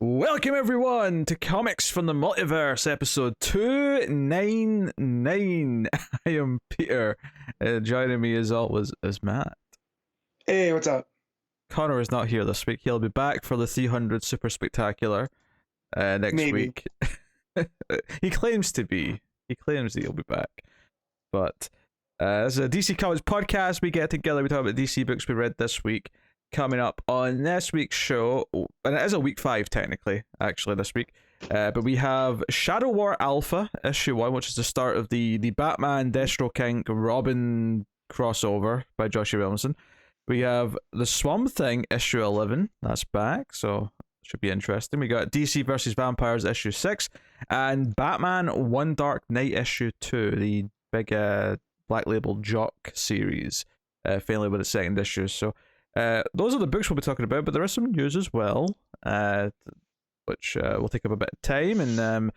Welcome everyone to Comics from the Multiverse, episode 299. I am Peter. Joining me as always is Matt. Hey, what's up? Connor is not here this week. He'll be back for the 300 Super Spectacular next week. He claims to be. He claims that he'll be back. But as a DC Comics podcast, we get together, we talk about DC books we read this week. Coming up on this week's show, and it is a week 5 technically, actually, this week, but we have Shadow War Alpha, issue 1, which is the start of the Batman, Destro King, Robin crossover by Joshua Williamson. We have the Swamp Thing, issue 11, that's back, so should be interesting. We got DC vs. Vampires, issue 6, and Batman One Dark Knight, issue 2, the big Black Label Jock series, finally with a second issue, so those are the books we'll be talking about, but there is some news as well, which will take up a bit of time. And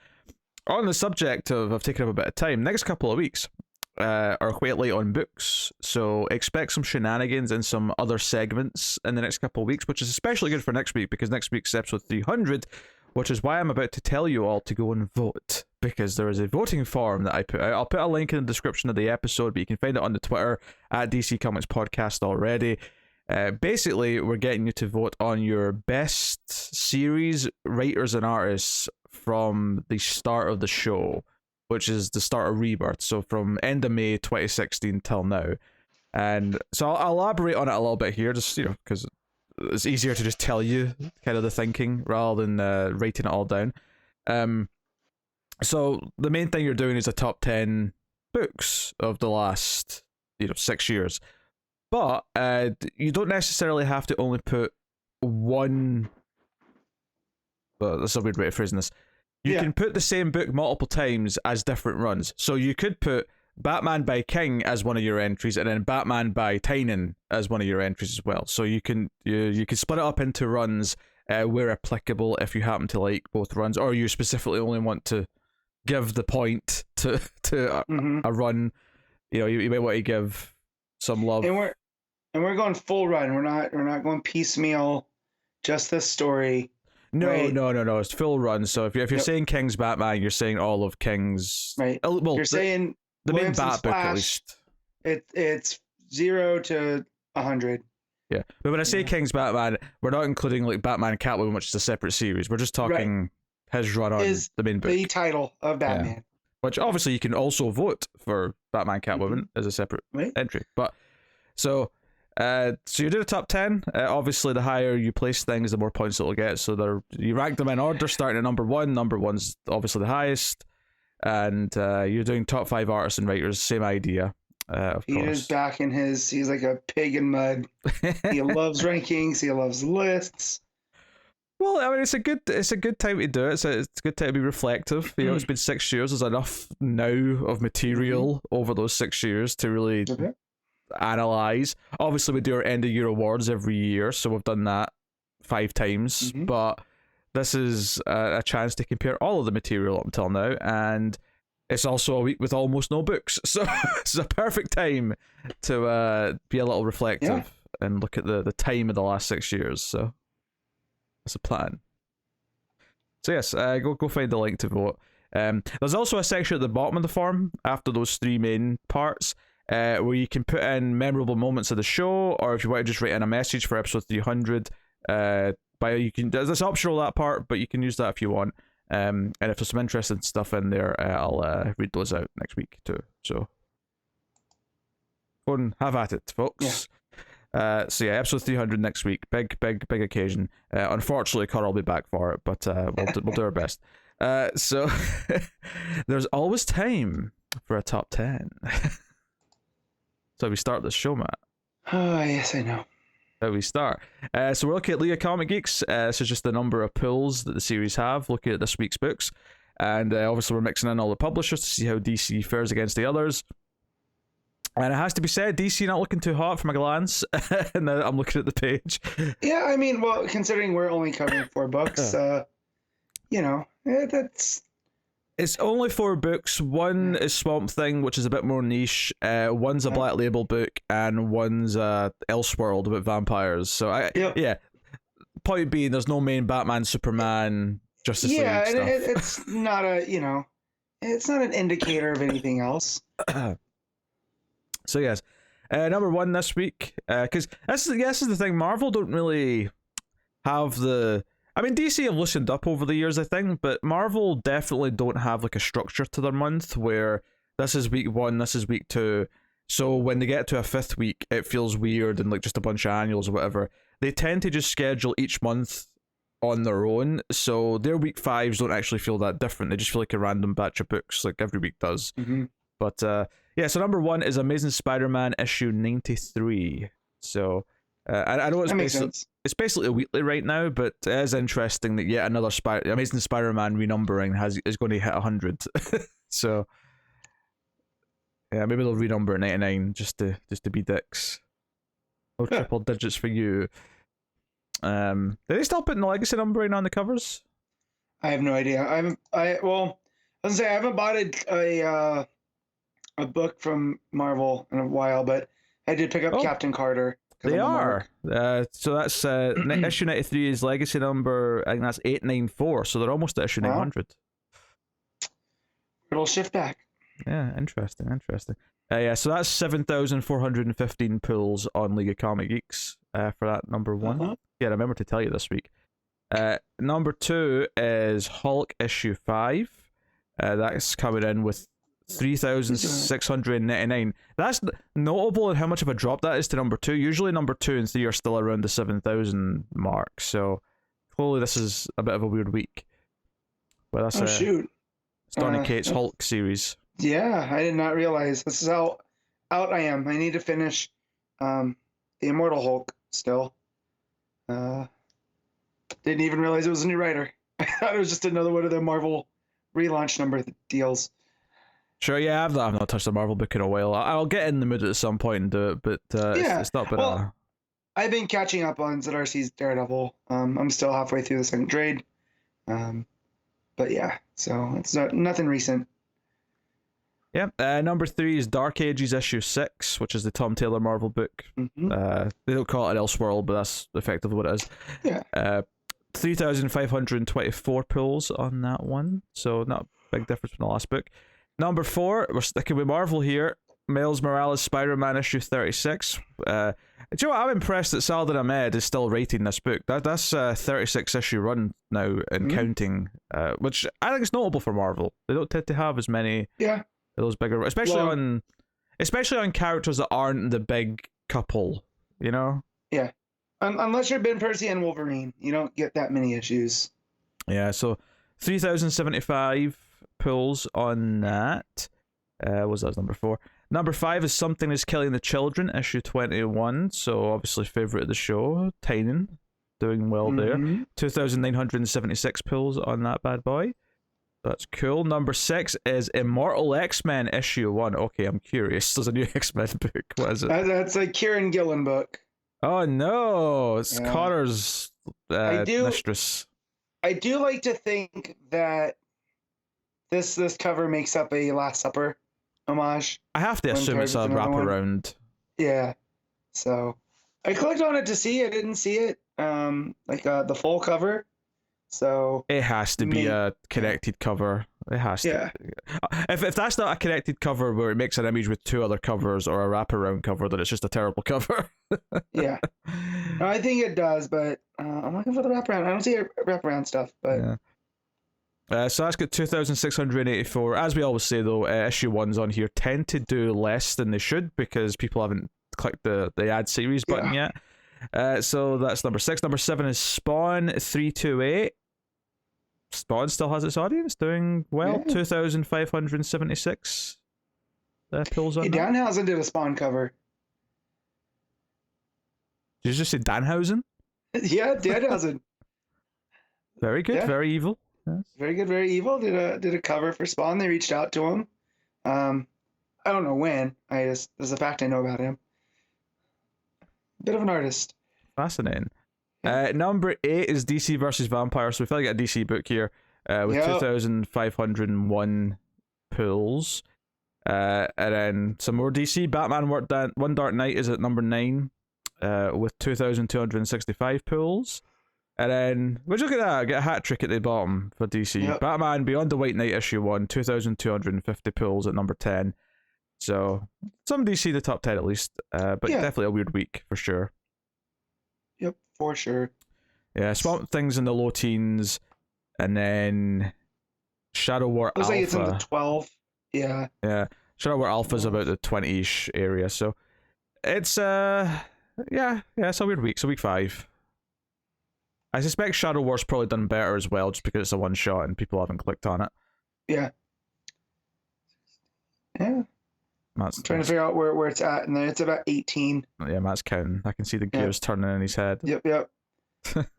on the subject of taking up a bit of time, next couple of weeks are quite light on books, so expect some shenanigans and some other segments in the next couple of weeks, which is especially good for next week, because next week's episode 300, which is why I'm about to tell you all to go and vote, because there is a voting form that I put out. I'll put a link in the description of the episode, but you can find it on the Twitter at DC Comics Podcast already. Basically, we're getting you to vote on your best series, writers, and artists from the start of the show, which is the start of Rebirth, so from end of May 2016 till now. And so I'll elaborate on it a little bit here, just, because it's easier to just tell you kind of the thinking rather than writing it all down. So the main thing you're doing is a top 10 books of the last 6 years. But you don't necessarily have to only put one. Well, that's a weird way of phrasing this. You can put the same book multiple times as different runs. So you could put Batman by King as one of your entries, and then Batman by Tynion as one of your entries as well. So you can split it up into runs where applicable, if you happen to like both runs, or you specifically only want to give the point to a run. You might want to give some love, and we're going full run. We're not going piecemeal. Just this story. No, right? No. It's full run. So if you're saying King's Batman, you're saying all of King's. Right. Well, you're saying the main Bat book at least. It's 0 to 100. Yeah, but when I say King's Batman, we're not including like Batman and Catwoman, which is a separate series. We're just talking his run on the main book. The title of Batman. Yeah. Which obviously you can also vote for Batman Catwoman as a separate entry. But so you do the top 10. Obviously, the higher you place things, the more points it'll get. So you rank them in order, starting at number 1. Number 1's obviously the highest, and you're doing top 5 artists and writers. Same idea. Of he course. is back in his. He's like a pig in mud. He loves rankings. He loves lists. Well, I mean, it's a good time to do it. It's a good time to be reflective. It's been 6 years. There's enough now of material over those 6 years to really analyze. Obviously, we do our end of year awards every year, so we've done that 5 times. But this is a chance to compare all of the material up until now, and it's also a week with almost no books, so it's a perfect time to be a little reflective and look at the time of the last 6 years. So that's a plan. So yes, go find the link to vote. There's also a section at the bottom of the form after those 3 main parts, where you can put in memorable moments of the show, or if you want to just write in a message for episode 300, it's optional, that part, but you can use that if you want. And if there's some interesting stuff in there, I'll read those out next week too. So go and have at it, folks. So episode 300 next week. Big occasion. Unfortunately, Carl will be back for it, but we'll do our best. So there's always time for a top 10. So we start the show, Matt. Oh, yes, I know. How we start. So we're looking at Leah Comic Geeks. So just the number of pulls that the series have, looking at this week's books. And obviously we're mixing in all the publishers to see how DC fares against the others. And it has to be said, DC not looking too hot from a glance. And then I'm looking at the page. Yeah, I mean, well, considering we're only covering 4 books, that's... It's only 4 books. One is Swamp Thing, which is a bit more niche. One's a Black Label book, and one's Elseworld about vampires. So point being, there's no main Batman, Superman, Justice League Yeah, stuff. and it's not it's not an indicator of anything else. So yes, number one this week, because this is the thing. Marvel don't really have the. I mean, DC have loosened up over the years, I think, but Marvel definitely don't have like a structure to their month where this is week one, this is week two. So when they get to a fifth week, it feels weird and like just a bunch of annuals or whatever. They tend to just schedule each month on their own, so their week fives don't actually feel that different. They just feel like a random batch of books, like every week does. Mm-hmm. But yeah, so number one is Amazing Spider-Man issue 93. So I know it's basically a weekly right now, but it is interesting that yet another Amazing Spider-Man renumbering is going to hit 100. So yeah, maybe they'll renumber at 99 just to be dicks. No triple digits for you. Are they still putting the legacy numbering on the covers? I have no idea. I was gonna say I haven't bought a book from Marvel in a while, but I did pick up Captain Carter. They are. So that's issue 93 is legacy number. I think that's 894. So they're almost at issue 900. It'll shift back. Yeah, interesting. Yeah, so that's 7,415 pulls on League of Comic Geeks for that number one. Uh-huh. Yeah, I remember to tell you this week. Number two is Hulk issue 5. That's coming in with 3,699. That's notable in how much of a drop that is to number two. Usually number 2 and 3 are still around the 7,000 mark. So clearly this is a bit of a weird week. Well, that's shoot. It's Donny Cates' Hulk series. Yeah, I did not realize this is how out I am. I need to finish the Immortal Hulk still. Didn't even realize it was a new writer. I thought it was just another one of the Marvel relaunch number deals. Sure, yeah, I've not touched a Marvel book in a while. I'll get in the mood at some point and do it, but it's not been. Well, I've been catching up on ZRC's Daredevil. I'm still halfway through the second trade. But yeah, so it's nothing recent. Yeah, number 3 is Dark Ages issue 6, which is the Tom Taylor Marvel book. Mm-hmm. They don't call it an Elseworld, but that's effectively what it is. Yeah. 3,524 pulls on that one, so not a big difference from the last book. Number 4, we're sticking with Marvel here. Miles Morales Spider-Man issue 36. Do you know what? I'm impressed that Saladin Ahmed is still writing this book. That's a 36 issue run now and counting, which I think is notable for Marvel. They don't tend to have as many. Yeah. Those bigger, especially on characters that aren't the big couple, you know. Yeah, unless you're Ben Percy and Wolverine, you don't get that many issues. Yeah, so 3,075 pulls on that. Was that number 4? Number 5 is Something Is Killing the Children, issue 21. So obviously favorite of the show, Tynion, doing well there. 2,976 pulls on that bad boy. That's cool. Number 6 is Immortal X-Men issue 1. Okay, I'm curious. There's a new X-Men book. What is it? That's a Kieran Gillen book. Oh no, it's Connor's mistress. I do like to think that this cover makes up a Last Supper homage. I have to assume it's a wraparound. Yeah. So I clicked on it to see. I didn't see it. The full cover. So it has to be a connected cover. It has to. If that's not a connected cover where it makes an image with 2 other covers or a wraparound cover, then it's just a terrible cover. Yeah. No, I think it does, but I'm looking for the wraparound. I don't see wraparound stuff, but. Yeah. So that's got 2,684. As we always say though, issue 1s on here tend to do less than they should because people haven't clicked the add series button yet. So that's number 6. Number 7 is Spawn 328. Spawn still has its audience, doing well. 2,576 pulls on that. Danhausen did a Spawn cover. Did you just say Danhausen? Yeah, Danhausen. Very good, very evil. Yes. Very good, very evil. Did a cover for Spawn. They reached out to him. I don't know when. There's a fact I know about him. Bit of an artist. Fascinating. Number 8 is DC versus Vampire. So we feel like a DC book here with 2,501 pulls. And then some more DC. Batman One Dark Knight is at number 9 with 2,265 pulls. And then, would you look at that? Get a hat trick at the bottom for DC. Yep. Batman Beyond the White Knight issue 1, 2,250 pulls at number 10. So, some DC the top 10 at least. But definitely a weird week for sure. Yep, for sure. Yeah, Swamp Thing's in the low teens. And then Shadow War Alpha. Looks like it's in the 12. Yeah. Yeah. Shadow War Alpha's about the 20-ish area. So, it's, it's a weird week. So, week 5. I suspect Shadow War's probably done better as well, just because it's a one-shot and people haven't clicked on it. Yeah. Yeah. I'm trying to figure out where it's at, and then it's about 18. Yeah, Matt's counting. I can see the gears turning in his head. Yep. What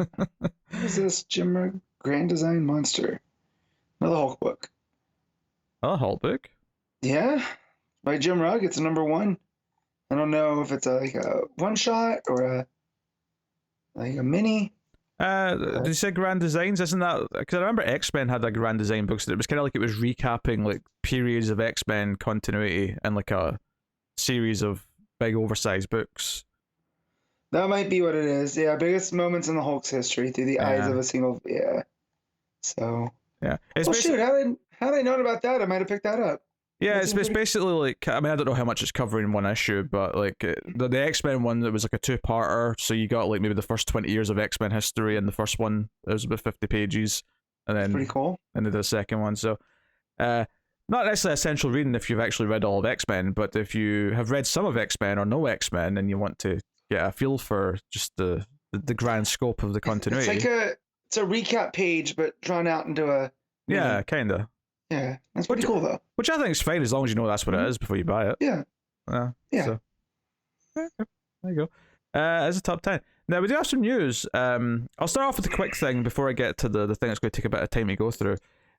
is this? Jim Rugg Grand Design Monster. Another Hulk book. Another Hulk book? Yeah. By Jim Rugg. It's a number 1. I don't know if it's like a one-shot or a mini. Did you say Grand Designs? Isn't that... Because I remember X-Men had a Grand Design book, so it was kind of like it was recapping like periods of X-Men continuity and like a series of big oversized books. That might be what it is. Yeah, biggest moments in the Hulk's history through the eyes of a single... Yeah. So... Yeah. Shoot, how did I know about that? I might have picked that up. Yeah, it's basically like, I mean, I don't know how much it's covering one issue, but like the X-Men one, it was like a 2-parter, so you got like maybe the first 20 years of X-Men history, and the first one, it was about 50 pages, and then... That's pretty cool. And then the second one, so... not necessarily essential reading if you've actually read all of X-Men, but if you have read some of X-Men or no X-Men, and you want to get a feel for just the grand scope of the continuity... It's a recap page, but drawn out into a... Yeah, kinda. Yeah, that's pretty cool though. Which I think is fine as long as you know that's what it is before you buy it. Yeah. Yeah. So. There you go. As a top 10. Now we do have some news. I'll start off with the quick thing before I get to the thing that's going to take a bit of time to go through.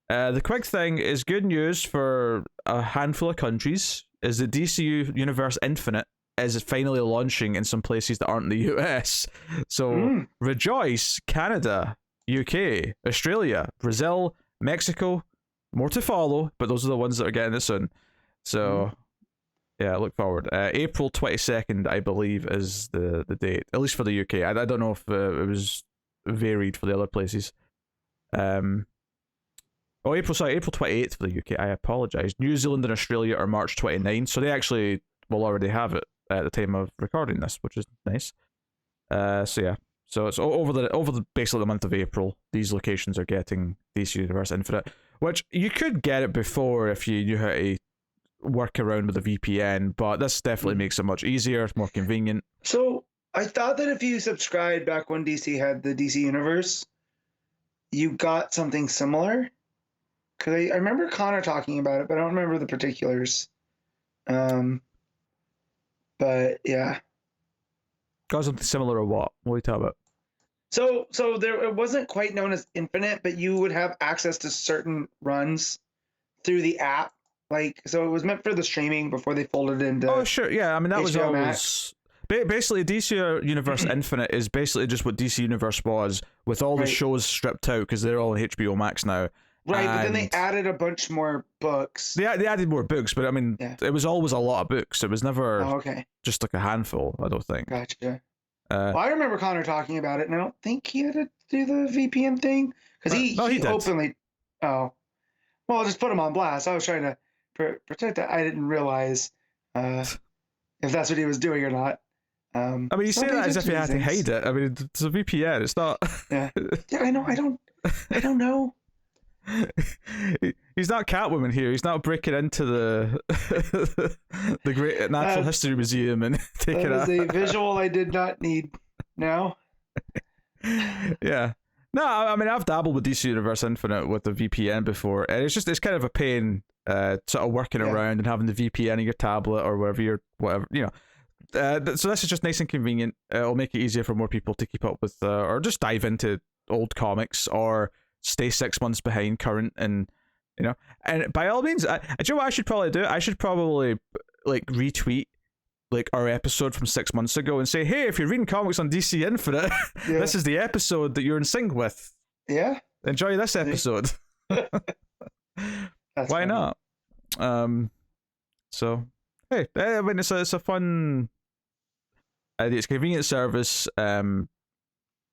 The quick thing is good news for a handful of countries. Is the DC Universe Infinite is finally launching in some places that aren't the US. So rejoice, Canada, UK, Australia, Brazil, Mexico. More to follow, but those are the ones that are getting it soon. So, yeah, look forward. April 22nd, I believe, is the date, at least for the UK. I don't know if it was varied for the other places. April 28th for the UK. I apologize. New Zealand and Australia are March 29th, so they actually will already have it at the time of recording this, which is nice. So yeah. So it's over the basically the month of April, these locations are getting DC Universe Infinite, which you could get it before if you knew how to work around with a VPN, but this definitely makes it much easier, it's more convenient. So I thought that if you subscribed back when DC had the DC Universe, you got something similar. Because I remember Connor talking about it, but I don't remember the particulars. But yeah. Got something similar or what? What are you talking about? So there, it wasn't quite known as Infinite, but you would have access to certain runs through the app. Like, so it was meant for the streaming before they folded into... Oh, sure. Yeah, I mean, that was HBO always... Max. Basically, DC Universe Infinite is basically just what DC Universe was, with all the shows stripped out, because they're all on HBO Max now. Right, but then they added a bunch more books. They added more books, but I mean, it was always a lot of books. It was never just like a handful, I don't think. Gotcha. Well, I remember Connor talking about it, and I don't think he had to do the VPN thing. Because he openly... Oh. Well, I'll just put him on blast. I was trying to protect that. I didn't realize if that's what he was doing or not. I mean, you say that as if you had to hide it. I mean, it's a VPN. It's not... Yeah, I know. I don't know. He's not Catwoman here. He's not breaking into the Great Natural History Museum and taking it out. That is a visual I did not need now. Yeah. No, I mean, I've dabbled with DC Universe Infinite with the VPN before, and it's kind of a pain sort of working around and having the VPN on your tablet or whatever, you know. So this is just nice and convenient. It'll make it easier for more people to keep up with or just dive into old comics or stay 6 months behind current, and you know, and by all means, do you know what I should probably do? I should probably like retweet like our episode from 6 months ago and say, hey, if you're reading comics on DC Infinite, this is the episode that you're in sync with. Yeah. Enjoy this episode. Why not? So hey, I mean, it's a fun. It's a convenient service.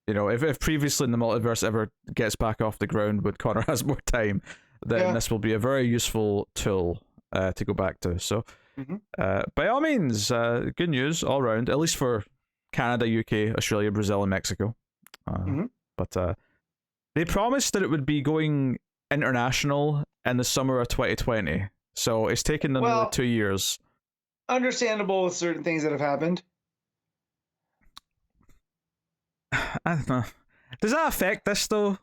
if previously in the multiverse ever gets back off the ground when Connor has more time, then this will be a very useful tool to go back to. So, by all means, good news all around, at least for Canada, UK, Australia, Brazil, and Mexico. But they promised that it would be going international in the summer of 2020. So it's taken them nearly 2 years. Understandable with certain things that have happened. I don't know. Does that affect this though?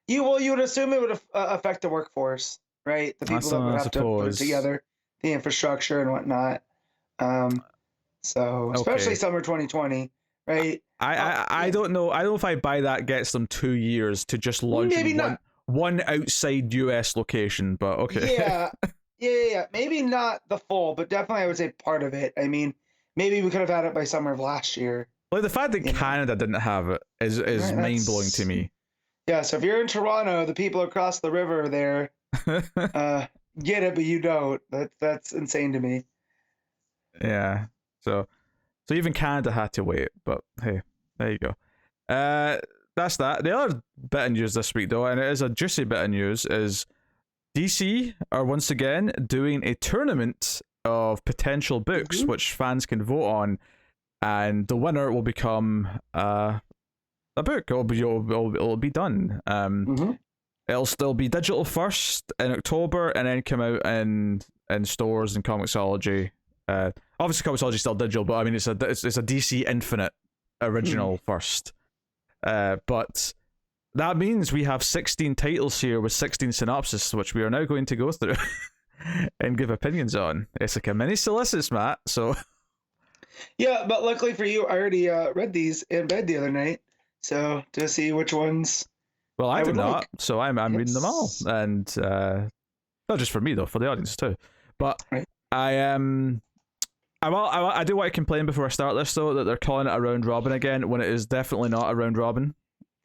You would assume it would affect the workforce, right? The people that would have to put it together, the infrastructure and whatnot. So especially summer 2020, right? I don't know. I don't know if I buy that gets them 2 years to just launch one outside US location, but okay. Yeah. Maybe not the full, but definitely I would say part of it. I mean, maybe we could have had it by summer of last year. Like the fact that Canada didn't have it is mind blowing to me. Yeah, so if you're in Toronto, the people across the river there get it, but you don't. That's insane to me. Yeah. So even Canada had to wait, but hey, there you go. That's that. The other bit of news this week, though, and it is a juicy bit of news, is DC are once again doing a tournament of potential books which fans can vote on, and the winner will become a book. It'll be done. It'll still be digital first in October, and then come out in stores and Comixology. Obviously, Comixology is still digital, but I mean it's a DC Infinite original first. But that means we have 16 titles here with 16 synopses, which we are now going to go through and give opinions on. It's like a mini solicits, Matt. So. Yeah, but luckily for you, I already read these in bed the other night, so to see which ones. Well, I did not, so I'm reading them all, and not just for me though, for the audience too. But I do want to complain before I start this though that they're calling it a round robin again when it is definitely not a round robin.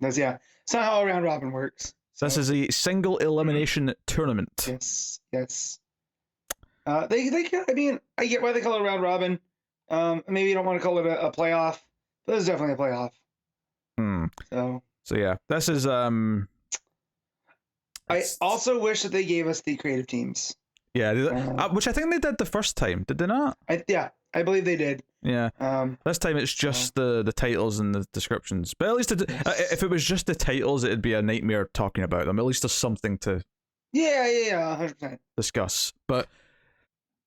It's not how a round robin works. So. This is a single elimination tournament. Yes. They I mean, I get why they call it a round robin. Maybe you don't want to call it a playoff, but this is definitely a playoff. So yeah, this is I also wish that they gave us the creative teams. Yeah, which I think they did the first time. Did they not? I believe they did. Yeah. This time it's just the titles and the descriptions. But at least if it was just the titles, it'd be a nightmare talking about them. At least there's something to 100% discuss. But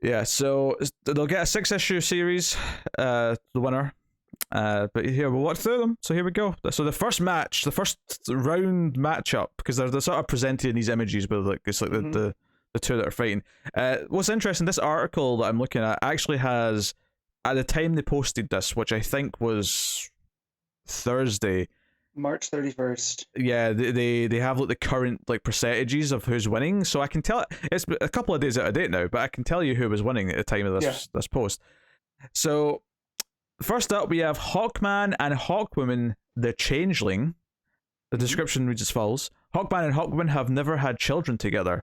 yeah, so they'll get a 6-issue series, the winner. But here we'll walk through them. So here we go. So the first round matchup, because they're sort of presenting these images with the two that are fighting. What's interesting, this article that I'm looking at actually has, at the time they posted this, which I think was Thursday, March 31st. Yeah, they have the current percentages of who's winning, so I can tell it's a couple of days out of date now, but I can tell you who was winning at the time of this post. So first up we have Hawkman and Hawkwoman, the Changeling. The description reads as follows: Hawkman and Hawkwoman have never had children together,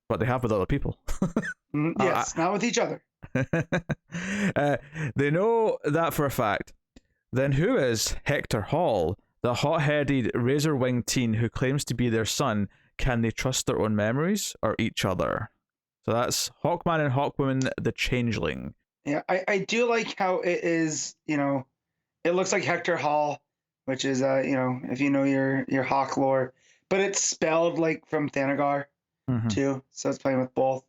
but they have with other people. Yes, not with each other. They know that for a fact. Then who is Hector Hall, the hot-headed, razor-winged teen who claims to be their son? Can they trust their own memories or each other? So that's Hawkman and Hawkwoman, the Changeling. Yeah, I do like how it is, it looks like Hector Hall, which is, if you know your Hawk lore, but it's spelled from Thanagar, too, so it's playing with both.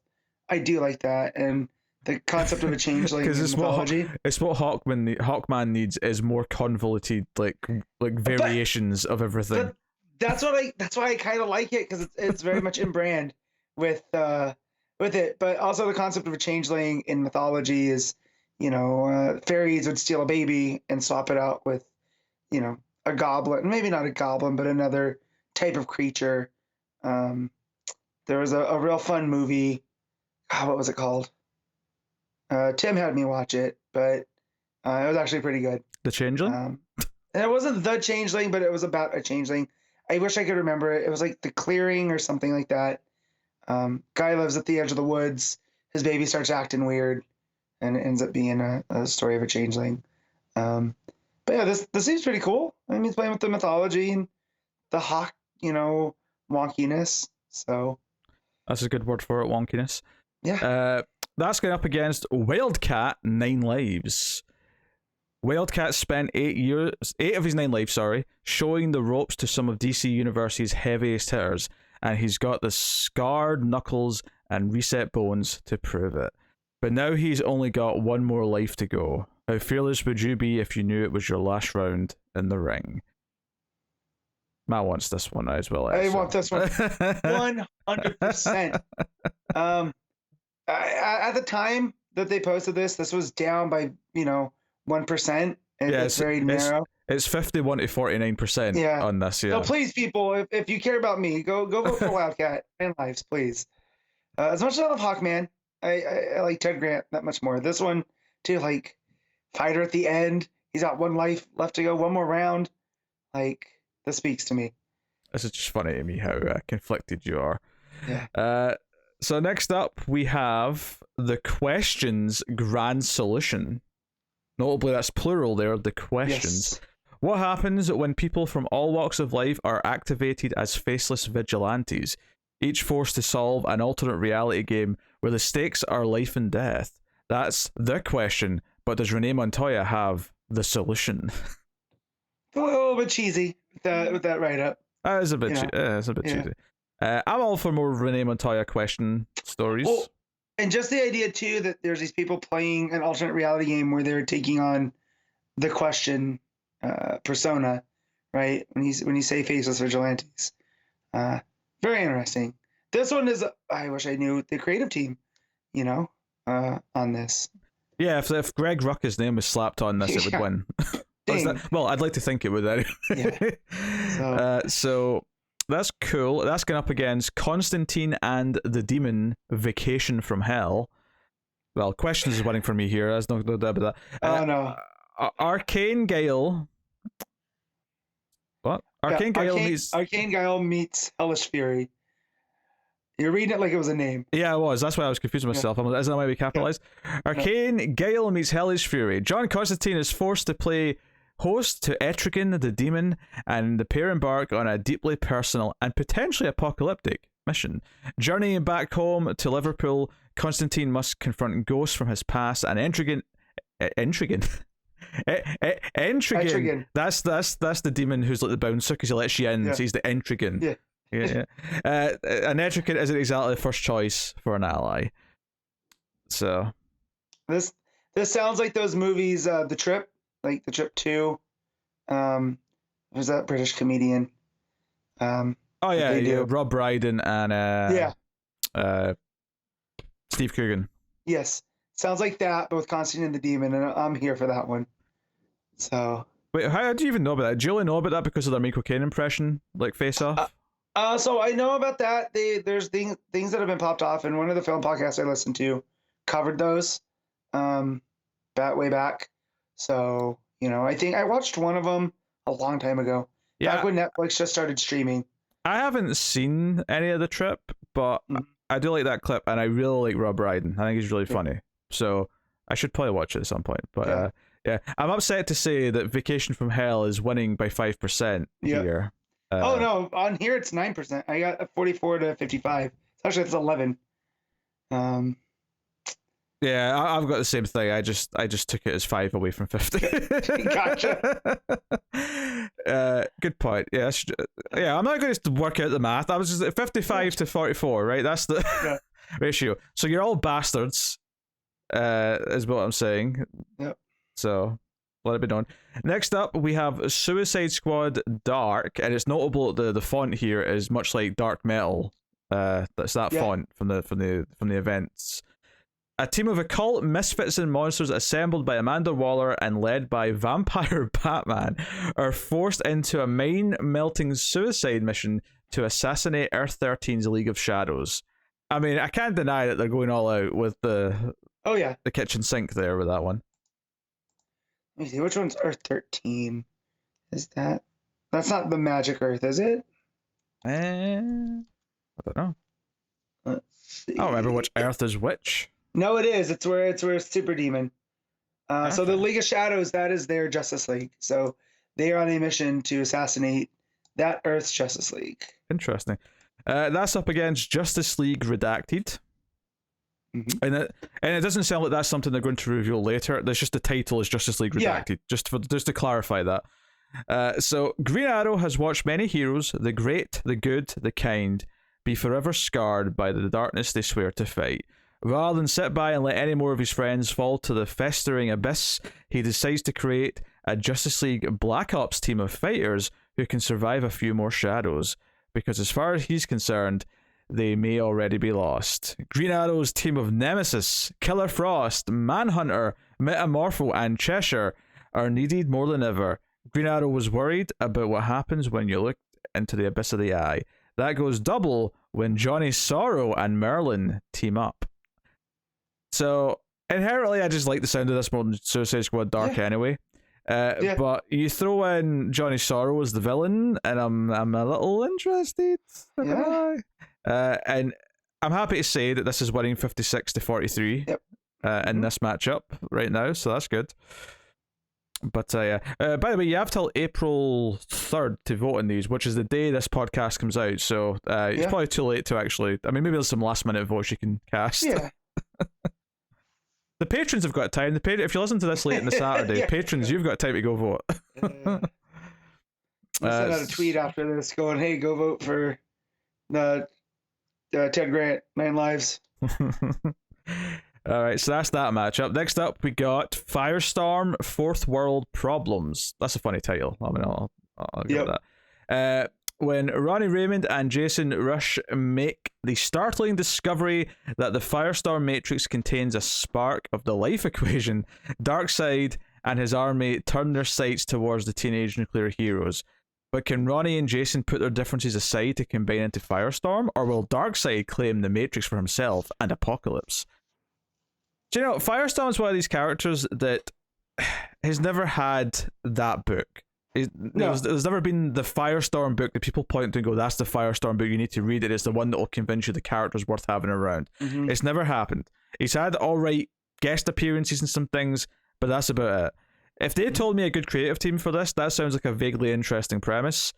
I do like that, and the concept of a changeling in mythology. It's what Hawkman needs is more convoluted, variations of everything. That's why I kind of like it, because it's very much in brand with it. But also the concept of a changeling in mythology is, fairies would steal a baby and swap it out with, a goblin. Maybe not a goblin, but another type of creature. There was a real fun movie. What was it called? Tim had me watch it, but it was actually pretty good. The Changeling? And it wasn't The Changeling, but it was about a changeling. I wish I could remember it. It was like The Clearing or something like that. Guy lives at the edge of the woods. His baby starts acting weird, and it ends up being a story of a changeling. But yeah, this seems pretty cool. I mean, he's playing with the mythology and the hawk, wonkiness. So that's a good word for it, wonkiness. Yeah. That's going up against Wildcat 9 Lives. Wildcat spent 8 of his 9 lives, showing the ropes to some of DC Universe's heaviest hitters, and he's got the scarred knuckles and reset bones to prove it. But now he's only got one more life to go. How fearless would you be if you knew it was your last round in the ring? Matt wants this one as well. I want this one 100%. At the time that they posted this was down by 1%. And yeah, it's very narrow. It's 51 to 49% on this. Yeah. So please, people, if you care about me, go vote for Wildcat and Lives, please. As much as I love Hawkman, I like Ted Grant that much more. This one too, like fighter at the end. He's got one life left to go, one more round. Like, this speaks to me. This is just funny to me how conflicted you are. Yeah. So next up we have the questions grand solution. Notably, that's plural there, the questions. Yes. What happens when people from all walks of life are activated as faceless vigilantes, each forced to solve an alternate reality game where the stakes are life and death? That's the question, but does Renee Montoya have the solution? A little bit cheesy with that write-up. It's a bit cheesy. I'm all for more Renee Montoya question stories. Well, and just the idea too that there's these people playing an alternate reality game where they're taking on the question persona, right? When you say faceless vigilantes, very interesting. This one is, I wish I knew the creative team, on this. Yeah, if Greg Rucka's name was slapped on this, it would win. Well, I'd like to think it would anyway. Yeah. So that's cool. That's going up against Constantine and the Demon Vacation from Hell. Well, questions is winning for me here. There's no doubt about that. No. Arcane Gale. What? Arcane Gale meets Hellish Fury. You're reading it like it was a name. Yeah, it was. That's why I was confusing myself. Yeah. Isn't that why we capitalized? Yeah. Arcane Gale meets Hellish Fury. John Constantine is forced to play host to Etrigan the Demon, and the pair embark on a deeply personal and potentially apocalyptic mission. Journeying back home to Liverpool, Constantine must confront ghosts from his past, and Etrigan. That's the demon who's like the bouncer because he lets you in. Yeah. So he's the Etrigan. Yeah. And Etrigan isn't exactly the first choice for an ally. So this sounds like those movies, The Trip. Like The Trip 2. There's that British comedian. Rob Brydon and Steve Coogan. Yes. Sounds like that, but with Constantine and the Demon, and I'm here for that one. So wait, how do you even know about that? Do you only know about that because of their Michael Caine impression, like Face Off? So I know about that. There's things that have been popped off, and one of the film podcasts I listened to covered those way back. So, I think I watched one of them a long time ago. Yeah. Back when Netflix just started streaming. I haven't seen any of The Trip, but I do like that clip, and I really like Rob Brydon. I think he's really funny. So I should probably watch it at some point. But I'm upset to say that Vacation from Hell is winning by 5% here. No, on here it's 9%. I got a 44 to 55. Actually, it's 11. Yeah, I've got the same thing. I just took it as 5 away from 50. Gotcha. Good point. Yeah, I'm not going to work out the math. I was just at 55 to 44, right? That's the ratio. So you're all bastards, is what I'm saying. Yep. So let it be known. Next up, we have Suicide Squad Dark, and it's notable that the font here is much like Dark Metal. That's that font from the events. A team of occult misfits and monsters assembled by Amanda Waller and led by Vampire Batman are forced into a mind-melting suicide mission to assassinate Earth 13's League of Shadows. I mean, I can't deny that they're going all out with the kitchen sink there with that one. Let me see, which one's Earth 13? Is that? That's not the Magic Earth, is it? I don't know. Let's see. I don't remember which Earth is which. No, it is. It's where Super Demon. So the League of Shadows, that is their Justice League. So they are on a mission to assassinate that Earth's Justice League. Interesting. That's up against Justice League Redacted. Mm-hmm. And it doesn't sound like that's something they're going to reveal later. There's just the title is Justice League Redacted, just to clarify that. So Green Arrow has watched many heroes, the great, the good, the kind, be forever scarred by the darkness they swear to fight. Rather than sit by and let any more of his friends fall to the festering abyss, he decides to create a Justice League Black Ops team of fighters who can survive a few more shadows, because as far as he's concerned, they may already be lost. Green Arrow's team of Nemesis, Killer Frost, Manhunter, Metamorpho, and Cheshire are needed more than ever. Green Arrow was worried about what happens when you look into the abyss of the eye. That goes double when Johnny Sorrow and Merlin team up. So, inherently, I just like the sound of this more than Suicide Squad Dark anyway. But you throw in Johnny Sorrow as the villain, and I'm a little interested. And I'm happy to say that this is winning 56-43 in this matchup right now, so that's good. But by the way, you have till April 3rd to vote on these, which is the day this podcast comes out. So it's probably too late to actually. I mean, maybe there's some last minute votes you can cast. Yeah. The patrons have got time. If you listen to this late on the Saturday, patrons, you've got time to go vote. I sent out a tweet after this going, "Hey, go vote for the Ted Grant 9 Lives." All right, so that's that matchup. Next up, we got Firestorm Fourth World Problems. That's a funny title. I mean, I'll give that. When Ronnie Raymond and Jason Rush make the startling discovery that the Firestorm Matrix contains a spark of the life equation, Darkseid and his army turn their sights towards the teenage nuclear heroes. But can Ronnie and Jason put their differences aside to combine into Firestorm, or will Darkseid claim the Matrix for himself and Apocalypse? Do you know, Firestorm is one of these characters that has never had that book. There's never been the Firestorm book that people point to and go, that's the Firestorm book, you need to read it, it's the one that will convince you the character's worth having around. Mm-hmm. It's never happened. He's had alright guest appearances and some things, but that's about it. If they told me a good creative team for this, that sounds like a vaguely interesting premise.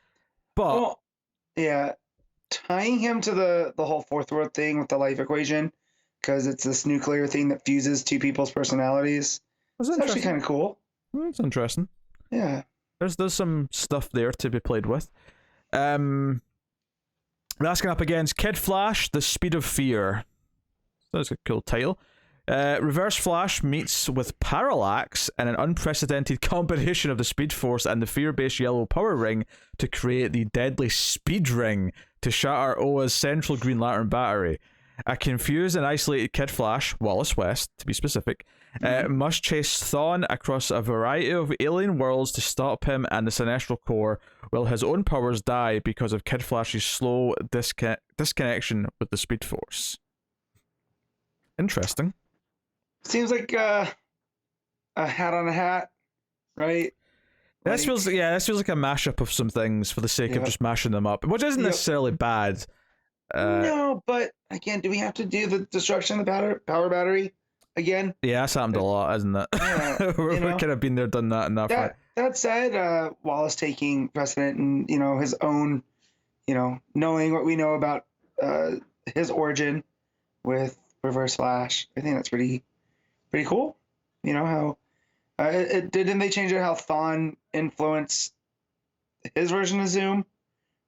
But tying him to the whole fourth world thing with the life equation, because it's this nuclear thing that fuses two people's personalities, it's actually kind of cool. It's interesting. Yeah. There's some stuff there to be played with. That's going up against Kid Flash, The Speed of Fear. That's a cool title. Reverse Flash meets with Parallax in an unprecedented combination of the Speed Force and the fear-based yellow power ring to create the deadly Speed Ring to shatter Oa's central Green Lantern battery. A confused and isolated Kid Flash, Wallace West to be specific, must chase Thawne across a variety of alien worlds to stop him and the Sinestro Corps, while his own powers die because of Kid Flash's slow disconnection with the Speed Force. Interesting. Seems like a hat on a hat, right? This feels like a mashup of some things for the sake of just mashing them up, which isn't necessarily bad. No, but again, do we have to do the destruction of the power battery again? Yeah, that's happened a lot, hasn't it? Yeah, we could have been there, done that enough. That said, Wallace taking precedent and his own, knowing what we know about his origin with Reverse Flash, I think that's pretty cool. How didn't they change it how Thawne influenced his version of Zoom,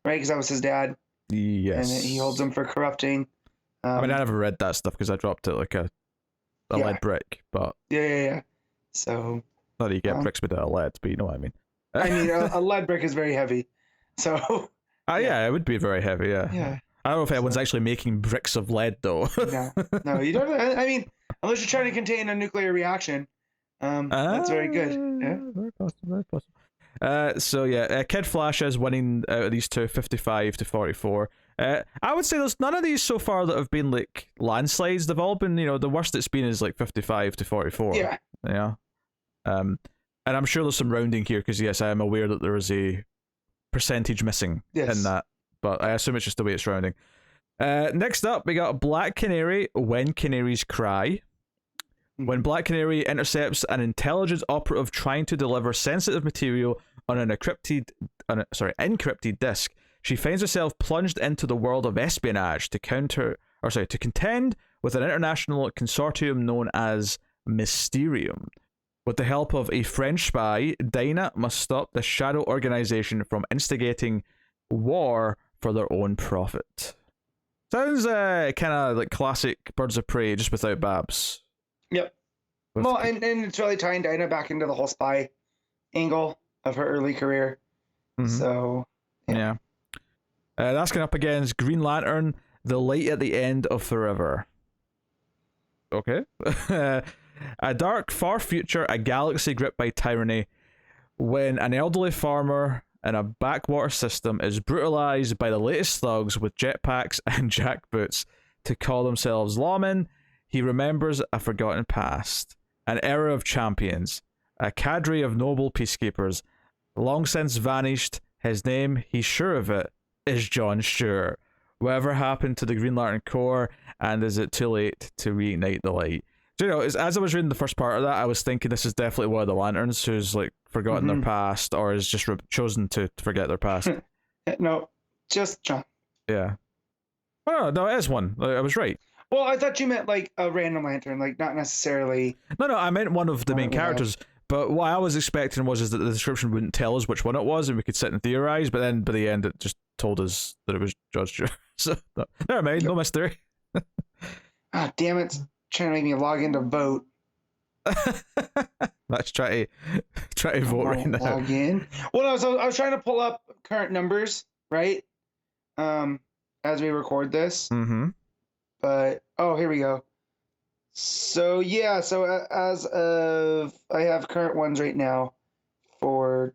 right? Because that was his dad. Yes. And he holds him for corrupting. I mean, I never read that stuff because I dropped it like a lead brick, but yeah. So not that you get bricks made out of lead, but you know what I mean. I mean, a lead brick is very heavy, so. Yeah, it would be very heavy. Yeah. I don't know if anyone's actually making bricks of lead though. No, you don't. I mean, unless you're trying to contain a nuclear reaction, that's very good. Yeah, very possible. Kid Flash is winning out of these two, 55-44. I would say there's none of these so far that have been like landslides. They've all been, the worst it's been is like 55-44. Yeah. Yeah. And I'm sure there's some rounding here because yes, I am aware that there is a percentage missing in that, but I assume it's just the way it's rounding. Next up, we got Black Canary, When Canaries Cry. when Black Canary intercepts an intelligence operative trying to deliver sensitive material on an encrypted disk, she finds herself plunged into the world of espionage to contend with an international consortium known as Mysterium. With the help of a French spy, Dinah must stop the shadow organization from instigating war for their own profit. Sounds kind of like classic Birds of Prey, just without Babs. Yep. Well, and it's really tying Dinah back into the whole spy angle of her early career. Mm-hmm. So, yeah. That's going up against Green Lantern, The Light at the End of Forever. Okay. A dark, far future, a galaxy gripped by tyranny, when an elderly farmer in a backwater system is brutalized by the latest thugs with jetpacks and jackboots to call themselves lawmen, he remembers a forgotten past, an era of champions, a cadre of noble peacekeepers, long since vanished. His name, he's sure of it, is John Stewart. Whatever happened to the Green Lantern Corps, and is it too late to reignite the light? So, you know, as I was reading the first part of that, I was thinking this is definitely one of the Lanterns who's like forgotten their past, or is just chosen to forget their past. No, just John. Yeah. Oh, no, it is one. I was right. Well, I thought you meant like a random Lantern, like not necessarily. No, I meant one of the main characters. But what I was expecting was that the description wouldn't tell us which one it was, and we could sit and theorize. But then by the end, it just told us that it was Judge Stewart. So never mind, no mystery. Ah, damn it! It's trying to make me log in to vote. Let's try to vote right now. Log in. Well, I was trying to pull up current numbers, right? As we record this. Mm-hmm. But here we go. So yeah, as of I have current ones right now for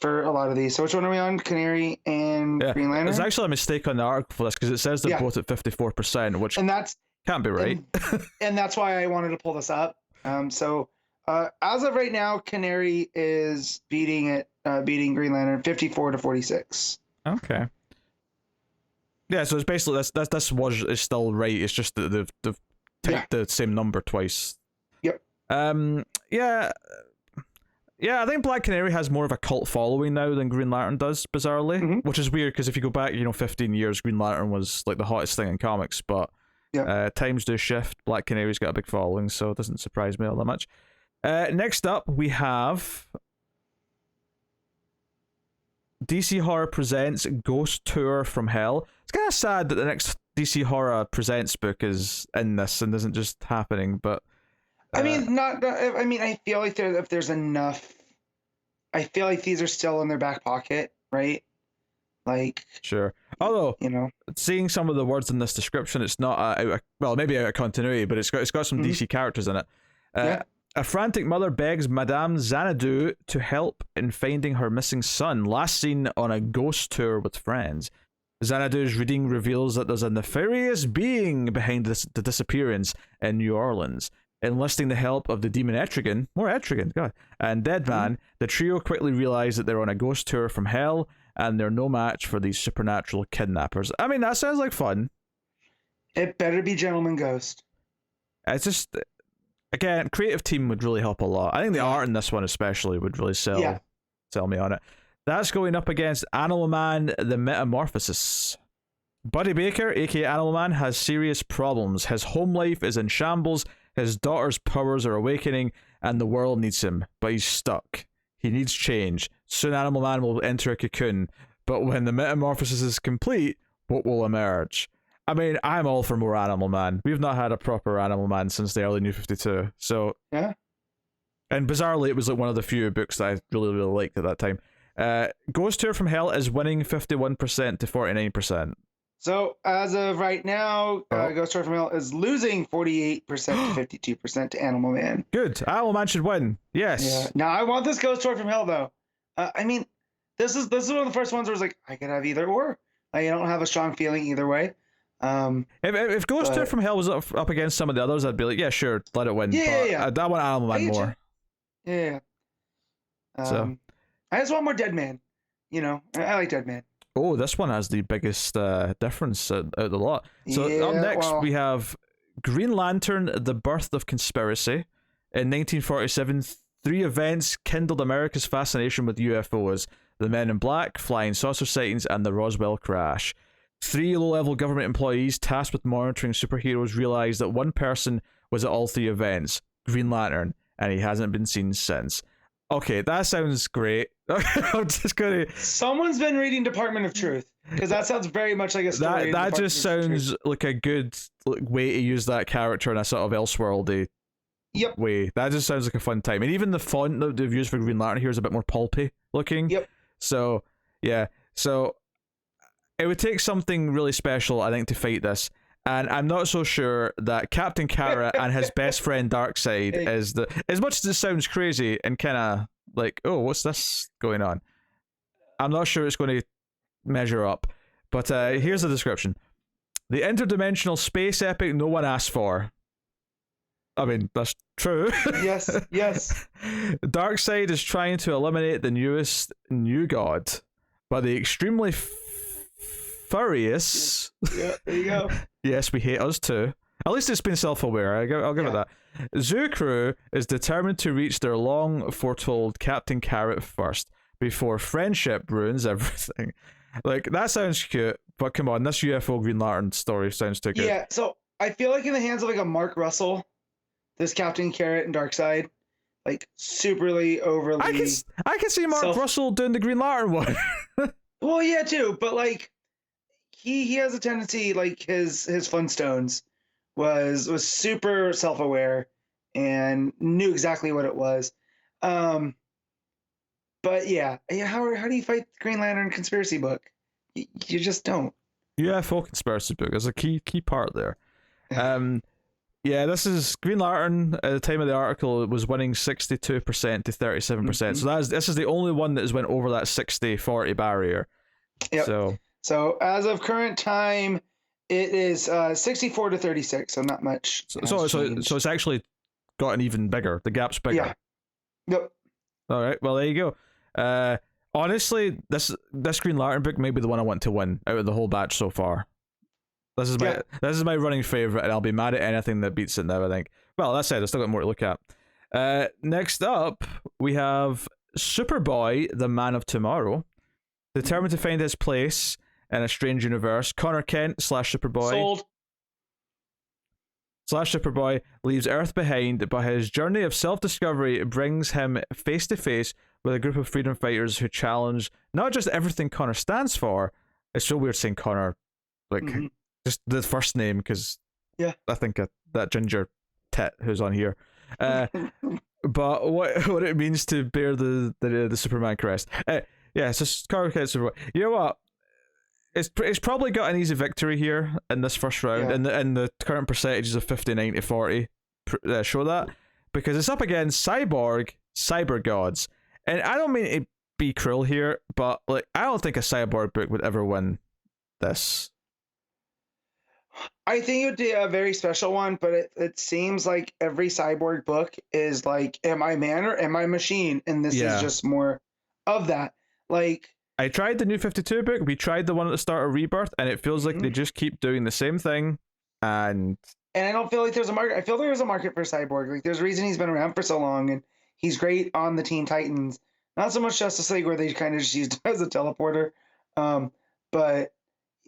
a lot of these. So which one are we on? Canary and Green Lantern? There's actually a mistake on the article for this because it says they're both at 54%, which can't be right. And that's why I wanted to pull this up. So as of right now, Canary is beating Green Lantern 54-46. Okay. Yeah, so it's basically this is still right. It's just that they've typed the same number twice. Yep. Yeah, I think Black Canary has more of a cult following now than Green Lantern does, bizarrely, which is weird because if you go back, 15 years, Green Lantern was like the hottest thing in comics, but times do shift. Black Canary's got a big following, so it doesn't surprise me all that much. Next up, we have DC Horror Presents Ghost Tour from Hell. It's kind of sad that the next DC Horror Presents book is in this and isn't just happening, but I mean, I feel like if there's enough, I feel like these are still in their back pocket, right? Like, sure. Although, seeing some of the words in this description, it's not maybe out of continuity, but it's got some DC characters in it. A frantic mother begs Madame Xanadu to help in finding her missing son, last seen on a ghost tour with friends. Xanadu's reading reveals that there's a nefarious being behind the disappearance in New Orleans. Enlisting the help of the demon Etrigan, God, and Deadman, the trio quickly realize that they're on a ghost tour from hell, and they're no match for these supernatural kidnappers. I mean, that sounds like fun. It better be Gentleman Ghost. It's just, again, creative team would really help a lot. I think the art in this one especially would really sell me on it. That's going up against Animal Man, the Metamorphosis. Buddy Baker, aka Animal Man, has serious problems. His home life is in shambles. His daughter's powers are awakening, and the world needs him, but he's stuck. He needs change. Soon Animal Man will enter a cocoon, but when the metamorphosis is complete, what will emerge? I mean, I'm all for more Animal Man. We've not had a proper Animal Man since the early New 52, so... Yeah. And bizarrely, it was like one of the few books that I really, really liked at that time. Ghost Tour from Hell is winning 51% to 49%. So, as of right now, Ghost Tour from Hell is losing 48% to 52% to Animal Man. Good. Animal Man should win. Yes. Yeah. Now, I want this Ghost Tour from Hell, though. I mean, this is one of the first ones where it's like, I could have either or. I don't have a strong feeling either way. If Ghost Tour from Hell was up against some of the others, I'd be like, yeah, sure, let it win. Yeah. I want Animal Man more. Yeah. I just want more Dead Man. I like Dead Man. Oh, this one has the biggest difference out of the lot. So up next we have Green Lantern: The Birth of Conspiracy. In 1947, 3 events kindled America's fascination with UFOs: the Men in Black, flying saucer sightings, and the Roswell crash. 3 low-level government employees tasked with monitoring superheroes realized that one person was at all 3 events, Green Lantern, and he hasn't been seen since. Okay, that sounds great. I'm just gonna. Someone's been reading Department of Truth, because that sounds very much like a story. That just sounds like a good way to use that character in a sort of Elseworldy way. That just sounds like a fun time. And even the font that they've used for Green Lantern here is a bit more pulpy looking. Yep. So yeah, so it would take something really special, I think, to fight this. And I'm not so sure that Captain Carrot and his best friend Darkseid is the. As much as it sounds crazy and kind of like, oh, what's this going on? I'm not sure it's going to measure up. But here's the description: the interdimensional space epic no one asked for. I mean, that's true. Yes. Darkseid is trying to eliminate the newest new god, but the extremely furious. Yeah, there you go. Yes, we hate us too. At least it's been self-aware. I'll give it that. Zoo Crew is determined to reach their long foretold Captain Carrot first, before friendship ruins everything. Like, that sounds cute, but come on, this UFO Green Lantern story sounds too good. Yeah, so I feel like in the hands of like a Mark Russell, this Captain Carrot and Darkseid, like superly overly. I can see Mark Russell doing the Green Lantern one. Well, yeah, too, but like he has a tendency, like his Flintstones was super self-aware and knew exactly what it was. But yeah, how do you fight the Green Lantern conspiracy book? You just don't. UFO conspiracy book is a key part there. Yeah, this is Green Lantern at the time of the article. It was winning 62% to 37%. So this is the only one that has went over that 60-40 barrier. Yep. So as of current time, it is 64 to 36. So not much. So it's actually gotten even bigger. The gap's bigger. Yeah. Yep. All right. Well, there you go. Honestly, this Green Lantern book may be the one I want to win out of the whole batch so far. This is my running favorite, and I'll be mad at anything that beats it now, I think. Well, that said, I've still got more to look at. Next up, we have Superboy, the Man of Tomorrow. Determined to find his place in a strange universe, Connor Kent / Superboy Superboy leaves Earth behind, but his journey of self-discovery brings him face to face with a group of freedom fighters who challenge not just everything Connor stands for. It's so weird saying Connor, like just the first name, because I think that ginger tit who's on here. But what it means to bear the Superman crest. So Connor Kent Superboy. You know what? It's probably got an easy victory here in this first round, and the current percentages of 59 to 40 show that, because it's up against Cyber Gods, and I don't mean to be cruel here, but like I don't think a Cyborg book would ever win this. I think it would be a very special one, but it seems like every Cyborg book is like, am I man or am I machine? And this is just more of that. Like, I tried the New 52 book, we tried the one at the start of Rebirth, and it feels like they just keep doing the same thing, and I don't feel like there's a market. I feel there is a market for Cyborg. Like, there's a reason he's been around for so long, and he's great on the Teen Titans. Not so much Justice League, where they kind of just used him as a teleporter, but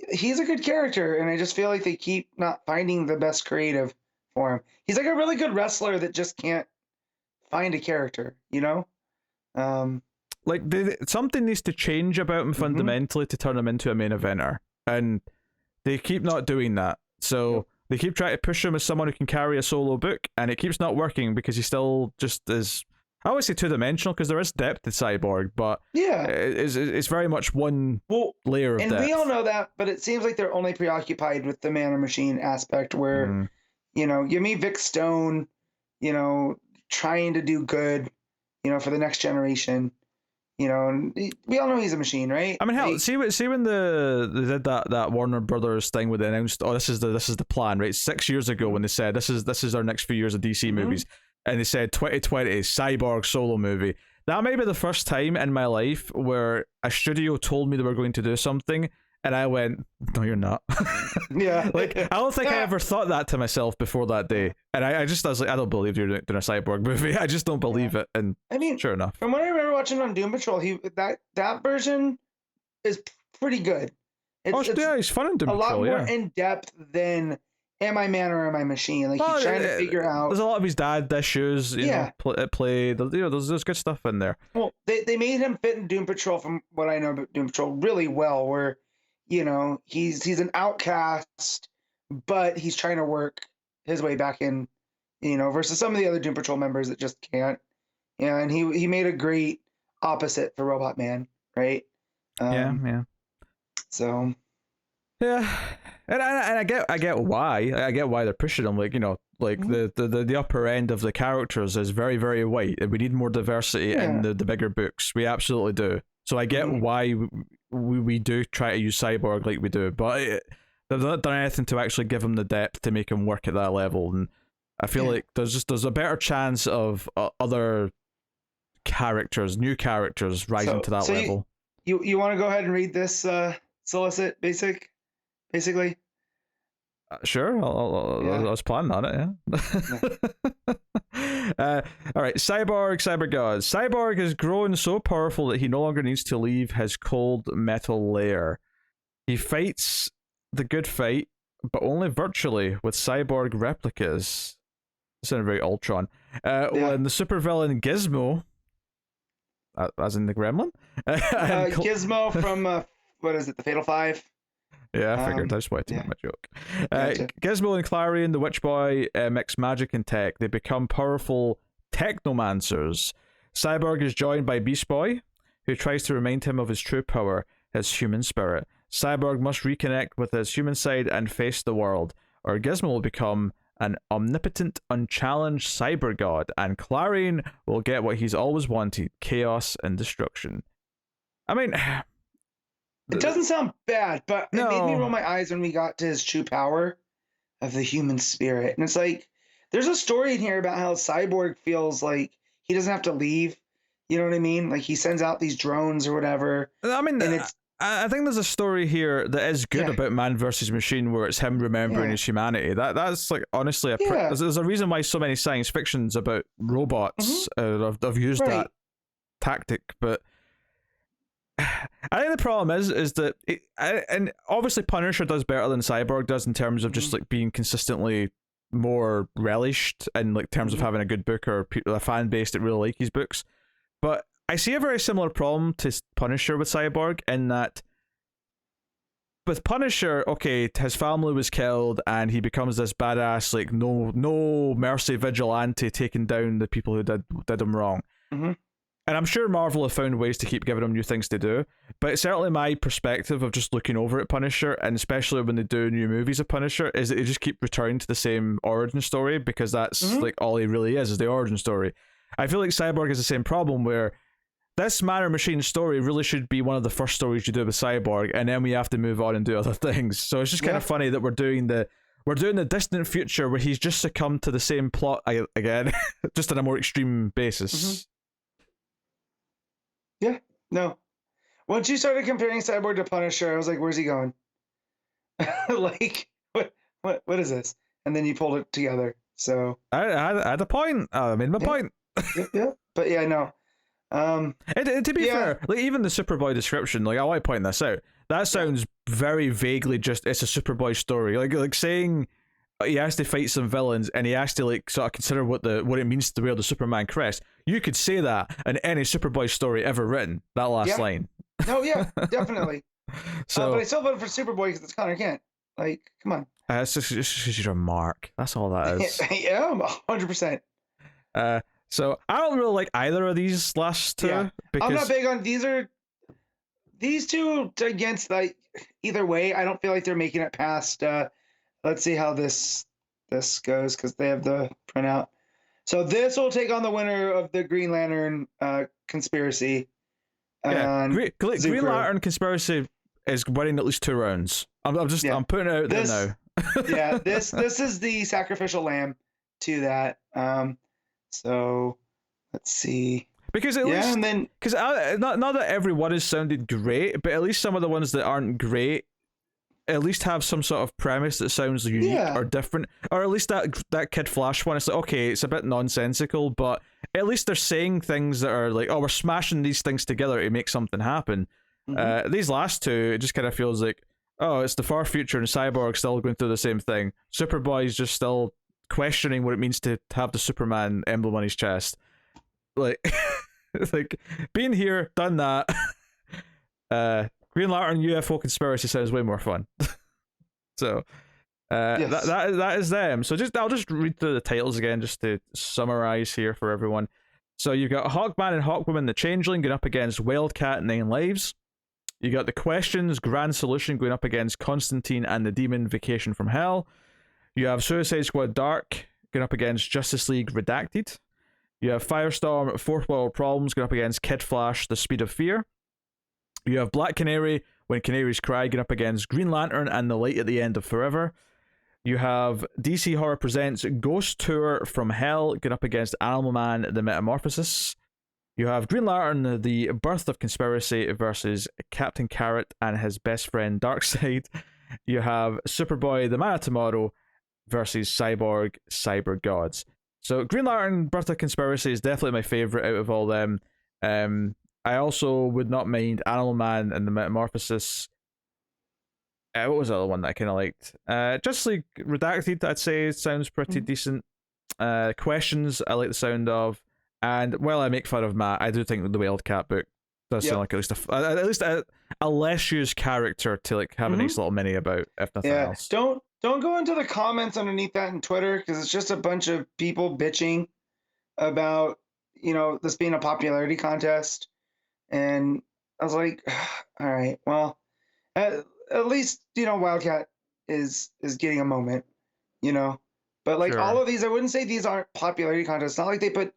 he's a good character, and I just feel like they keep not finding the best creative for him. He's like a really good wrestler that just can't find a character, you know? Like, something needs to change about him fundamentally to turn him into a main eventer, and they keep not doing that. So they keep trying to push him as someone who can carry a solo book, and it keeps not working because he still just is. I always say two-dimensional because there is depth to Cyborg, but it's very much one layer of depth. And we all know that, but it seems like they're only preoccupied with the man or machine aspect, where you meet Vic Stone, trying to do good, for the next generation. And we all know he's a machine, right? I mean, hell, see when they did that Warner Brothers thing where they announced, this is the plan, right? 6 years ago, when they said this is our next few years of DC movies, and they said 2020 Cyborg solo movie. That may be the first time in my life where a studio told me they were going to do something, And I went, no, you're not. Yeah. Like, I don't think I ever thought that to myself before that day. And I was like, I don't believe you're doing a Cyborg movie. I just don't believe it. And I mean, sure enough. From what I remember watching on Doom Patrol, that version is pretty good. He's fun in Doom Patrol, a lot more in depth than Am I Man or Am I Machine? Like, he's trying to figure out. There's a lot of his dad issues, you know, at play. There's good stuff in there. Well, they made him fit in Doom Patrol, from what I know about Doom Patrol, really well. Where, you know, he's an outcast, but he's trying to work his way back in, you know, versus some of the other Doom Patrol members that just can't. Yeah, and he made a great opposite for Robot Man, right? Yeah. So. Yeah, and I get why they're pushing them. Like, you know, like the upper end of the characters is very, very white, and we need more diversity in the bigger books. We absolutely do. So I get why we do try to use Cyborg like we do, but they've not done anything to actually give him the depth to make him work at that level. And I feel like there's a better chance of other characters, new characters, rising to that level. You want to go ahead and read this solicit basically? Sure, I was planning on it, yeah. All right, Cyber gods. Cyborg has grown so powerful that he no longer needs to leave his cold metal lair. He fights the good fight, but only virtually with cyborg replicas. It sounded very Ultron. When the supervillain Gizmo, as in the Gremlin? Gizmo from, what is it, the Fatal Five? Yeah, I figured. I just wanted to make my joke. Gizmo and Clarion, the Witch Boy, mix magic and tech. They become powerful technomancers. Cyborg is joined by Beast Boy, who tries to remind him of his true power, his human spirit. Cyborg must reconnect with his human side and face the world, or Gizmo will become an omnipotent, unchallenged cyber god, and Clarion will get what he's always wanted: chaos and destruction. I mean, it doesn't sound bad, but it made me roll my eyes when we got to his true power of the human spirit. And it's like, there's a story in here about how Cyborg feels like he doesn't have to leave. You know what I mean? Like, he sends out these drones or whatever. I mean, and I think there's a story here that is good about Man versus Machine, where it's him remembering his humanity. That's like, honestly, there's a reason why so many science fictions about robots have used that tactic, but I think the problem is that and obviously Punisher does better than Cyborg does in terms of just like being consistently more relished in like terms of having a good book or a fan base that really like his books. But I see a very similar problem to Punisher with Cyborg, in that with Punisher, okay, his family was killed and he becomes this badass, like no mercy vigilante taking down the people who did him wrong. And I'm sure Marvel have found ways to keep giving him new things to do, but certainly my perspective of just looking over at Punisher, and especially when they do new movies of Punisher, is that they just keep returning to the same origin story, because that's like all he really is the origin story. I feel like Cyborg has the same problem, where this Man or Machine story really should be one of the first stories you do with Cyborg, and then we have to move on and do other things. So it's just kind of funny that we're doing the distant future where he's just succumbed to the same plot again, just on a more extreme basis. Yeah, no. Once you started comparing Cyborg to Punisher, I was like, where's he going? Like, what is this? And then you pulled it together. So I had a point. I made my point. Yeah, but yeah, no. And to be fair, like, even the Superboy description, like, I want to point this out. That sounds very vaguely just, it's a Superboy story. Like saying he has to fight some villains and he has to like sort of consider what it means to wear the Superman crest. You could say that in any Superboy story ever written. That last line. Oh yeah, definitely. So, but I still voted for Superboy because it's Connor Kent. Like, come on. It's just because you're a mark. That's all that is. Yeah, 100%. So I don't really like either of these last two. Because I'm not big on these two against, like, either way. I don't feel like they're making it past. Let's see how this goes, because they have the printout. So this will take on the winner of the Green Lantern conspiracy. Green Lantern conspiracy is winning at least 2 rounds. I'm putting it out there now. Yeah, this is the sacrificial lamb to that. So let's see. Because at least, and then because not that every one has sounded great, but at least some of the ones that aren't great at least have some sort of premise that sounds unique or different, or at least that Kid Flash one. It's like, okay, it's a bit nonsensical, but at least they're saying things that are like, oh, we're smashing these things together to make something happen. These last two, it just kind of feels like, oh, it's the far future and Cyborg still going through the same thing. Superboy's just still questioning what it means to have the Superman emblem on his chest. Like, it's like, being here, done that. Green Lantern UFO conspiracy sounds way more fun. So, yes. that is them. So I'll just read through the titles again just to summarize here for everyone. So you've got Hawkman and Hawkwoman the Changeling going up against Wildcat 9 Lives. You got The Questions Grand Solution going up against Constantine and the Demon Vacation from Hell. You have Suicide Squad Dark going up against Justice League Redacted. You have Firestorm Fourth World Problems going up against Kid Flash The Speed of Fear. You have Black Canary When Canaries Cry going up against Green Lantern and the Light at the End of Forever. You have DC Horror Presents Ghost Tour from Hell going up against Animal Man The Metamorphosis. You have Green Lantern The Birth of Conspiracy versus Captain Carrot and his best friend Darkseid. You have Superboy The Man of Tomorrow versus Cyborg Cyber Gods. So Green Lantern Birth of Conspiracy is definitely my favorite out of all them. I also would not mind Animal Man and the Metamorphosis. What was the other one that I kind of liked? Just like Redacted, I'd say sounds pretty decent. Questions, I like the sound of. And while I make fun of Matt, I do think the Wildcat book does sound like at least a less used character to like have a nice little mini about, if nothing else. Don't go into the comments underneath that in Twitter, because it's just a bunch of people bitching about this being a popularity contest. And I was like, all right, well, at least, Wildcat is getting a moment, But like all of these, I wouldn't say these aren't popularity contests. It's not like they put,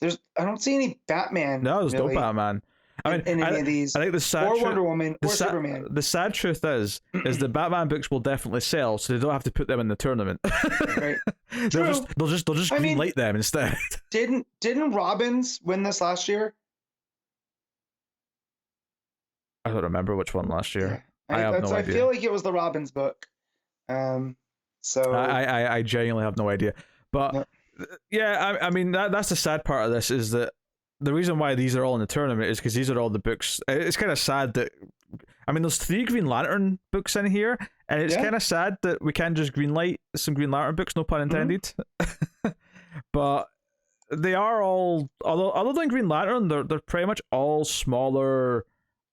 I don't see any Batman. No, there's no Batman. I mean, in any of these. I think the sad or Wonder Woman or Superman. The sad truth is the Batman books will definitely sell, so they don't have to put them in the tournament. Right. They'll just greenlight them instead. Didn't Robbins win this last year? I don't remember which one last year. Yeah. I have no idea. I feel like it was the Robbins book. So I genuinely have no idea. But yeah, I mean that's the sad part of this, is that the reason why these are all in the tournament is because these are all the books. It's kind of sad that, I mean, there's 3 Green Lantern books in here, and it's kind of sad that we can't just greenlight some Green Lantern books, no pun intended. But they are all, although other than Green Lantern, they're pretty much all smaller,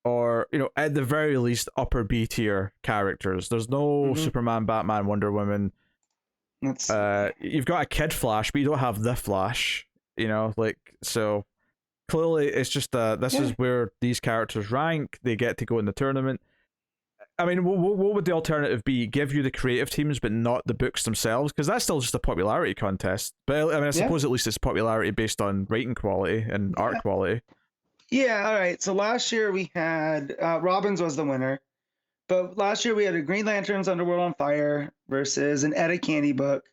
or at the very least upper B tier characters. There's no Superman, Batman, Wonder Woman. You've got a Kid Flash, but you don't have the Flash. So clearly it's just this is where these characters rank. They get to go in the tournament. I mean, what would the alternative be? Give you the creative teams, but not the books themselves, because that's still just a popularity contest. But I mean, I suppose at least it's popularity based on writing quality and art quality. Yeah, all right. So last year we had Robbins was the winner, but last year we had a Green Lantern's Underworld on Fire versus an Etta Candy book.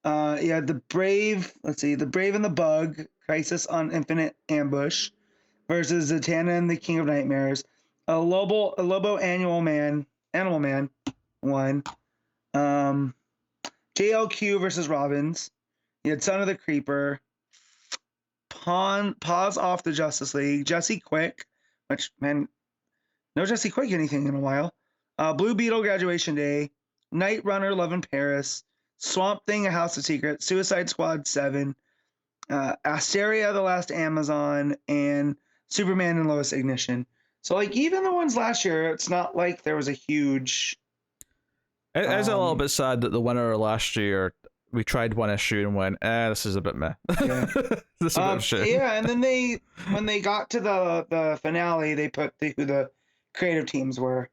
You had the Brave and the Bug, Crisis on Infinite Ambush, versus Zatanna and the King of Nightmares. A Lobo Animal Man won. JLQ versus Robbins. You had Son of the Creeper. Paws Off the Justice League. Jesse Quick, which, man, no Jesse Quick anything in a while. Blue Beetle Graduation Day. Night Runner Love in Paris. Swamp Thing A House of Secrets. Suicide Squad 7. Asteria The Last Amazon. And Superman and Lois Ignition. So, like, even the ones last year, it's not like there was a huge... It is a little bit sad that the winner last year, we tried one issue and went, this is a bit meh. Yeah. This is a bit of shit. Yeah, and then when they got to the finale, they put who the creative teams were.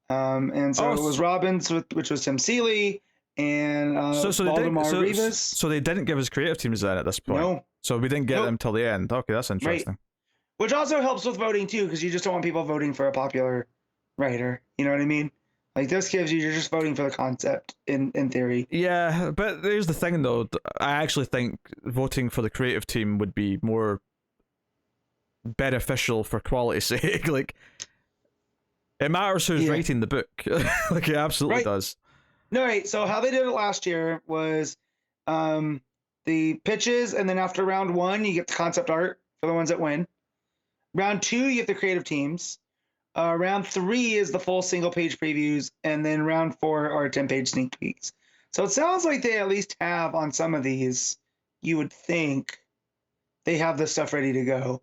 And so it was Robbins, which was Tim Seeley, and Baltimore Rivas. So they didn't give us creative teams then at this point? No. So we didn't get them till the end. Okay, that's interesting. Right. Which also helps with voting, too, because you just don't want people voting for a popular writer. You know what I mean? Like, this gives you're just voting for the concept, in theory. Yeah, but here's the thing, though. I actually think voting for the creative team would be more beneficial for quality's sake. Like, It matters who's writing the book. Like, it absolutely does. No, right. So how they did it last year was the pitches, and then after round 1, you get the concept art for the ones that win. Round 2, you get the creative teams. Round 3 is the full single-page previews, and then round 4 are 10-page sneak peeks. So it sounds like they at least have on some of these, you would think, they have the stuff ready to go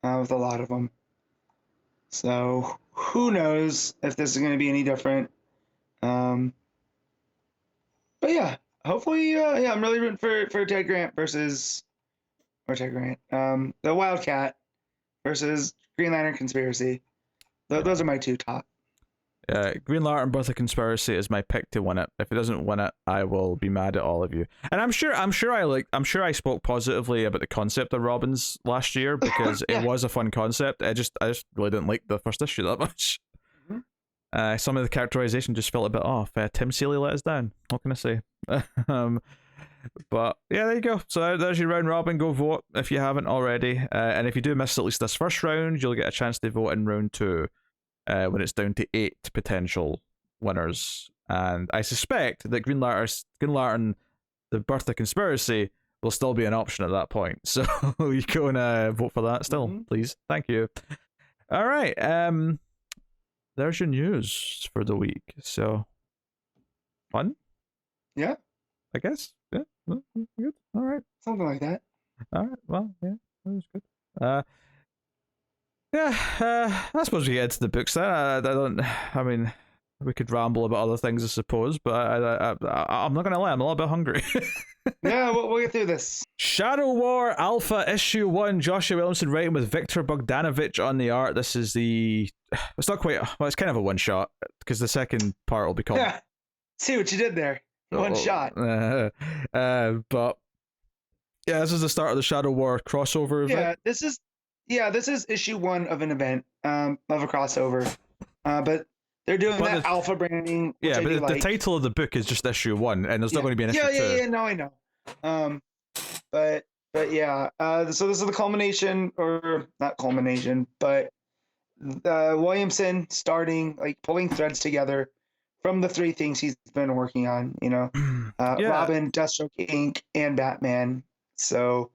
with a lot of them. So who knows if this is going to be any different. But yeah, hopefully, I'm really rooting for Ted Grant versus, the Wildcat versus Green Lantern Conspiracy. Those are my 2 top. Green Lantern Birth of Conspiracy is my pick to win it. If it doesn't win it, I will be mad at all of you. And I'm sure I spoke positively about the concept of Robins last year because it was a fun concept. I just really didn't like the first issue that much. Mm-hmm. Some of the characterization just felt a bit off. Tim Seeley let us down. What can I say? But yeah, there you go. So there's your round robin. Go vote if you haven't already. And if you do miss at least this first round, you'll get a chance to vote in round 2. When it's down to 8 potential winners. And I suspect that Green Lantern, the Birth of Conspiracy, will still be an option at that point. So you go and vote for that still, please. Thank you. All right. There's your news for the week. So, fun? Yeah. I guess. Yeah. Good. All right. Something like that. All right. Well, yeah. That was good. I suppose we get into the books then. I mean, we could ramble about other things, I suppose, but I'm not going to lie, I'm a little bit hungry. Yeah, we'll get through this. Shadow War Alpha Issue 1, Joshua Williamson writing with Viktor Bogdanovic on the art. This is it's not quite, well, it's kind of a one-shot, because the second part will be called... Yeah, see what you did there. One shot. But... yeah, this is the start of the Shadow War crossover event. This is issue 1 of an event, of a crossover. But they're doing that alpha branding. Yeah, but the title of the book is just issue 1, and there's not going to be an issue 2. Yeah, no, I know. But yeah, so this is the culmination, or not culmination, but Williamson starting, like, pulling threads together from the 3 things he's been working on, Robin, Deathstroke Inc., and Batman. So...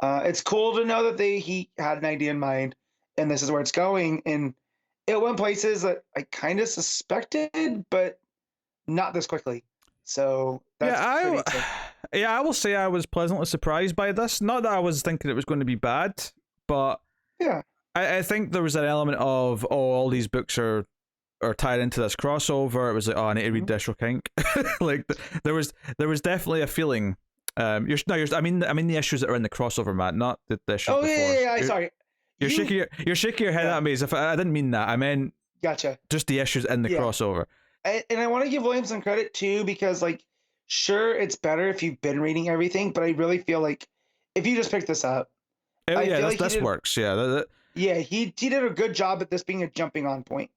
it's cool to know that he had an idea in mind, and this is where it's going. And it went places that I kind of suspected, but not this quickly. So that's I will say I was pleasantly surprised by this. Not that I was thinking it was going to be bad, but yeah, I think there was an element of all these books are tied into this crossover. It was like, I need to read Deathstroke Inc. Like there was definitely a feeling. I mean the issues that are in the crossover, Matt, not the issues. Oh before. Yeah. Sorry. You're shaking your head at me as if I didn't mean that. I meant gotcha. Just the issues in the crossover. And I want to give Williamson credit too, because like, sure, it's better if you've been reading everything, but I really feel like if you just pick this up, this works. Yeah, he did a good job at this being a jumping on point.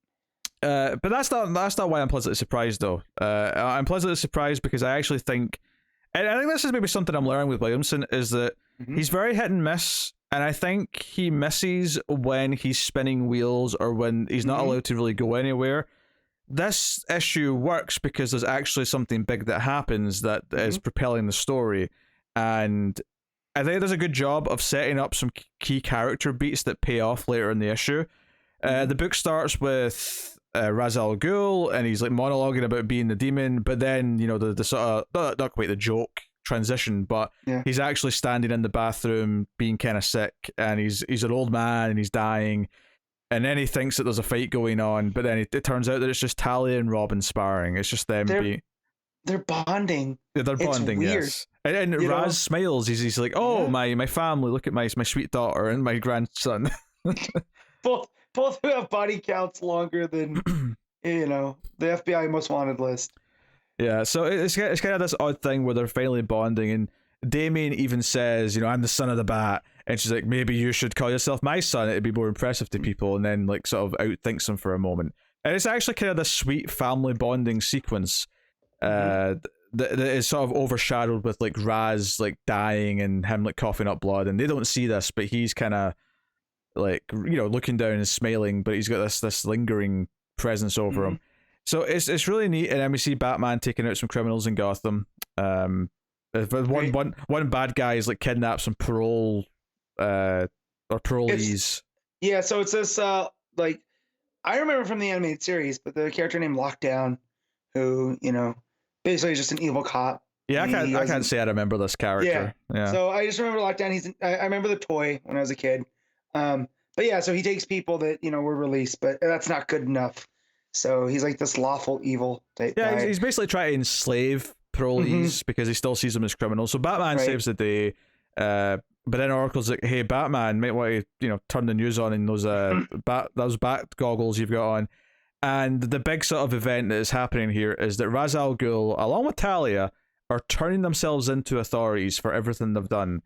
But that's not why I'm pleasantly surprised though. I'm pleasantly surprised because I actually think. And I think this is maybe something I'm learning with Williamson, is that he's very hit and miss, and I think he misses when he's spinning wheels or when he's not allowed to really go anywhere. This issue works because there's actually something big that happens that is propelling the story, and I think there's a good job of setting up some key character beats that pay off later in the issue. The book starts with Ra's al Ghul, and he's like monologuing about being the demon, but then the sort of not quite the joke transition, but he's actually standing in the bathroom being kind of sick, and he's an old man and he's dying, and then he thinks that there's a fight going on, but then it turns out that it's just Talia and Robin sparring. It's just them they're bonding. Yeah, they're bonding. Weird. Yes, and Raz smiles. He's like, oh my family, look at my sweet daughter and my grandson. Both who have body counts longer than, the FBI most wanted list. Yeah, so it's kind of this odd thing where they're finally bonding, and Damien even says, I'm the son of the Bat, and she's like, maybe you should call yourself my son, it'd be more impressive to people, and then like sort of outthinks him for a moment. And it's actually kind of this sweet family bonding sequence that is sort of overshadowed with like Raz like dying and him like coughing up blood, and they don't see this, but he's kind of like looking down and smiling, but he's got this lingering presence over him. So it's really neat, and then we see Batman taking out some criminals in Gotham. One bad guy is like kidnaps some parole or parolees. So it's this like, I remember from the animated series, but the character named Lockdown, who, you know, basically is just an evil cop. Yeah, I can't say I remember this character. Yeah. So I just remember Lockdown. I remember the toy when I was a kid. But yeah, so he takes people that, you know, were released, but that's not good enough. So he's like this lawful evil type guy. Yeah, he's basically trying to enslave parolees because he still sees them as criminals. So Batman saves the day. But then Oracle's like, "Hey, Batman, might want to, you know, turn the news on in those those bat goggles you've got on." And the big sort of event that is happening here is that Ra's al Ghul, along with Talia, are turning themselves into authorities for everything they've done.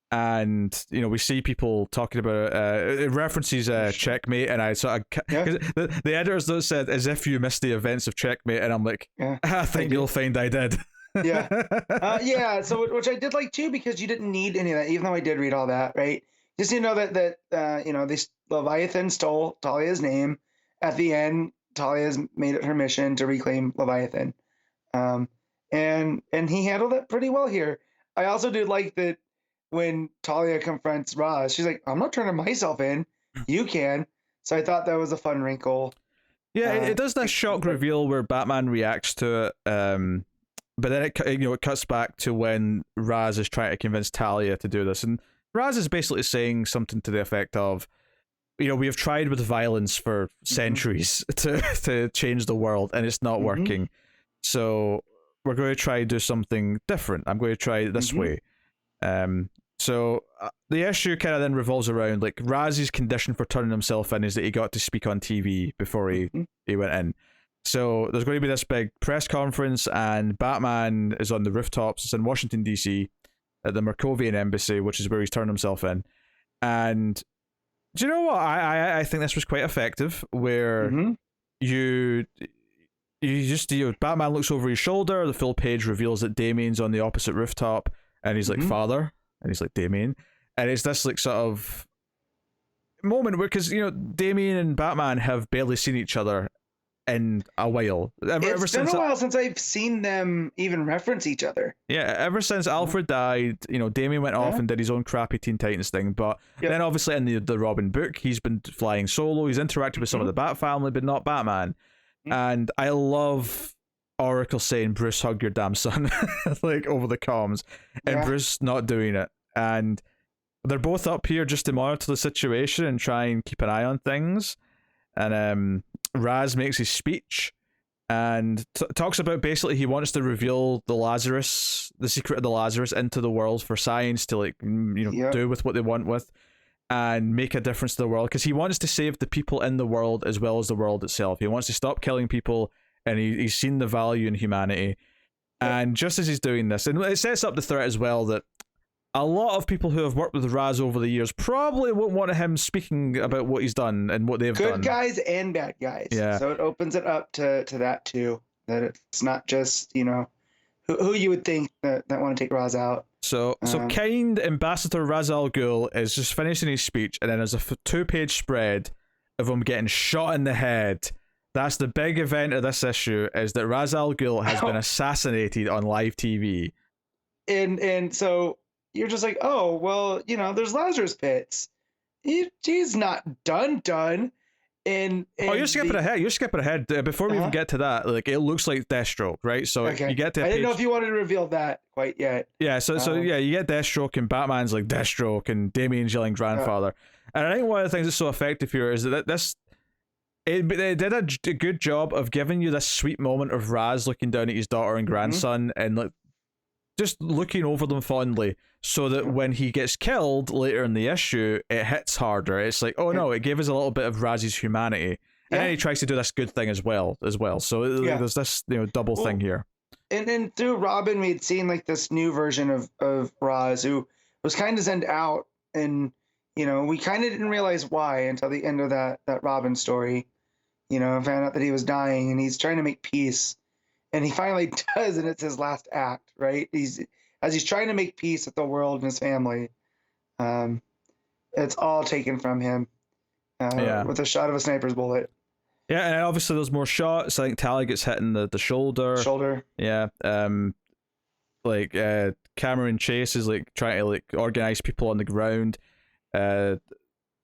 And, you know, we see people talking about it references Checkmate, and I sort of the editors though said, "As if you missed the events of Checkmate," and I'm like, I think you'll find I did. So which I did like too, because you didn't need any of that, even though I did read all that, right? Just, you know, that you know, this Leviathan stole Talia's name. At the end, Talia's made it her mission to reclaim Leviathan, and he handled it pretty well here. I also did like that when Talia confronts Ra's, she's like, "I'm not turning myself in, you can." So I thought that was a fun wrinkle. Yeah, it does that shock reveal where Batman reacts to it. But then it cuts back to when Ra's is trying to convince Talia to do this, and Ra's is basically saying something to the effect of, you know, we have tried with violence for centuries to change the world, and it's not working. So we're going to try to do something different. I'm going to try it this way. So the issue kind of then revolves around, like, Raz's condition for turning himself in is that he got to speak on TV before he went in. So there's going to be this big press conference, and Batman is on the rooftops. It's in Washington, D.C., at the Markovian embassy, which is where he's turned himself in. And do you know what? I think this was quite effective, where Batman looks over his shoulder, the full page reveals that Damien's on the opposite rooftop, and he's like, "Father," and he's like, "Damien." And it's this like sort of moment where, because, you know, Damien and Batman have barely seen each other in a while. It's been a while since I've seen them even reference each other. Yeah, ever since Alfred died, you know, Damien went off and did his own crappy Teen Titans thing, but then obviously in the Robin book, he's been flying solo, he's interacted with some of the Bat family, but not Batman. And I love Oracle saying, "Bruce, hug your damn son," like, over the comms, and Bruce not doing it. And they're both up here just to monitor the situation and try and keep an eye on things. And Raz makes his speech and talks about, basically, he wants to reveal the secret of the Lazarus into the world for science to, like, you know, do with what they want with, and make a difference to the world, because he wants to save the people in the world as well as the world itself. He wants to stop killing people, and he's seen the value in humanity. And just as he's doing this, and it sets up the threat as well that a lot of people who have worked with Raz over the years probably won't want him speaking about what he's done and what they've done. Good guys and bad guys. Yeah. So it opens it up to that too. That it's not just, you know, who you would think that want to take Raz out. So kind Ambassador Ra's al Ghul is just finishing his speech, and then there's a 2-page spread of him getting shot in the head. That's the big event of this issue, is that Ra's al Ghul has been assassinated on live TV. And so you're just like, oh, well, you know, there's Lazarus pits. He's not done. And you're skipping ahead. Before we even get to that, like, it looks like Deathstroke, right? So you get to. I didn't know if you wanted to reveal that quite yet. Yeah. So you get Deathstroke, and Batman's like Deathstroke, and Damien's yelling grandfather. And I think one of the things that's so effective here is that they did a good job of giving you this sweet moment of Raz looking down at his daughter and grandson, and like just looking over them fondly, so that when he gets killed later in the issue, it hits harder. It's like, oh no, it gave us a little bit of Raz's humanity, and then he tries to do this good thing as well. So there's this, you know, double thing here. And through Robin, we had seen like this new version of Raz, who was kind of sent out, and, you know, we kind of didn't realize why until the end of that Robin story. You know, found out that he was dying, and he's trying to make peace. And he finally does, and it's his last act, right? He's trying to make peace with the world and his family. It's all taken from him with a shot of a sniper's bullet. Yeah, and obviously there's more shots. I think Tally gets hit in the shoulder. Yeah. Cameron Chase is like trying to like organize people on the ground.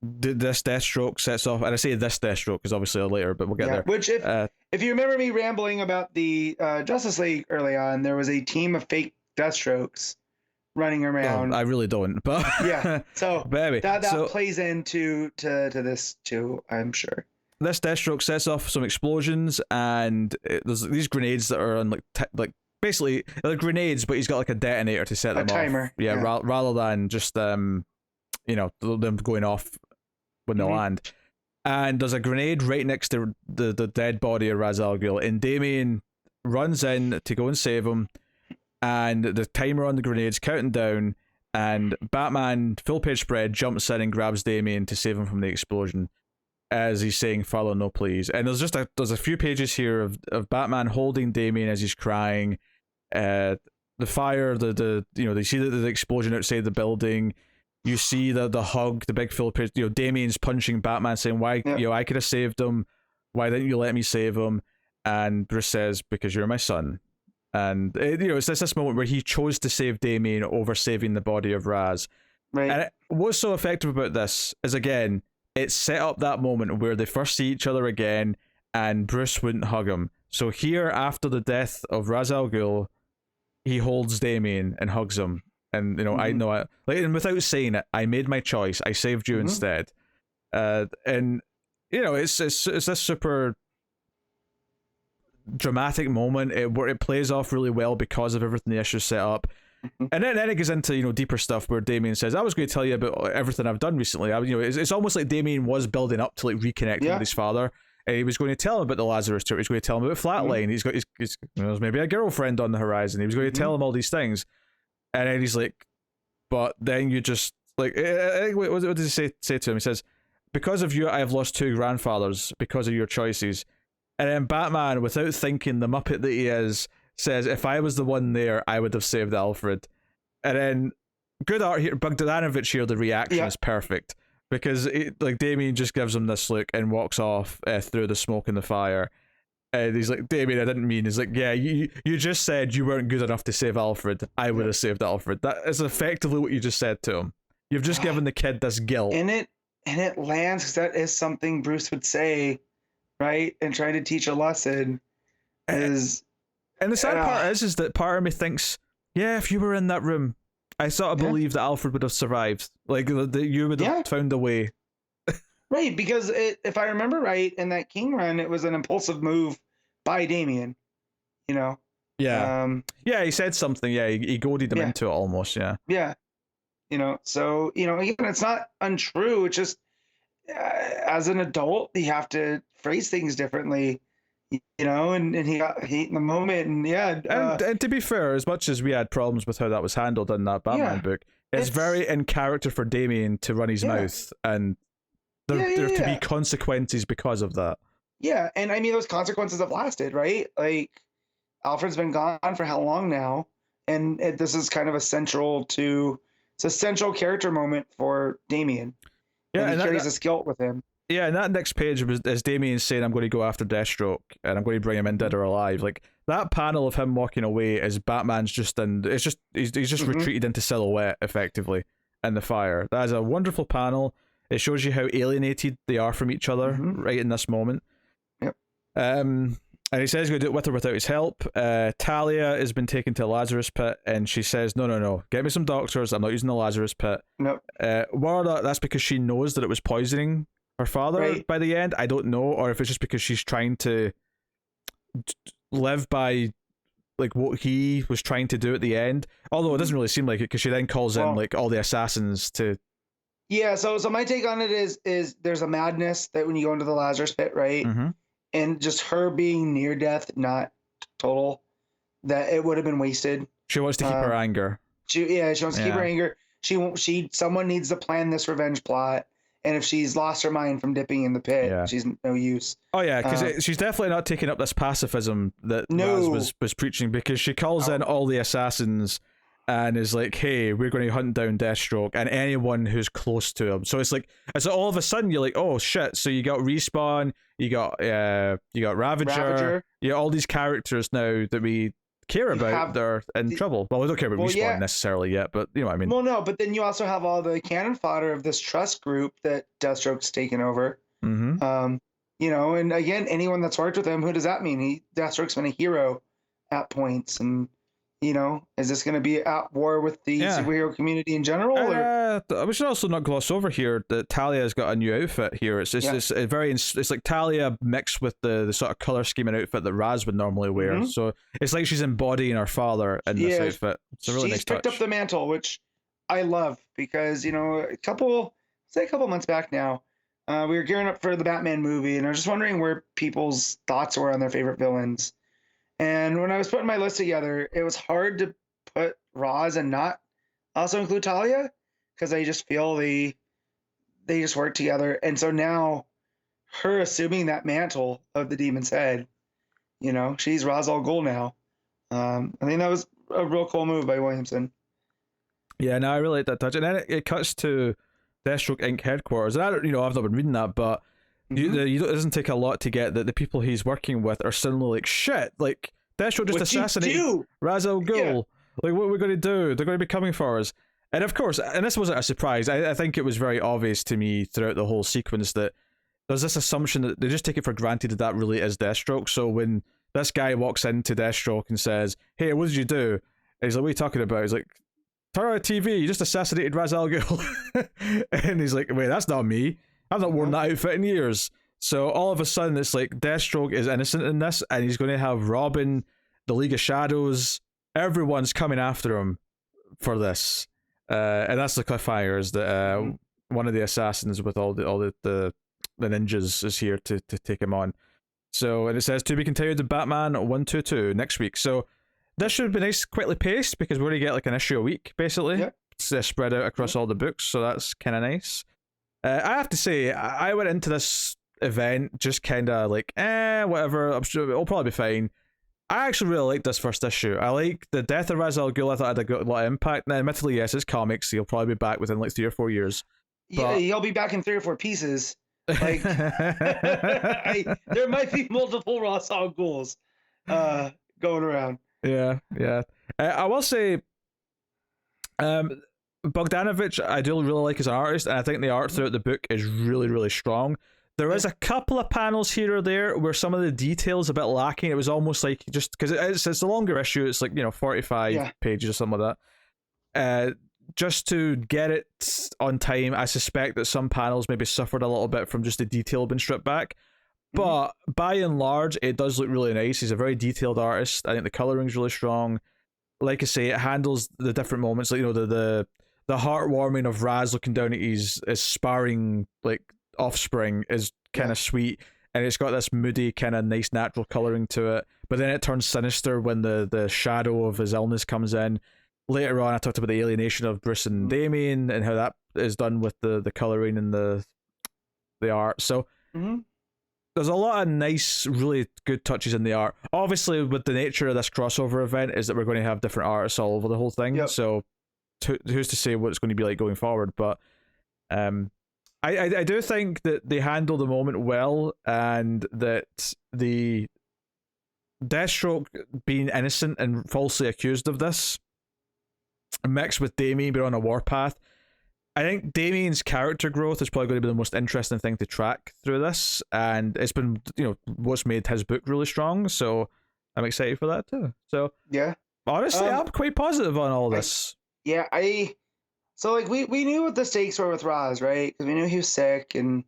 This Deathstroke sets off, and I say this Deathstroke because obviously later, but we'll get there. Which if you remember me rambling about the Justice League early on, there was a team of fake Deathstrokes running around. I really don't, but yeah. So but that plays into to this too, I'm sure. This Deathstroke sets off some explosions, and there's these grenades that are on like basically they're grenades, but he's got like a detonator to set them off. A timer. Yeah, rather than just them going off when they land. And there's a grenade right next to the dead body of Ra's al Ghul, and Damian runs in to go and save him, and the timer on the grenade's counting down, and Batman, full page spread, jumps in and grabs Damian to save him from the explosion as he's saying "Father, no please." And there's a few pages here of Batman holding Damian as he's crying. The fire, they see the explosion outside the building. You see the hug, the big full page. Damian's punching Batman, saying, "Why? I could have saved him. Why didn't you let me save him?" And Bruce says, "Because you're my son." And it's this moment where he chose to save Damian over saving the body of Raz. Right. And what's so effective about this is, again, it set up that moment where they first see each other again, and Bruce wouldn't hug him. So here, after the death of Ra's al Ghul, he holds Damian and hugs him. And I know and without saying it, I made my choice. I saved you instead. And it's this super dramatic moment. It plays off really well because of everything the issue set up. And then it goes into deeper stuff where Damian says, "I was going to tell you about everything I've done recently." It's almost like Damian was building up to like reconnecting with his father. And he was going to tell him about the Lazarus tour. He was going to tell him about Flatline. There's maybe a girlfriend on the horizon. He was going to tell him all these things. And then he's like, but then you just like, what did he say to him? He says, "Because of you, I have lost 2 grandfathers because of your choices." And then Batman, without thinking, the Muppet that he is, says, "If I was the one there, I would have saved Alfred." And then good art here, Bogdanovic here, the reaction is perfect because Damian just gives him this look and walks off through the smoke and the fire. And he's like, "Damian, I didn't mean." He's like, "Yeah, you just said you weren't good enough to save Alfred. I would have saved Alfred." That is effectively what you just said to him. You've just given the kid this guilt. And it lands because that is something Bruce would say, right? And trying to teach a lesson is... And the sad part is that part of me thinks, yeah, if you were in that room, I sort of believe that Alfred would have survived. Like, that you would have found a way. Right, because if I remember right, in that King run, it was an impulsive move by Damian, Yeah. He said something, he goaded him into it almost, Yeah. So, again, it's not untrue. It's just, as an adult, you have to phrase things differently, and he got hate in the moment, and to be fair, as much as we had problems with how that was handled in that Batman book, it's very in character for Damian to run his mouth, and there to be consequences because of that. Yeah, and I mean, those consequences have lasted, right? Like, Alfred's been gone for how long now? And this is kind of it's a central character moment for Damian. Yeah, and he carries this guilt with him. Yeah, and that next page is Damian saying, "I'm going to go after Deathstroke, and I'm going to bring him in dead or alive." Like, that panel of him walking away is Batman's he's just retreated into silhouette, effectively, in the fire. That is a wonderful panel. It shows you how alienated they are from each other right in this moment. Yep. And he says he's going to do it with or without his help. Talia has been taken to a Lazarus pit, and she says, no, get me some doctors. I'm not using the Lazarus pit. Nope. That's because she knows that it was poisoning her father by the end. I don't know, or if it's just because she's trying to live by like what he was trying to do at the end. Although it doesn't really seem like it, because she then calls in like all the assassins to... Yeah, so my take on it is there's a madness that when you go into the Lazarus pit, right? And just her being near death, not total, that it would have been wasted. She wants to keep her anger. She wants to keep her anger. Someone needs to plan this revenge plot, and if she's lost her mind from dipping in the pit, she's no use. Oh yeah, because she's definitely not taking up this pacifism that Raz was preaching, because she calls in all the assassins and is like, hey, we're going to hunt down Deathstroke and anyone who's close to him. So it's like all of a sudden you're like, oh shit, so you got Respawn, you got Ravager. You got all these characters now that we care about, they're in trouble. Well, we don't care about Respawn necessarily yet, but you know what I mean. Well, no, but then you also have all the cannon fodder of this trust group that Deathstroke's taken over. Mm-hmm. You know, and again, anyone that's worked with him, who does that mean? Deathstroke's been a hero at points, and you know, is this going to be at war with the superhero community in general? We should also not gloss over here that Talia's got a new outfit here. It's like Talia mixed with the sort of color scheme and outfit that Raz would normally wear. Mm-hmm. So it's like she's embodying her father in this outfit. It's a really nice touch. She's picked up the mantle, which I love, because you know, a couple months back now, we were gearing up for the Batman movie, and I was just wondering where people's thoughts were on their favorite villains. And when I was putting my list together, it was hard to put Roz and not also include Talia, because I just feel they just work together. And so now, her assuming that mantle of the Demon's Head, you know, she's Ra's al Ghul now. I think that was a real cool move by Williamson. Yeah, no, I really like that touch. And then it cuts to Deathstroke Inc. headquarters. And I've not been reading that, but it doesn't take a lot to get that the people he's working with are suddenly like, shit, like, Deathstroke just assassinated Ra's al Ghul. Yeah. Like, what are we going to do? They're going to be coming for us. And of course, and this wasn't a surprise, I think it was very obvious to me throughout the whole sequence that there's this assumption that they just take it for granted that really is Deathstroke. So when this guy walks into Deathstroke and says, hey, what did you do? And he's like, what are you talking about? He's like, turn on the TV, you just assassinated Ra's al Ghul. And he's like, wait, that's not me. I've not worn that outfit in years. So all of a sudden, it's like Deathstroke is innocent in this, and he's going to have Robin, the League of Shadows, everyone's coming after him for this. And that's the cliffhanger, is that one of the assassins with all the ninjas is here to take him on. So, and it says to be continued in Batman 122 next week. So this should be nice, quickly paced, because we're going to get like an issue a week, basically. Yep. It's spread out across all the books, so that's kind of nice. I have to say, I went into this event just kind of like, whatever, I'm sure it'll probably be fine. I actually really liked this first issue. I like the death of Ra's al Ghul. I thought it had a lot of impact. Now, admittedly, yes, it's comics, so he'll probably be back within like 3 or 4 years. Yeah, he'll be back in 3 or 4 pieces. Like, there might be multiple Ra's al Ghuls going around. Yeah. I will say, Bogdanovic, I do really like as an artist, and I think the art throughout the book is really, really strong. There is a couple of panels here or there where some of the details a bit lacking. It was almost like, just because it's a longer issue, it's like 45 pages or something like that. Just to get it on time, I suspect that some panels maybe suffered a little bit from just the detail being stripped back. But by and large, it does look really nice. He's a very detailed artist. I think the coloring's really strong. Like I say, it handles the different moments, like the heartwarming of Raz looking down at his sparring like offspring is kind of sweet, and it's got this moody kind of nice natural coloring to it, but then it turns sinister when the shadow of his illness comes in. Later on, I talked about the alienation of Bruce and Damien and how that is done with the coloring and the art. So there's a lot of nice, really good touches in the art. Obviously, with the nature of this crossover event is that we're going to have different artists all over the whole thing. So who's to say what it's going to be like going forward? But I do think that they handle the moment well, and that the Deathstroke being innocent and falsely accused of this, mixed with Damien being on a warpath, I think Damien's character growth is probably going to be the most interesting thing to track through this, and it's been what's made his book really strong. So I'm excited for that too. So honestly, I'm quite positive on all this. So like we knew what the stakes were with Raz, right? Because we knew he was sick, and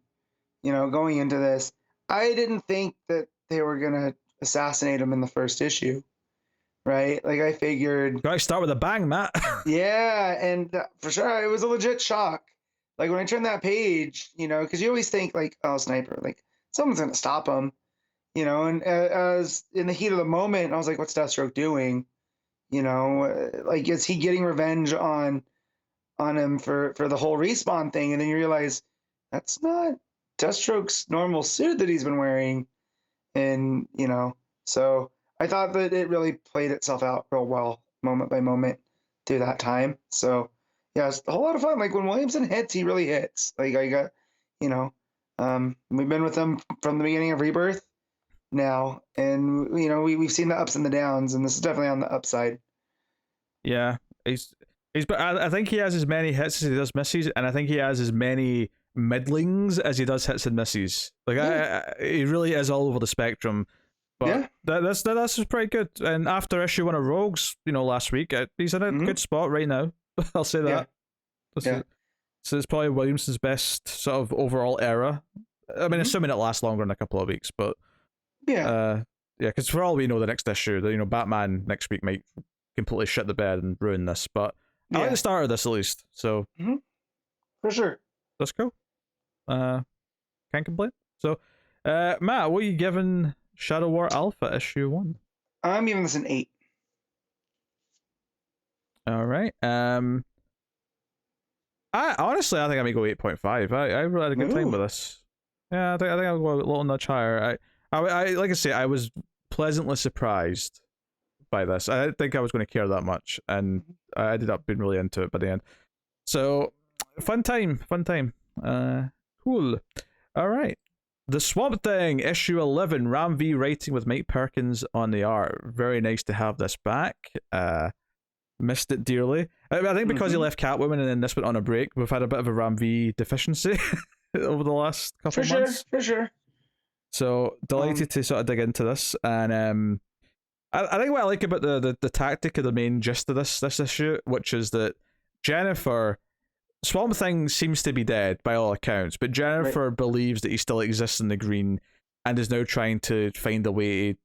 going into this, I didn't think that they were gonna assassinate him in the first issue, right? Like, I figured... Gotta start with a bang, Matt. Yeah, and for sure, it was a legit shock. Like, when I turned that page, because you always think, like, oh, sniper, like, someone's gonna stop him, and as in the heat of the moment, I was like, what's Deathstroke doing? Like, is he getting revenge on him for the whole Respawn thing? And then you realize, that's not Deathstroke's normal suit that he's been wearing. And, so I thought that it really played itself out real well, moment by moment. through that time. So yeah, it's a whole lot of fun. Like when Williamson hits, he really hits. Like I got, you know, we've been with him from the beginning of Rebirth now, and you know we've seen the ups and the downs, and this is definitely on the upside. Yeah, but I think he has as many hits as he does misses, and I think he has as many middlings as he does hits and misses. Like he really is all over the spectrum. But that's pretty good. And after issue 1 of Rogues, last week, he's in a good spot right now. I'll say that. So it's probably Williamson's best sort of overall era. I mean, assuming it lasts longer than a couple of weeks, but because for all we know, the next issue, Batman next week might completely shit the bed and ruin this. But I like the start of this at least. So for sure, that's cool. Can't complain. So, Matt, what are you giving Shadow War Alpha issue 1? I'm giving this an 8. All right. I honestly, I think I may go 8.5. I really had a good time with this. Yeah, I think I'll go a little notch higher. I like I say, I was pleasantly surprised by this. I didn't think I was going to care that much, and I ended up being really into it by the end. So, fun time. Cool. All right. The Swamp Thing, issue 11, Ram V writing with Mike Perkins on the art. Very nice to have this back. Missed it dearly. I think because he left Catwoman and then this went on a break, we've had a bit of a Ram V deficiency over the last couple of months. For sure. So delighted to sort of dig into this, and I think what I like about the tactic of the main gist of this issue, which is that Jennifer, Swamp Thing seems to be dead by all accounts, but Jennifer believes that he still exists in the green and is now trying to find a way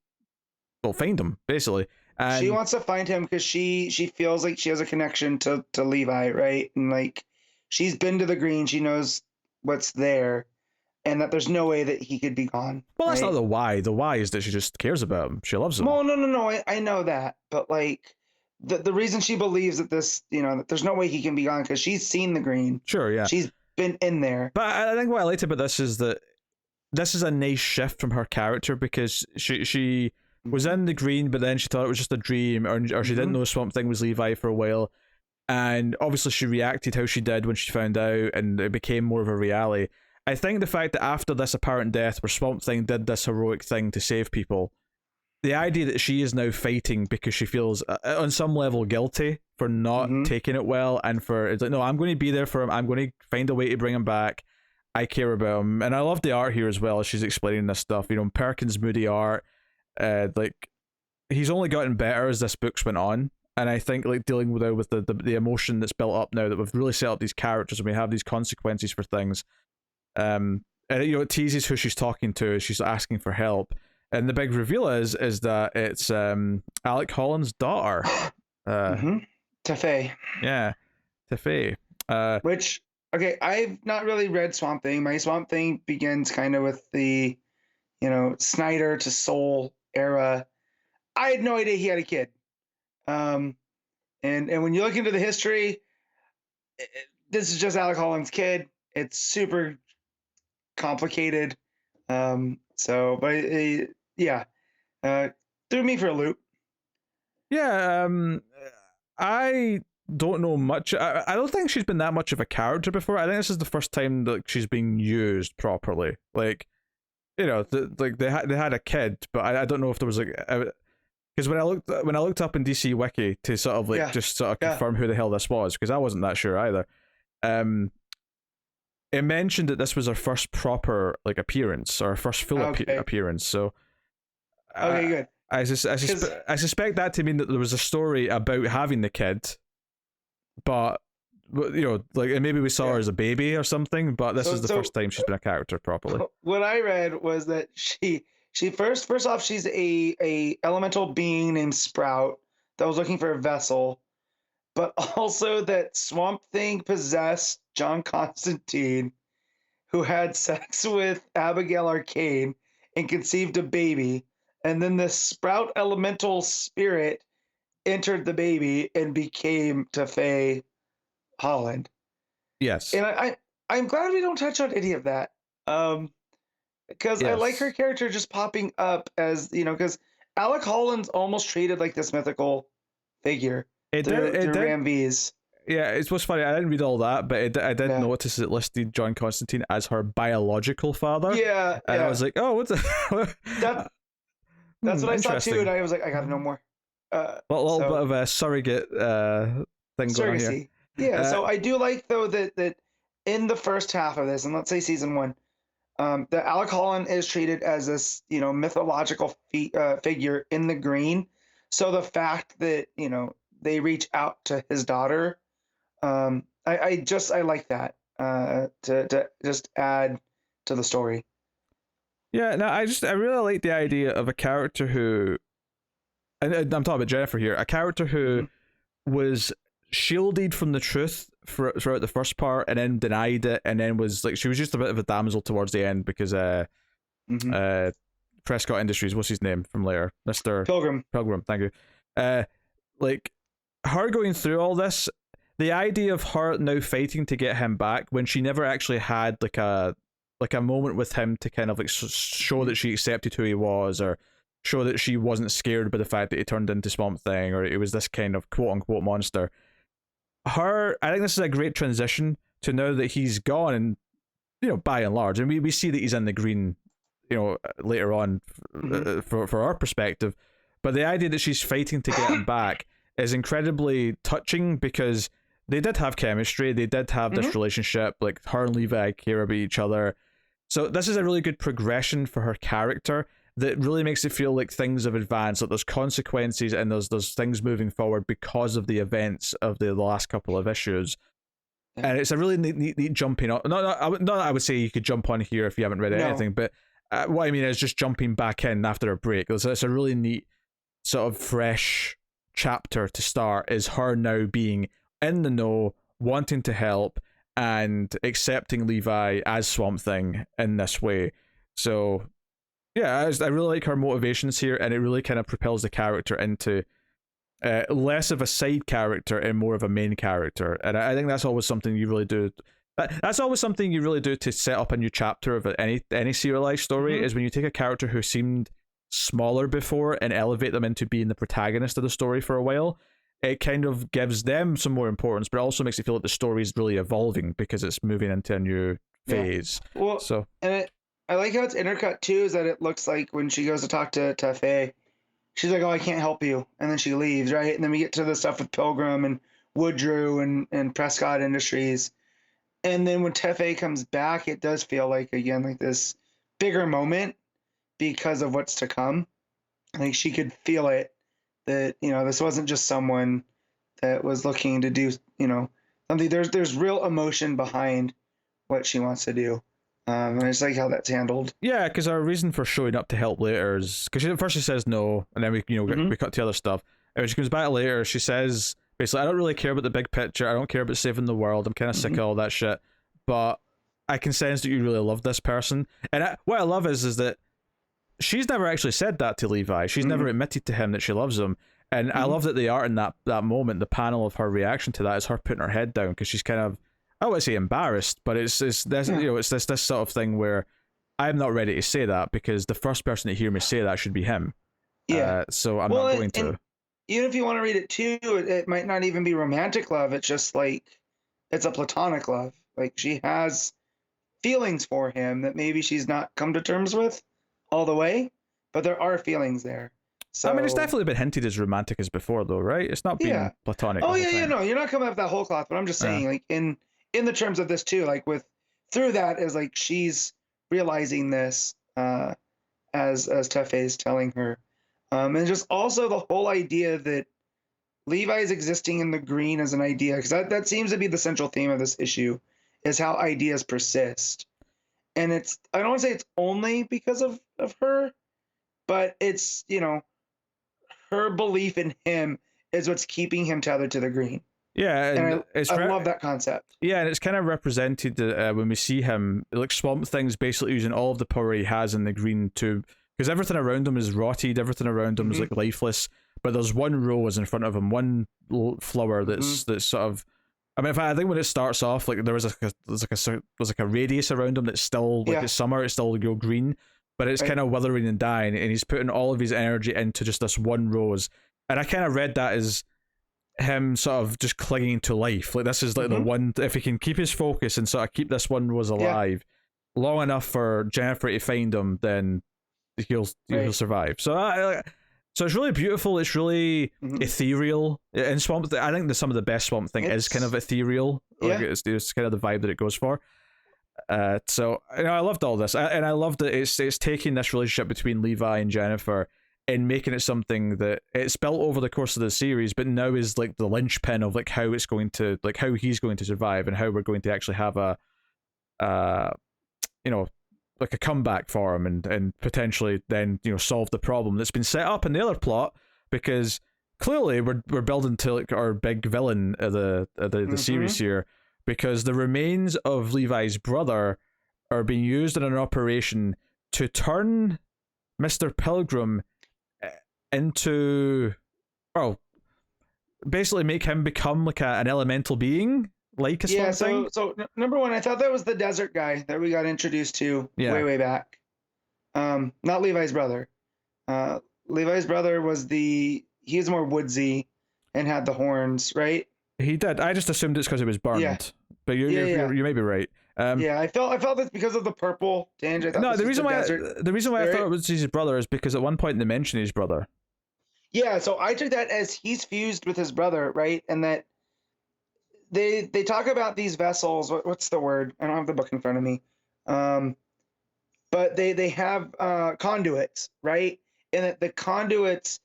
to, find him, basically. And she wants to find him because she feels like she has a connection to Levi, right? And like she's been to the green, she knows what's there, and that there's no way that he could be gone. Well, that's not the why. The why is that she just cares about him. She loves him. Well, no. I know that, but like the reason she believes that this, that there's no way he can be gone because she's seen the green. Sure, yeah. She's been in there. But I think what I liked about this is that this is a nice shift from her character because she was in the green, but then she thought it was just a dream, or she didn't know Swamp Thing was Levi for a while, and obviously she reacted how she did when she found out, and it became more of a reality. I think the fact that after this apparent death, where Swamp Thing did this heroic thing to save people, the idea that she is now fighting because she feels on some level guilty for not taking it well, and for it's like, no, I'm going to be there for him. I'm going to find a way to bring him back. I care about him, and I love the art here as well as she's explaining this stuff. Perkins' moody art. Like he's only gotten better as this book's went on, and I think like dealing with the emotion that's built up now that we've really set up these characters and we have these consequences for things. And it teases who she's talking to as she's asking for help, and the big reveal is that it's Alec Holland's daughter, Tefay. Yeah, Tefay. Which I've not really read Swamp Thing. My Swamp Thing begins kind of with the Snyder to Soul era. I had no idea he had a kid. And when you look into the history, this is just Alec Holland's kid. It's super complicated. Threw me for a loop. Yeah, I don't know much. I don't think she's been that much of a character before. I think this is the first time that she's being used properly. Like, they had a kid, but I don't know if there was because when I looked up in DC Wiki to sort of just sort of confirm who the hell this was, because I wasn't that sure either. It mentioned that this was her first proper appearance, or her first full appearance. So good. I suspect that to mean that there was a story about having the kid, but and maybe we saw her as a baby or something, but this is the first time she's been a character properly. What I read was that she first off, she's a elemental being named Sprout that was looking for a vessel, but also that Swamp Thing possessed John Constantine, who had sex with Abigail Arcane and conceived a baby, and then the Sprout elemental spirit entered the baby and became Tefay Holland. Yes. And I'm glad we don't touch on any of that. Because I like her character just popping up as, because Alec Holland's almost treated like this mythical figure. They're Rambees. Yeah, it's what's funny. I didn't read all that, but I did notice it listed John Constantine as her biological father. Yeah, and I was like, oh, what's that's what I saw too, and I was like, I gotta know more. A little bit of a surrogate thing going on here. Yeah, so I do like though that in the first half of this, and let's say season 1, that Alec Holland is treated as this, mythological figure in the green. So the fact that they reach out to his daughter, I like that to just add to the story. Yeah, no, I really like the idea of a character who, and I'm talking about Jennifer here, a character who was shielded from the truth throughout the first part, and then denied it, and then was like, she was just a bit of a damsel towards the end because Prescott Industries, what's his name from later, Mr. Pilgrim, thank you. Like her going through all this, the idea of her now fighting to get him back when she never actually had like a moment with him to kind of like show that she accepted who he was, or show that she wasn't scared by the fact that he turned into Swamp Thing, or it was this kind of quote unquote monster. I think this is a great transition to now that he's gone, and by and large, and we see that he's in the green, later on for our perspective, but the idea that she's fighting to get him back is incredibly touching, because they did have chemistry, they did have this relationship, like her and Levi care about each other, so this is a really good progression for her character that really makes it feel like things have advanced, like there's consequences and there's things moving forward because of the events of the last couple of issues. And it's a really neat jumping on. Not that I would say you could jump on here if you haven't read anything, but what I mean is just jumping back in after a break. It's a really neat sort of fresh chapter to start, is her now being in the know, wanting to help, and accepting Levi as Swamp Thing in this way. So yeah, I really like her motivations here, and it really kind of propels the character into less of a side character and more of a main character. And I think that's always something you really do. That's always something you really do to set up a new chapter of any serialized story, is when you take a character who seemed smaller before and elevate them into being the protagonist of the story for a while. It kind of gives them some more importance, but it also makes it feel like the story is really evolving because it's moving into a new phase. Yeah. Well, I like how it's intercut too, is that it looks like when she goes to talk to Tefe, she's like, oh, I can't help you. And then she leaves, right? And then we get to the stuff with Pilgrim and Woodrew and Prescott Industries. And then when Tefe comes back, it does feel like, again, like this bigger moment because of what's to come. I think she could feel it, that, this wasn't just someone that was looking to do, something. There's real emotion behind what she wants to do. And I just like how that's handled. Yeah, because our reason for showing up to help later is because at first she says no, and then we cut to other stuff. And when she comes back later, she says basically, I don't really care about the big picture. I don't care about saving the world. I'm kind of sick of all that shit. But I can sense that you really love this person. And what I love is that she's never actually said that to Levi. She's never admitted to him that she loves him. And I love that the art in that moment, the panel of her reaction to that is her putting her head down, because she's kind of, I wouldn't say embarrassed, but it's this it's this sort of thing where I'm not ready to say that, because the first person to hear me say that should be him. Yeah. So I'm not going to. Even if you want to read it too, it might not even be romantic love. It's just like, it's a platonic love. Like, she has feelings for him that maybe she's not come to terms with all the way, but there are feelings there. So, I mean, it's definitely been hinted as romantic as before, though, right? It's not being platonic. Oh yeah, no, you're not coming up that whole cloth, but I'm just saying, like in the terms of this too, like through that is like she's realizing this as Tefe is telling her, and just also the whole idea that Levi's existing in the green as an idea, because that seems to be the central theme of this issue, is how ideas persist. And it's, I don't want to say it's only because of her, but it's, her belief in him is what's keeping him tethered to the green. Yeah, and I love that concept. Yeah, and it's kind of represented when we see him, like Swamp Thing's basically using all of the power he has in the green to, because everything around him is rotted, everything around him is like lifeless, but there's one rose in front of him, one flower that's sort of, I mean, I think when it starts off, like there's like a radius around him that's still like it's summer, it's still green, but it's kind of withering and dying, and he's putting all of his energy into just this one rose. And I kind of read that as him sort of just clinging to life. Like this is like the one, if he can keep his focus and sort of keep this one Rose alive long enough for Jennifer to find him, then he'll survive. So so it's really beautiful. It's really ethereal. In Swamp Thing, I think some of the best Swamp Thing is kind of ethereal. Like it's kind of the vibe that it goes for. So I loved all this, and I loved that it's taking this relationship between Levi and Jennifer and making it something that it's built over the course of the series, but now is like the linchpin of like how it's going to, like how he's going to survive and how we're going to actually have a like a comeback for him and potentially then solve the problem that's been set up in the other plot, because clearly we're building to like our big villain of the series here, because the remains of Levi's brother are being used in an operation to turn Mr. Pilgrim into, basically make him become like an elemental being, like a Swamp Thing. So number one, I thought that was the desert guy that we got introduced to way back. Not Levi's brother. Levi's brother he's more woodsy and had the horns, right? He did. I just assumed it's because he was burned. But you may be right. I felt that because of the purple tinge. The reason why I thought it was his brother is because at one point they mentioned his brother. Yeah, so I took that as he's fused with his brother, right? And that they talk about these vessels. What's the word? I don't have the book in front of me. But they have conduits, right? And that the conduits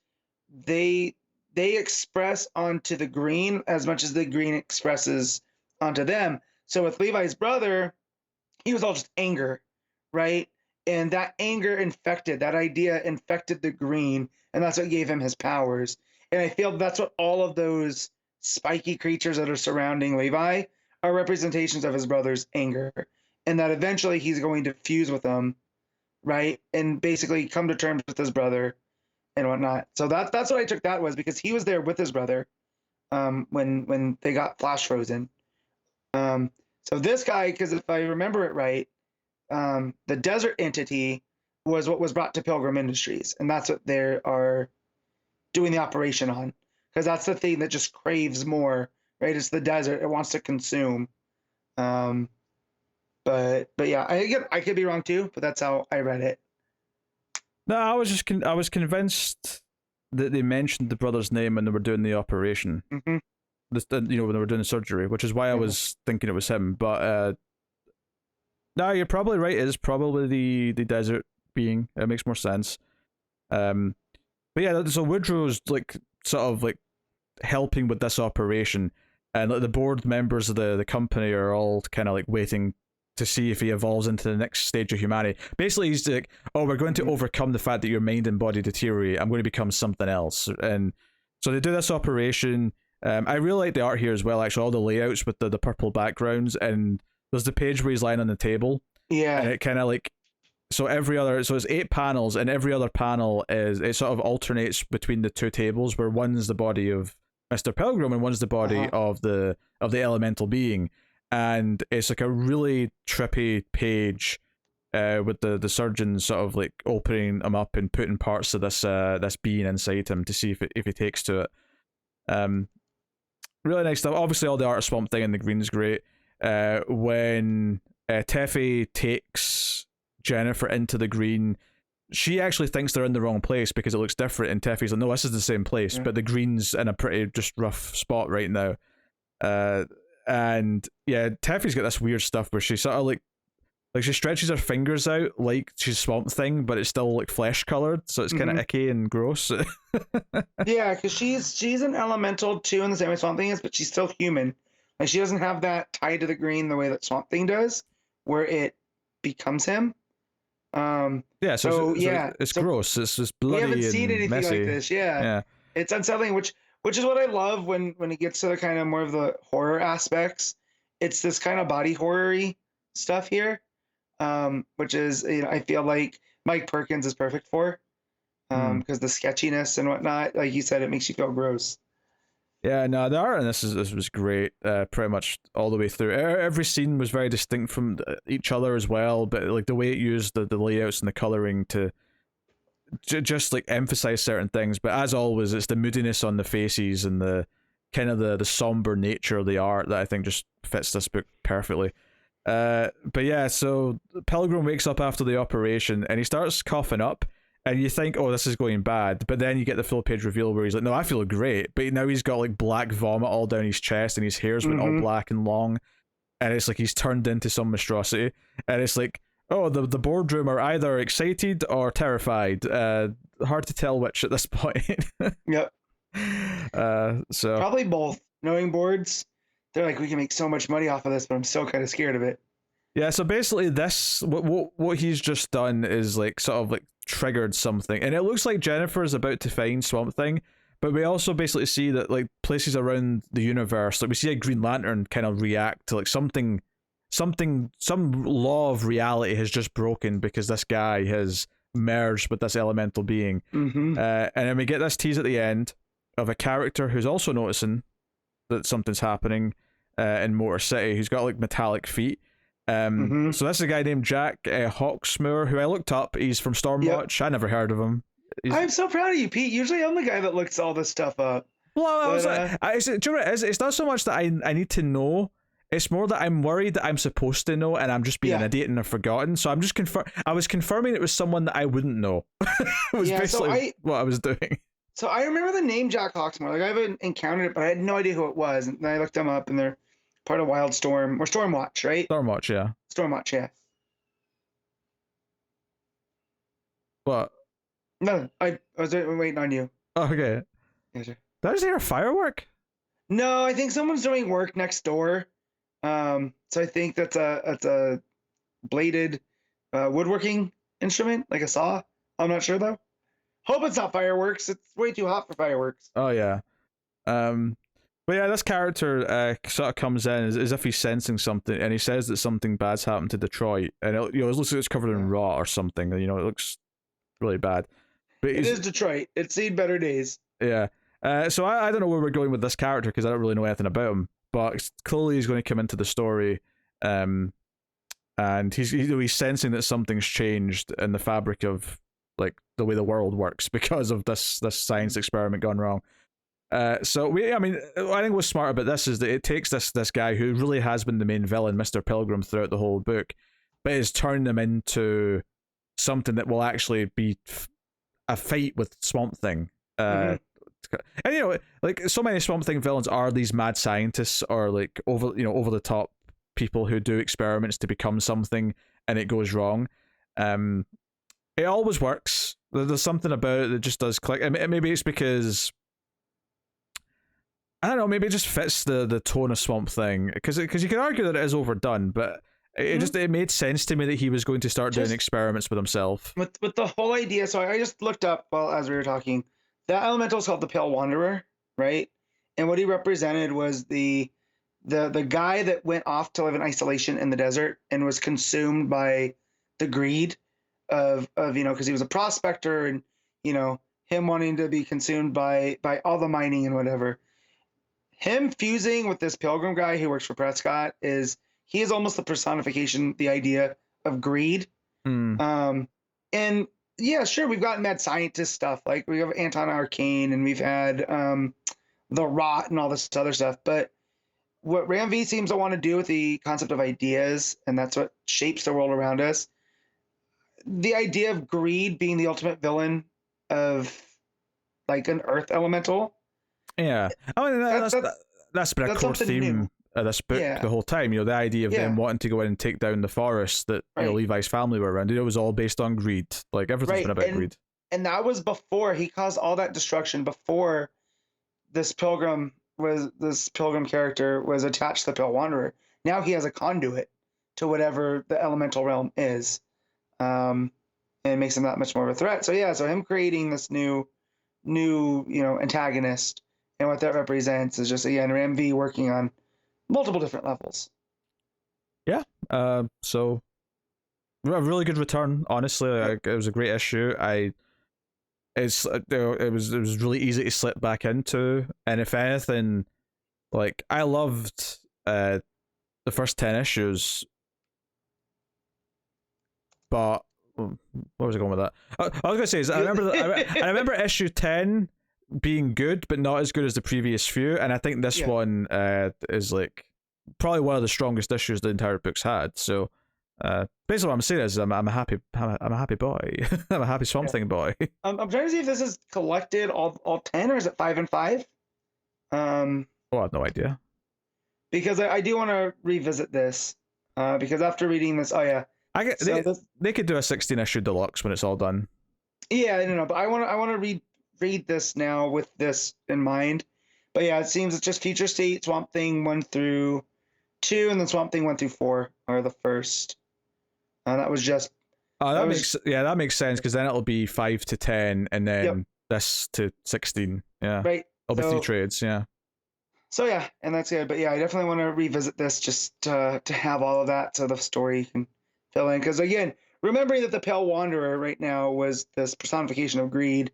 they express onto the green as much as the green expresses onto them. So with Levi's brother, he was all just anger, right? And that anger that idea infected the green, and that's what gave him his powers. And I feel that's what all of those spiky creatures that are surrounding Levi are representations of his brother's anger. And that eventually he's going to fuse with them, right? And basically come to terms with his brother and whatnot. So that's what I took that was, because he was there with his brother when they got flash frozen. So this guy, because if I remember it right, the desert entity was what was brought to Pilgrim Industries, and that's what they are doing the operation on, because that's the thing that just craves more, right? It's the desert; it wants to consume. But yeah, I could be wrong too, but that's how I read it. No, I was convinced that they mentioned the brother's name when they were doing the operation. Mm-hmm. When they were doing the surgery, which is why I was thinking it was him. But no, you're probably right. It is probably the desert being. It makes more sense. But yeah, so Woodrow's like sort of like helping with this operation, and like the board members of the company are all kind of like waiting to see if he evolves into the next stage of humanity. Basically, he's like, "Oh, we're going to overcome the fact that your mind and body deteriorate. I'm going to become something else." And so they do this operation. I really like the art here as well, actually, all the layouts with the purple backgrounds, and there's the page where he's lying on the table. Yeah. And it kind of like, so it's 8 panels, and every other panel it sort of alternates between the 2 tables, where one's the body of Mr. Pilgrim and one's the body of the elemental being. And it's like a really trippy page with the surgeon sort of like opening him up and putting parts of this being inside him to see if he takes to it. Really nice stuff. Obviously, all the art of Swamp Thing and the green's great. When Teffy takes Jennifer into the green, she actually thinks they're in the wrong place because it looks different, and Teffy's like, no, this is the same place, but the green's in a pretty just rough spot right now. And yeah, Teffy's got this weird stuff where she sort of like she stretches her fingers out like she's Swamp Thing, but it's still like flesh colored, so it's kind of icky and gross. Yeah, because she's an elemental too in the same way Swamp Thing is, but she's still human. Like she doesn't have that tie to the green the way that Swamp Thing does, where it becomes him. It's gross. It's just bloody. We haven't seen anything messy. Like this. Yeah, it's unsettling, which is what I love when it gets to the kind of more of the horror aspects. It's this kind of body horror-y stuff here. Which is, I feel like Mike Perkins is perfect for, because the sketchiness and whatnot, like you said, it makes you feel gross. Yeah, no, the art in this was great, pretty much all the way through. Every scene was very distinct from each other as well, but like the way it used the layouts and the coloring to just like emphasize certain things. But as always, it's the moodiness on the faces and the kind of the somber nature of the art that I think just fits this book perfectly. But yeah, so Pilgrim wakes up after the operation and he starts coughing up, and you think, oh, this is going bad, but then you get the full page reveal where he's like, no, I feel great, but now he's got like black vomit all down his chest and his hair's went all black and long, and it's like he's turned into some monstrosity, and it's like, oh, the boardroom are either excited or terrified. Hard to tell which at this point. Yep. So probably both. Knowing boards, they're like, we can make so much money off of this, but I'm still kind of scared of it. Yeah, so basically this, what he's just done is like sort of like triggered something, and it looks like Jennifer is about to find Swamp Thing, but we also basically see that like places around the universe, like we see a Green Lantern kind of react to like some law of reality has just broken because this guy has merged with this elemental being. And then we get this tease at the end of a character who's also noticing that something's happening in Motor City, who's got like metallic feet. So that's a guy named Jack Hawksmoor, who I looked up. He's from Stormwatch. I never heard of him. I'm so proud of you, Pete. Usually I'm the guy that looks all this stuff up. Well, I was like, do you know what it is? It's not so much that I need to know. It's more that I'm worried that I'm supposed to know and I'm just being an idiot and I've forgotten. So I'm just I was confirming it was someone that I wouldn't know. It was basically what I was doing. So I remember the name Jack Hawksmoor. Like I haven't encountered it, but I had no idea who it was. And then I looked them up, and they're part of Wildstorm or Stormwatch, right? Stormwatch, yeah. Stormwatch, yeah. What? No, I was waiting on you. Oh, okay. Yes, sir. Did I just hear a firework? No, I think someone's doing work next door. So I think that's a bladed woodworking instrument, like a saw. I'm not sure though. Hope it's not fireworks. It's way too hot for fireworks. Oh yeah. But yeah, this character sort of comes in as if he's sensing something, and he says that something bad's happened to Detroit, and it looks like it's covered in rot or something. It looks really bad. But it is Detroit. It's seen better days. Yeah. So I don't know where we're going with this character because I don't really know anything about him. But clearly he's going to come into the story, and he's sensing that something's changed in the fabric of like the way the world works because of this science experiment gone wrong. I think what's smart about this is that it takes this guy who really has been the main villain, Mr. Pilgrim, throughout the whole book, but is turning him into something that will actually be a fight with Swamp Thing. And like so many Swamp Thing villains are these mad scientists or like over the top people who do experiments to become something and it goes wrong. It always works. There's something about it that just does click. Maybe it's because I don't know. Maybe it just fits the tone of Swamp Thing because you can argue that it is overdone, but it made sense to me that he was going to start doing experiments with himself. With the whole idea. So I just looked up as we were talking. That elemental is called the Pale Wanderer, right? And what he represented was the guy that went off to live in isolation in the desert and was consumed by the greed of because he was a prospector and him wanting to be consumed by all the mining and whatever. Him fusing with this Pilgrim guy who works for Prescott he is almost the personification, the idea of greed. And yeah, sure, we've got mad scientist stuff. Like we have Anton Arcane and we've had the Rot and all this other stuff. But what Ram V seems to want to do with the concept of ideas, and that's what shapes the world around us, the idea of greed being the ultimate villain of like an earth elemental. Yeah. I mean, that's been a core theme new of this book the whole time. The idea of them wanting to go in and take down the forest that Levi's family were around. It was all based on greed. Like everything's been about greed. And that was before he caused all that destruction, before this pilgrim character was attached to the Pale Wanderer. Now he has a conduit to whatever the elemental realm is. And it makes him that much more of a threat. So him creating this new antagonist and what that represents is just again Ram V working on multiple different levels. Yeah. So a really good return. Honestly, it was a great issue. It was really easy to slip back into, and if anything, like I loved the first 10 issues, but where was I going with that? I was gonna say is I remember issue 10 being good, but not as good as the previous few. And I think this one is like probably one of the strongest issues the entire book's had. So basically, what I'm saying is I'm a happy boy. I'm a happy Swamp Thing boy. I'm trying to see if this is collected all 10 or is it 5 and 5? Oh, I have no idea. Because I do want to revisit this. Because after reading this, they could do a 16 issue deluxe when it's all done. Yeah, I don't know, but I want to read this now with this in mind. But yeah, it seems it's just Future State, Swamp Thing 1 through 2, and then Swamp Thing 1 through 4 are the first. That was just. That makes sense because then it'll be 5 to 10, and then this to 16. Yeah, right. It'll be 3 trades. Yeah. So yeah, and that's good. But yeah, I definitely want to revisit this just to have all of that so the story can fill in. Because again, remembering that the Pale Wanderer right now was this personification of greed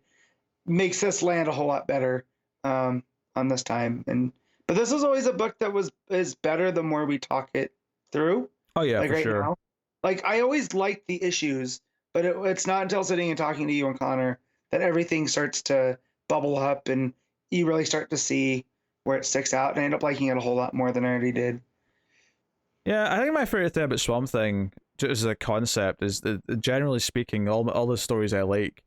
makes this land a whole lot better on this time. But this is always a book that is better the more we talk it through. Oh yeah, for sure. Now. Like I always liked the issues, but it's not until sitting and talking to you and Connor that everything starts to bubble up and you really start to see where it sticks out, and I end up liking it a whole lot more than I already did. Yeah, I think my favorite thing about Swamp Thing, just as a concept, is that generally speaking, all the stories I like,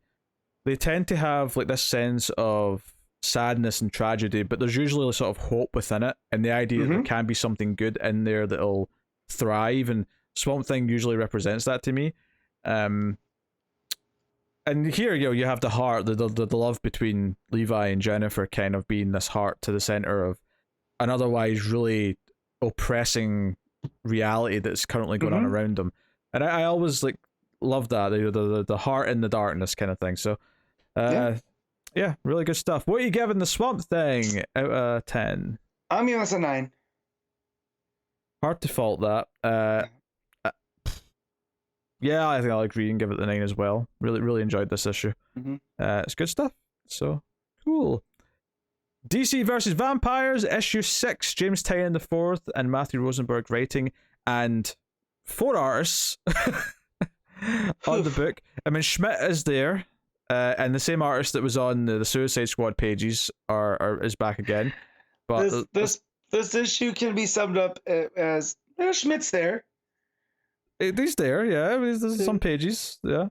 they tend to have like this sense of sadness and tragedy, but there's usually a sort of hope within it, and the idea that there can be something good in there that'll thrive, and Swamp Thing usually represents that to me. And here, you have the heart, the love between Levi and Jennifer kind of being this heart to the center of an otherwise really oppressing reality that's currently going on around them. And I always like love that, the heart in the darkness kind of thing. So, yeah, really good stuff. What are you giving the Swamp Thing out of 10? I'm giving this a 9. Hard to fault that. Yeah, I think I'll agree and give it the 9 as well. Really enjoyed this issue. It's good stuff. So, cool. DC versus Vampires, issue 6, James Tynion IV and Matthew Rosenberg writing, and 4 artists on the book. I mean, Schmidt is there, and the same artist that was on the Suicide Squad pages is back again. But this issue can be summed up as Schmidt's there. He's there, yeah. There's some pages, yeah.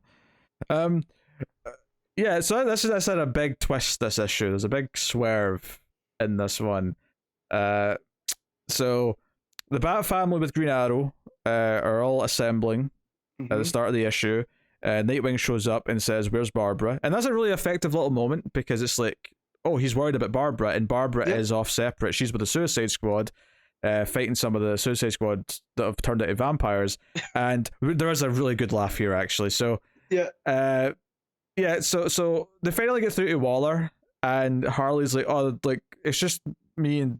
Yeah. So that's had a big twist. This issue, there's a big swerve in this one. So the Bat family with Green Arrow are all assembling at the start of the issue. Nightwing shows up and says, "Where's Barbara?" And that's a really effective little moment because it's like, oh, he's worried about Barbara, and Barbara is off separate. She's with the Suicide Squad. Fighting some of the Suicide Squad that have turned into vampires, and there is a really good laugh here actually. So so they finally get through to Waller, and Harley's like, "Oh, like it's just me and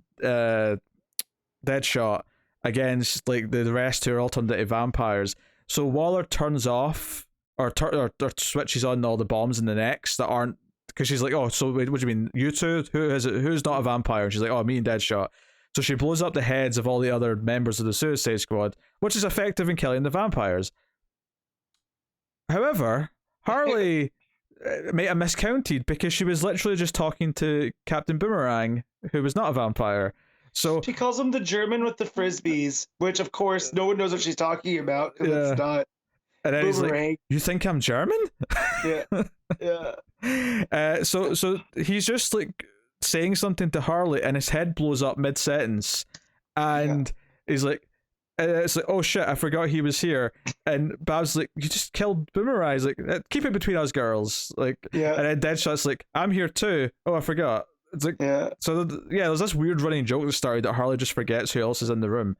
Deadshot against like the rest who are all turned into vampires." So Waller turns off or switches on all the bombs in the necks that aren't, because she's like, "Oh, so wait, what do you mean? You two? Who is it? Who's not a vampire?" And she's like, "Oh, me and Deadshot." So she blows up the heads of all the other members of the Suicide Squad, which is effective in killing the vampires. However, Harley may have miscounted because she was literally just talking to Captain Boomerang, who was not a vampire. So she calls him the German with the frisbees, which of course no one knows what she's talking about because it's not. And then Boomerang. He's like, "You think I'm German?" Yeah. So he's just like saying something to Harley, and his head blows up mid-sentence, and he's like, it's like, "Oh shit, I forgot he was here." And Babs like, "You just killed Boomerang." He's like, "Keep it between us girls." Like, and then Deadshot's like, "I'm here too. Oh, I forgot." It's like, so there's this weird running joke that started that Harley just forgets who else is in the room.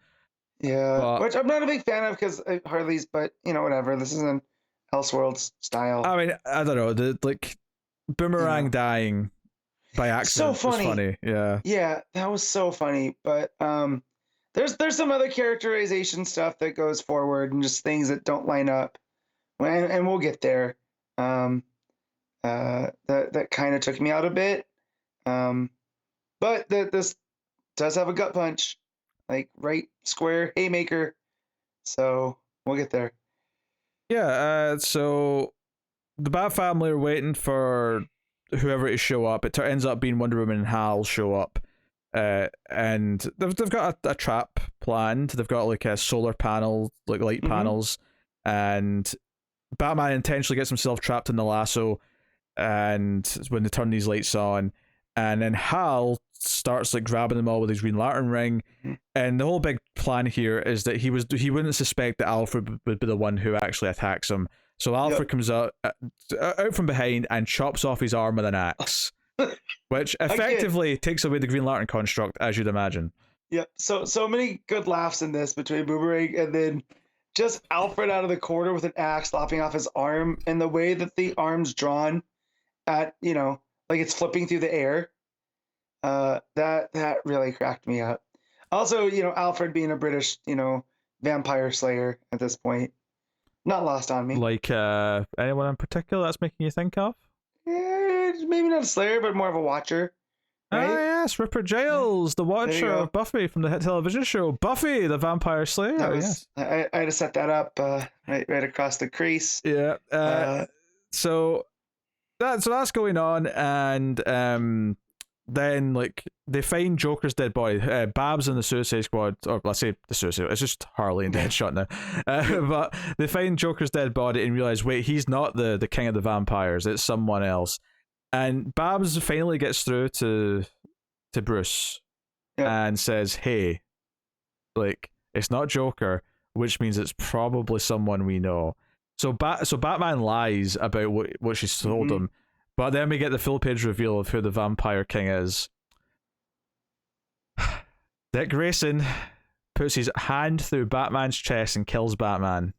Yeah, which I'm not a big fan of because Harley's, but whatever. This is an Elseworlds style. I mean, I don't know, the like Boomerang dying by accident. So funny. Was funny. Yeah, that was so funny. But there's some other characterization stuff that goes forward and just things that don't line up. And we'll get there. That kind of took me out a bit. But this does have a gut punch, like right square haymaker. So we'll get there. Yeah. So the Bat family are waiting for whoever to show up. It ends up being Wonder Woman and Hal show up, and they've got a trap planned. They've got like a solar panel, like light panels, and Batman intentionally gets himself trapped in the lasso, and when they turn these lights on, and then Hal starts like grabbing them all with his Green Lantern ring, and the whole big plan here is that he wouldn't suspect that Alfred would be the one who actually attacks him. So Alfred comes out from behind and chops off his arm with an axe, which effectively takes away the Green Lantern construct, as you'd imagine. Yep. So many good laughs in this between Boomerang and then just Alfred out of the corner with an axe lopping off his arm, and the way that the arm's drawn at, like it's flipping through the air. That really cracked me up. Also, Alfred being a British, vampire slayer at this point, not lost on me. Like anyone in particular that's making you think of? Maybe not a slayer, but more of a watcher. Right? Ah, yes, Rupert Giles, the watcher of Buffy from the hit television show Buffy the Vampire Slayer. Yes. I had to set that up right across the crease. Yeah. So that's going on, and then like they find Joker's dead body. Babs and the Suicide Squad, or let's say the Suicide, it's just Harley and Deadshot now. But they find Joker's dead body and realize, wait, he's not the king of the vampires. It's someone else. And Babs finally gets through to Bruce and says, "Hey, like it's not Joker, which means it's probably someone we know." So Batman lies about what she's told him. But then we get the full page reveal of who the Vampire King is. Dick Grayson puts his hand through Batman's chest and kills Batman.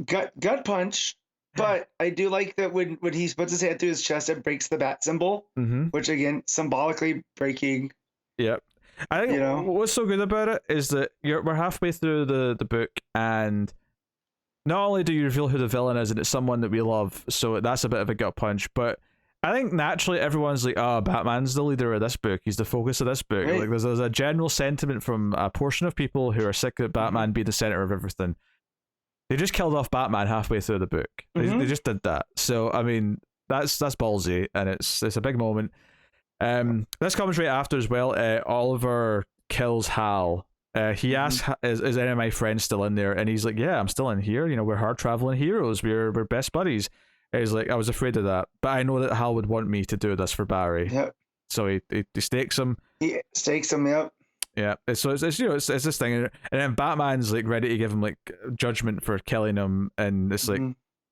Gut punch, but I do like that when he puts his hand through his chest, it breaks the bat symbol, which again, symbolically breaking. Yep. I think what's so good about it is that we're halfway through the book, and not only do you reveal who the villain is, and it's someone that we love, so that's a bit of a gut punch, but I think naturally everyone's like, oh, Batman's the leader of this book, he's the focus of this book. Right. Like there's a general sentiment from a portion of people who are sick of Batman being the center of everything. They just killed off Batman halfway through the book. They just did that. So I mean, that's ballsy, and it's a big moment. This comes right after as well. Oliver kills Hal. He asks, is any of my friends still in there? And he's like, yeah, I'm still in here. We're hard traveling heroes. We're best buddies. And he's like, I was afraid of that, but I know that Hal would want me to do this for Barry. Yep. So he stakes him. He stakes him. Yep. Yeah. So it's this thing, and then Batman's like ready to give him like judgment for killing him, and it's like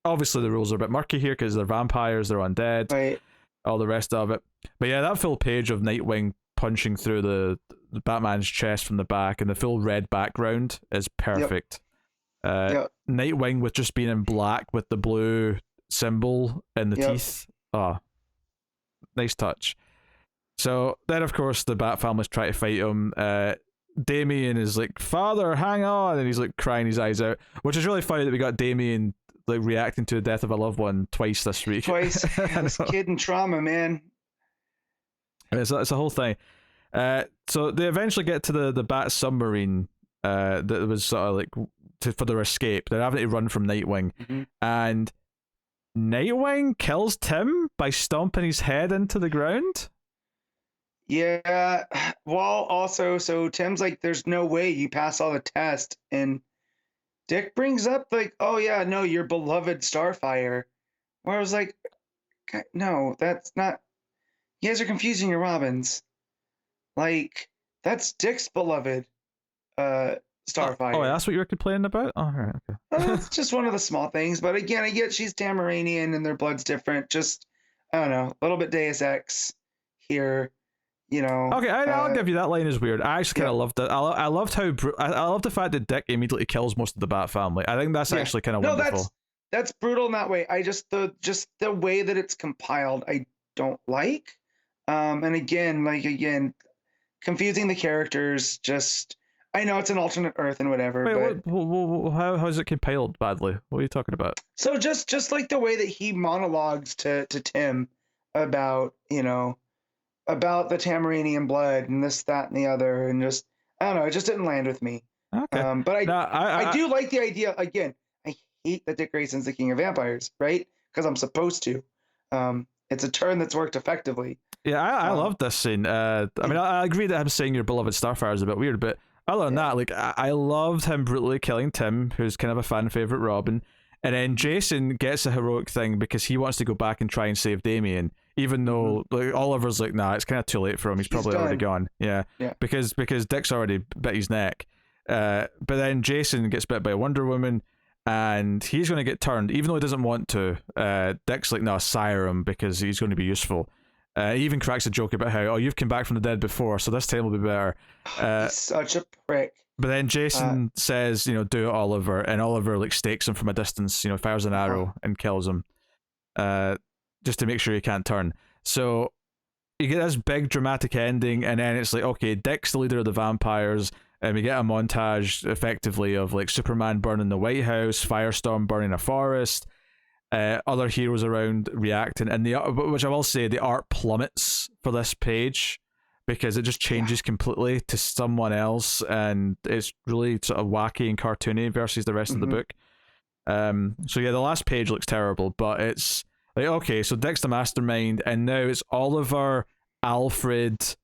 obviously the rules are a bit murky here because they're vampires, they're undead, right? All the rest of it. But yeah, that full page of Nightwing punching through the Batman's chest from the back and the full red background is perfect. Nightwing with just being in black with the blue symbol in the teeth. Oh, nice touch. So then, of course, the Bat family's trying to fight him. Damian is like, "Father, hang on," and he's like crying his eyes out, which is really funny that we got Damian like reacting to the death of a loved one twice this week. Twice. This kid in trauma, man. It's a whole thing. So they eventually get to the Bat submarine that was sort of like for their escape. They're having to run from Nightwing, and Nightwing kills Tim by stomping his head into the ground. Yeah. Well, also, so Tim's like, "There's no way you pass all the tests," and Dick brings up like, "Oh yeah, no, your beloved Starfire." Where I was like, "No, that's not. You guys are confusing your Robins. Like, that's Dick's beloved Starfire." Oh, that's what you were complaining about? Oh, right, okay. That's just one of the small things. But again, I get she's Tamaranian and their blood's different. Just, I don't know, a little bit Deus Ex here, Okay, I'll give you that line is weird. I actually kind of loved it. I loved how I love the fact that Dick immediately kills most of the Bat family. I think that's actually kind of wonderful. That's brutal in that way. I just the way that it's compiled, I don't like. And again, confusing the characters. Just, I know it's an alternate Earth and whatever. Wait, but how is it compiled badly? What are you talking about? So just like the way that he monologues to Tim about about the Tamaranian blood and this, that, and the other, and just, I don't know, it just didn't land with me. Okay. But I do like the idea. Again, I hate that Dick Grayson's the king of vampires, right? Because I'm supposed to. It's a turn that's worked effectively. Yeah, I love this scene. I mean, I agree that him saying your beloved Starfire is a bit weird, but other than that, like, I loved him brutally killing Tim, who's kind of a fan favorite Robin, and then Jason gets a heroic thing because he wants to go back and try and save Damian, even though like Oliver's like, nah, it's kind of too late for him. He's probably already gone. Yeah, because Dick's already bit his neck. But then Jason gets bit by Wonder Woman, and he's going to get turned, even though he doesn't want to. Dick's like, no, sire him because he's going to be useful. He even cracks a joke about how, oh, you've come back from the dead before, so this time will be better. He's such a prick. But then Jason says, do it, Oliver, and Oliver like stakes him from a distance, fires an arrow and kills him, just to make sure he can't turn. So you get this big dramatic ending, and then it's like, okay, Dick's the leader of the vampires, and we get a montage effectively of like Superman burning the White House, Firestorm burning a forest, other heroes around reacting, and which I will say the art plummets for this page because it just changes completely to someone else, and it's really sort of wacky and cartoony versus the rest of the book. So yeah, the last page looks terrible, but it's like, okay, so Dick's the mastermind, and now it's Oliver, Alfred,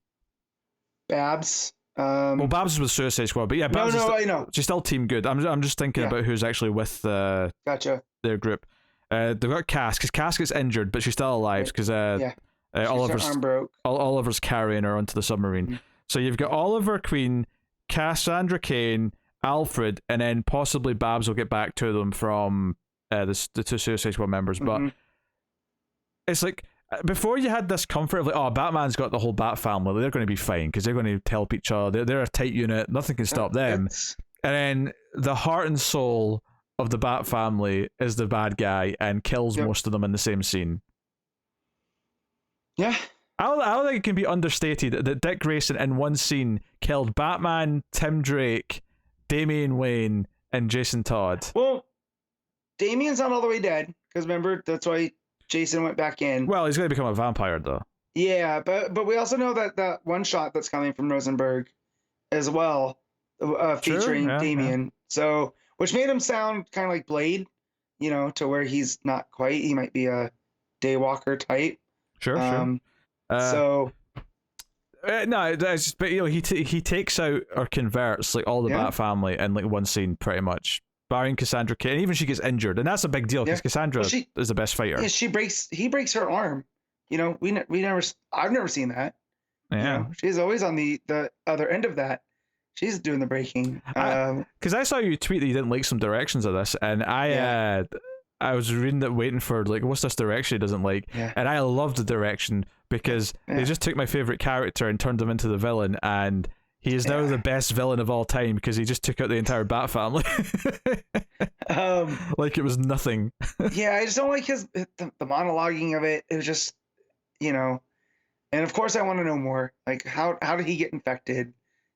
Babs. Well, Babs is with Suicide Squad, but yeah, Babs I know. She's still Team Good. I'm just thinking about who's actually with their group. They've got Cass, because Cass gets injured, but she's still alive because Oliver's arm broke. Oliver's carrying her onto the submarine. So you've got Oliver Queen, Cassandra Cain, Alfred, and then possibly Babs will get back to them from the two Suicide Squad members. But it's like, before you had this comfort of like, oh, Batman's got the whole Bat family, they're going to be fine because they're going to help each other. They're a tight unit. Nothing can stop them. And then the heart and soul of the Bat family is the bad guy and kills most of them in the same scene. Yeah. I don't think it can be understated that Dick Grayson in one scene killed Batman, Tim Drake, Damian Wayne, and Jason Todd. Well, Damian's not all the way dead, because remember, that's why Jason went back in. Well, he's going to become a vampire, though. Yeah, but we also know that one shot that's coming from Rosenberg as well, featuring Damian. Yeah. So, which made him sound kind of like Blade, to where he's not quite. He might be a Daywalker type. Sure. No, it's just, but he takes out or converts like all the Bat family in like one scene, pretty much, barring Cassandra Cain. Even she gets injured, and that's a big deal because Cassandra is the best fighter. Yeah, he breaks her arm. I've never seen that. Yeah, she's always on the other end of that. She's doing the breaking. Because I saw you tweet that you didn't like some directions of this, and I was reading it, waiting for like, what's this direction he doesn't like, and I loved the direction because they just took my favorite character and turned him into the villain, and he is now the best villain of all time because he just took out the entire Bat family. Like it was nothing. Yeah, I just don't like the monologuing of it. It was just, and of course I want to know more. Like how did he get infected?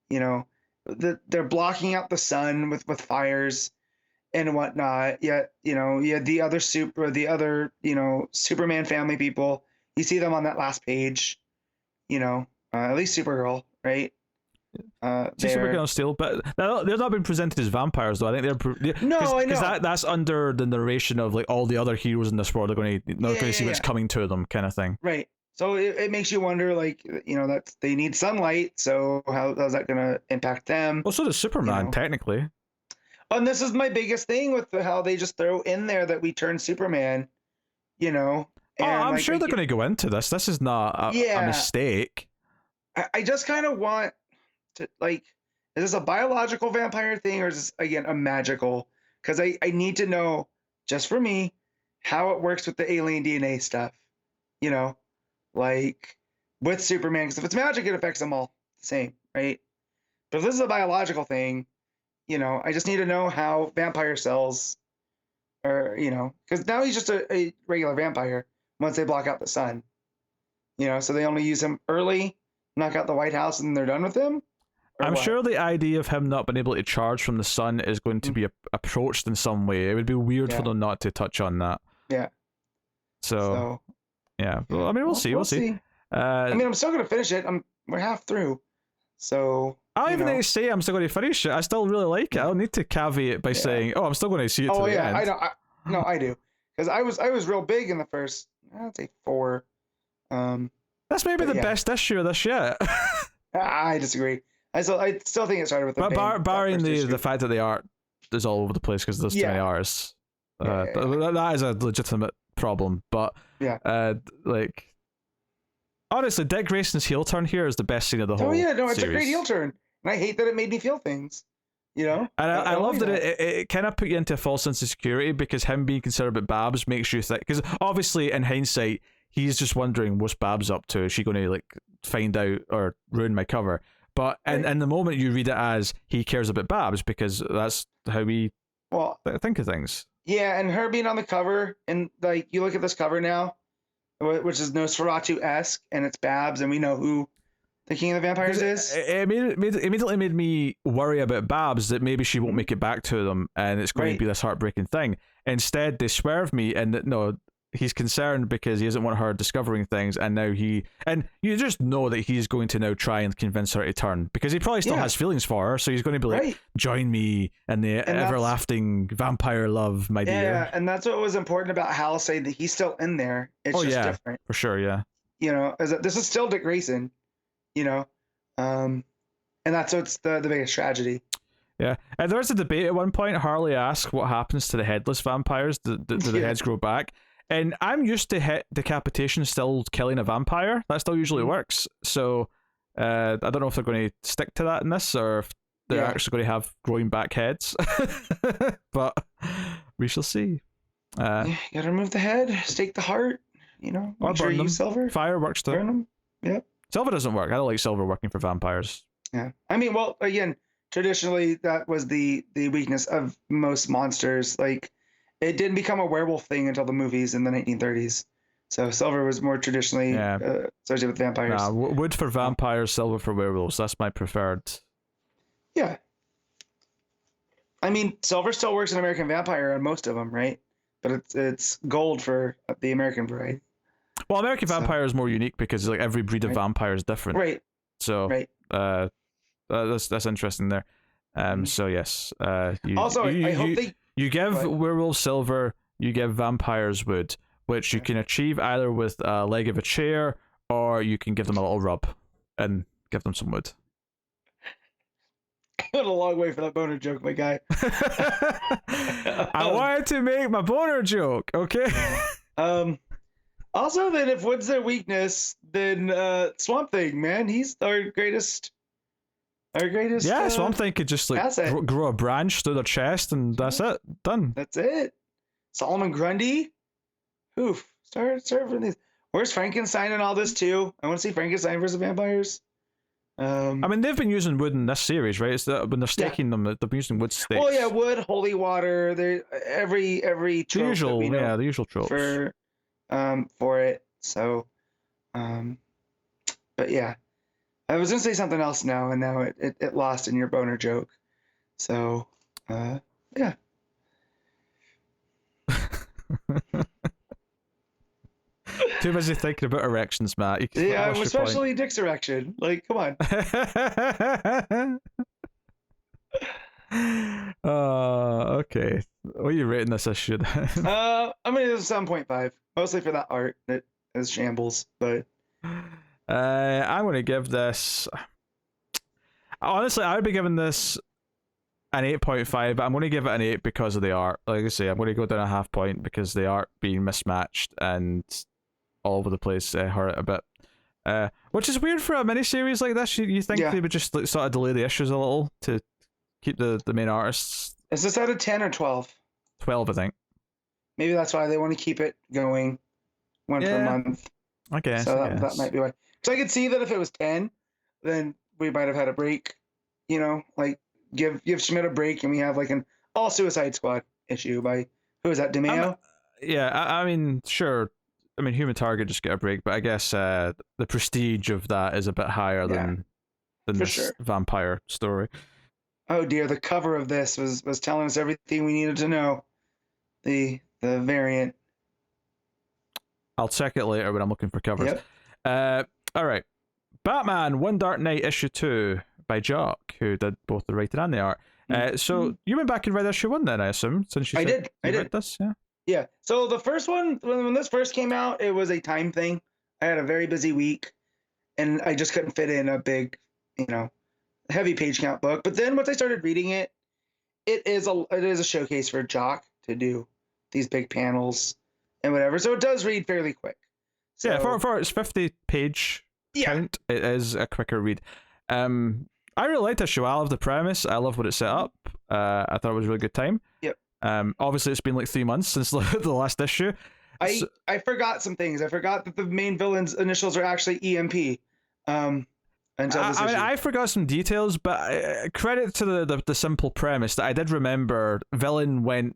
They're blocking out the sun with fires and whatnot. Yet, the other Superman family people, you see them on that last page, at least Supergirl, right? Supergirl and Steel, but they're not been presented as vampires though. I think they're I know because that's under the narration of like all the other heroes in this world are going to see what's coming to them, kind of thing. Right. So it makes you wonder, like, that they need sunlight. So how's that going to impact them? Well, so does Superman technically. And this is my biggest thing with how they just throw in there that we turn Superman, And I'm sure they're going to go into this. This is not a mistake. I just kind of want to, like, is this a biological vampire thing or is this, again, a magical? Because I need to know, just for me, how it works with the alien DNA stuff, like with Superman. Because if it's magic, it affects them all the same, right? But if this is a biological thing, I just need to know how vampire cells are, because now he's just a regular vampire once they block out the sun, so they only use him early, knock out the White House, and they're done with him? I'm sure the idea of him not being able to charge from the sun is going to be approached in some way. It would be weird for them not to touch on that. Yeah. So yeah. Well, I mean, we'll see. We'll see. I'm still going to finish it. We're half through. So I don't even need to say I'm still going to finish it. I still really like it. I don't need to caveat by saying, I'm still going to see it to the end. I do. Because I was real big in the first I'd say 4. That's maybe the best issue of this yet. I disagree. I still think it started with the barring the fact that the art is all over the place because there's too many artists. That is a legitimate problem. But like, honestly, Dick Grayson's heel turn here is the best scene of the whole. Oh yeah, no, it's a great heel turn, and I hate that it made me feel things. You know, and I love that it kind of put you into a false sense of security because him being concerned about Babs makes you think, because obviously in hindsight he's just wondering what's Babs up to. Is she going to like find out or ruin my cover? But in the moment you read it as he cares about Babs because that's how we think of things. Yeah, and her being on the cover, and like you look at this cover now, which is Nosferatu-esque, and it's Babs, and we know who the King of the Vampires is. It immediately made me worry about Babs, that maybe she won't make it back to them and it's going to be this heartbreaking thing. Instead, they swerve me, and no, he's concerned because he doesn't want her discovering things, and now you just know that he's going to now try and convince her to turn, because he probably still has feelings for her, so he's going to be like, join me in the everlasting vampire love, my dear. Yeah, and that's what was important about Hal saying that he's still in there. It's just different. For sure, yeah. You know, this is still Dick Grayson. You know, and that's what's the biggest tragedy. Yeah, and there was a debate at one point. Harley asked what happens to the headless vampires. Do the heads grow back? And I'm used to decapitation still killing a vampire. That still usually works. So I don't know if they're going to stick to that in this, or if they're actually going to have growing back heads. But we shall see. You gotta remove the head, stake the heart. You know, or burn them. Use silver. Fire works too. Burn them. Yep. Silver doesn't work. I don't like silver working for vampires. Yeah. I mean, well, again, traditionally that was the weakness of most monsters. Like, it didn't become a werewolf thing until the movies in the 1930s. So silver was more traditionally associated with vampires. Nah, wood for vampires, silver for werewolves. That's my preferred. Yeah. I mean, silver still works in American Vampire on most of them, right? But it's gold for the American variety. Well, American Vampire is more unique because like every breed of vampire is different. Right. So that's interesting there. So yes. I hope you give werewolves silver, you give vampires wood, which you can achieve either with a leg of a chair, or you can give them a little rub and give them some wood. I went a long way for that boner joke, my guy. I wanted to make my boner joke, okay? Also, then, if wood's their weakness, then Swamp Thing, man, he's our greatest. Yeah, Swamp Thing could just like grow a branch through their chest, and that's it. Done. That's it. Solomon Grundy. Oof. Start serving these. Where's Frankenstein and all this too? I want to see Frankenstein versus vampires. I mean, they've been using wood in this series, right? It's when they're staking them, they've been using wood stakes. Well, yeah, wood, holy water. Every trope the usual, the usual tropes for it. So, but yeah, I was gonna say something else now, and now it lost in your boner joke. So, yeah. Too busy thinking about erections, Matt. Yeah, especially Dick's erection. Like, come on. Okay. What are you rating this issue? I'm gonna do 7.5, mostly for that art that is shambles. But I'm gonna give this. Honestly, I would be giving this an 8.5, but I'm going to give it an 8 because of the art. Like I say, I'm going to go down a half point because the art being mismatched and all over the place hurt it a bit. Which is weird for a miniseries like this. You think they would just like, sort of delay the issues a little to keep the main artists. Is this out of 10 or 12? 12, I think. Maybe that's why they want to keep it going one per month. I guess. So that might be why. So I could see that if it was 10, then we might have had a break. You know, like give Schmidt a break, and we have like an all Suicide Squad issue by who is that, DeMeo? I mean, sure. I mean, Human Target just get a break, but I guess the prestige of that is a bit higher than this vampire story. Oh dear, the cover of this was telling us everything we needed to know. The variant. I'll check it later when I'm looking for covers. Yep. All right. Batman One Dark Knight issue 2 by Jock, who did both the writing and the art. So you went back and read issue 1 then, I assume, since you I did this, yeah. Yeah. So the first one, when this first came out, it was a time thing. I had a very busy week, and I just couldn't fit in a big, heavy page count book. But then once I started reading it, it is a showcase for Jock to do these big panels and whatever. So it does read fairly quick. So, yeah, for its 50-page count, it is a quicker read. I really liked this show. I love the premise. I love what it set up. I thought it was a really good time. Yep. Obviously, it's been like 3 months since the last issue. I forgot some things. I forgot that the main villain's initials are actually EMP. I forgot some details, but credit to the simple premise that I did remember. Villain went,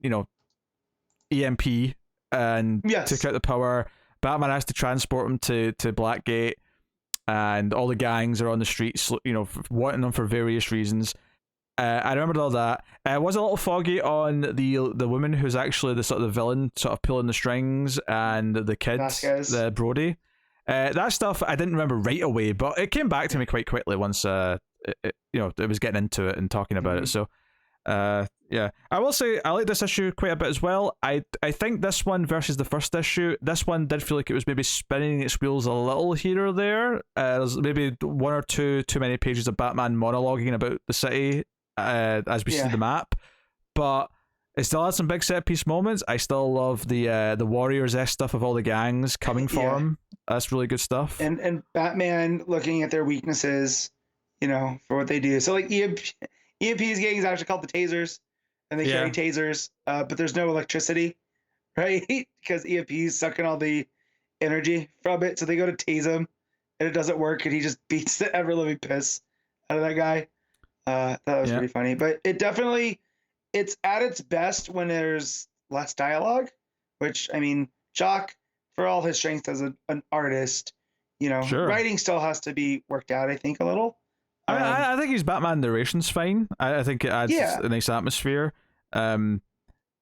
EMP and took out the power. Batman has to transport him to Blackgate, and all the gangs are on the streets, wanting them for various reasons. I remembered all that. I was a little foggy on the woman who's actually the sort of the villain, sort of pulling the strings, and the kid, the Brody. That stuff I didn't remember right away, but it came back to me quite quickly once it was getting into it and talking about it. So yeah, I will say I like this issue quite a bit as well. I think this one versus the first issue, this one did feel like it was maybe spinning its wheels a little here or there. There's maybe one or two too many pages of Batman monologuing about the city as we see the map, but it still had some big set piece moments. I still love the Warriors-esque stuff of all the gangs coming for him. That's really good stuff. And Batman looking at their weaknesses, for what they do. So like EMP's gang is actually called the Tasers, and they carry tasers, but there's no electricity, right? Because EMP's sucking all the energy from it, so they go to tase him, and it doesn't work, and he just beats the ever-living piss out of that guy. That was pretty funny. But it definitely... It's at its best when there's less dialogue, which, I mean, Jock, for all his strength as an artist, writing still has to be worked out, I think, a little. I think his Batman narration's fine. I think it adds a nice atmosphere. And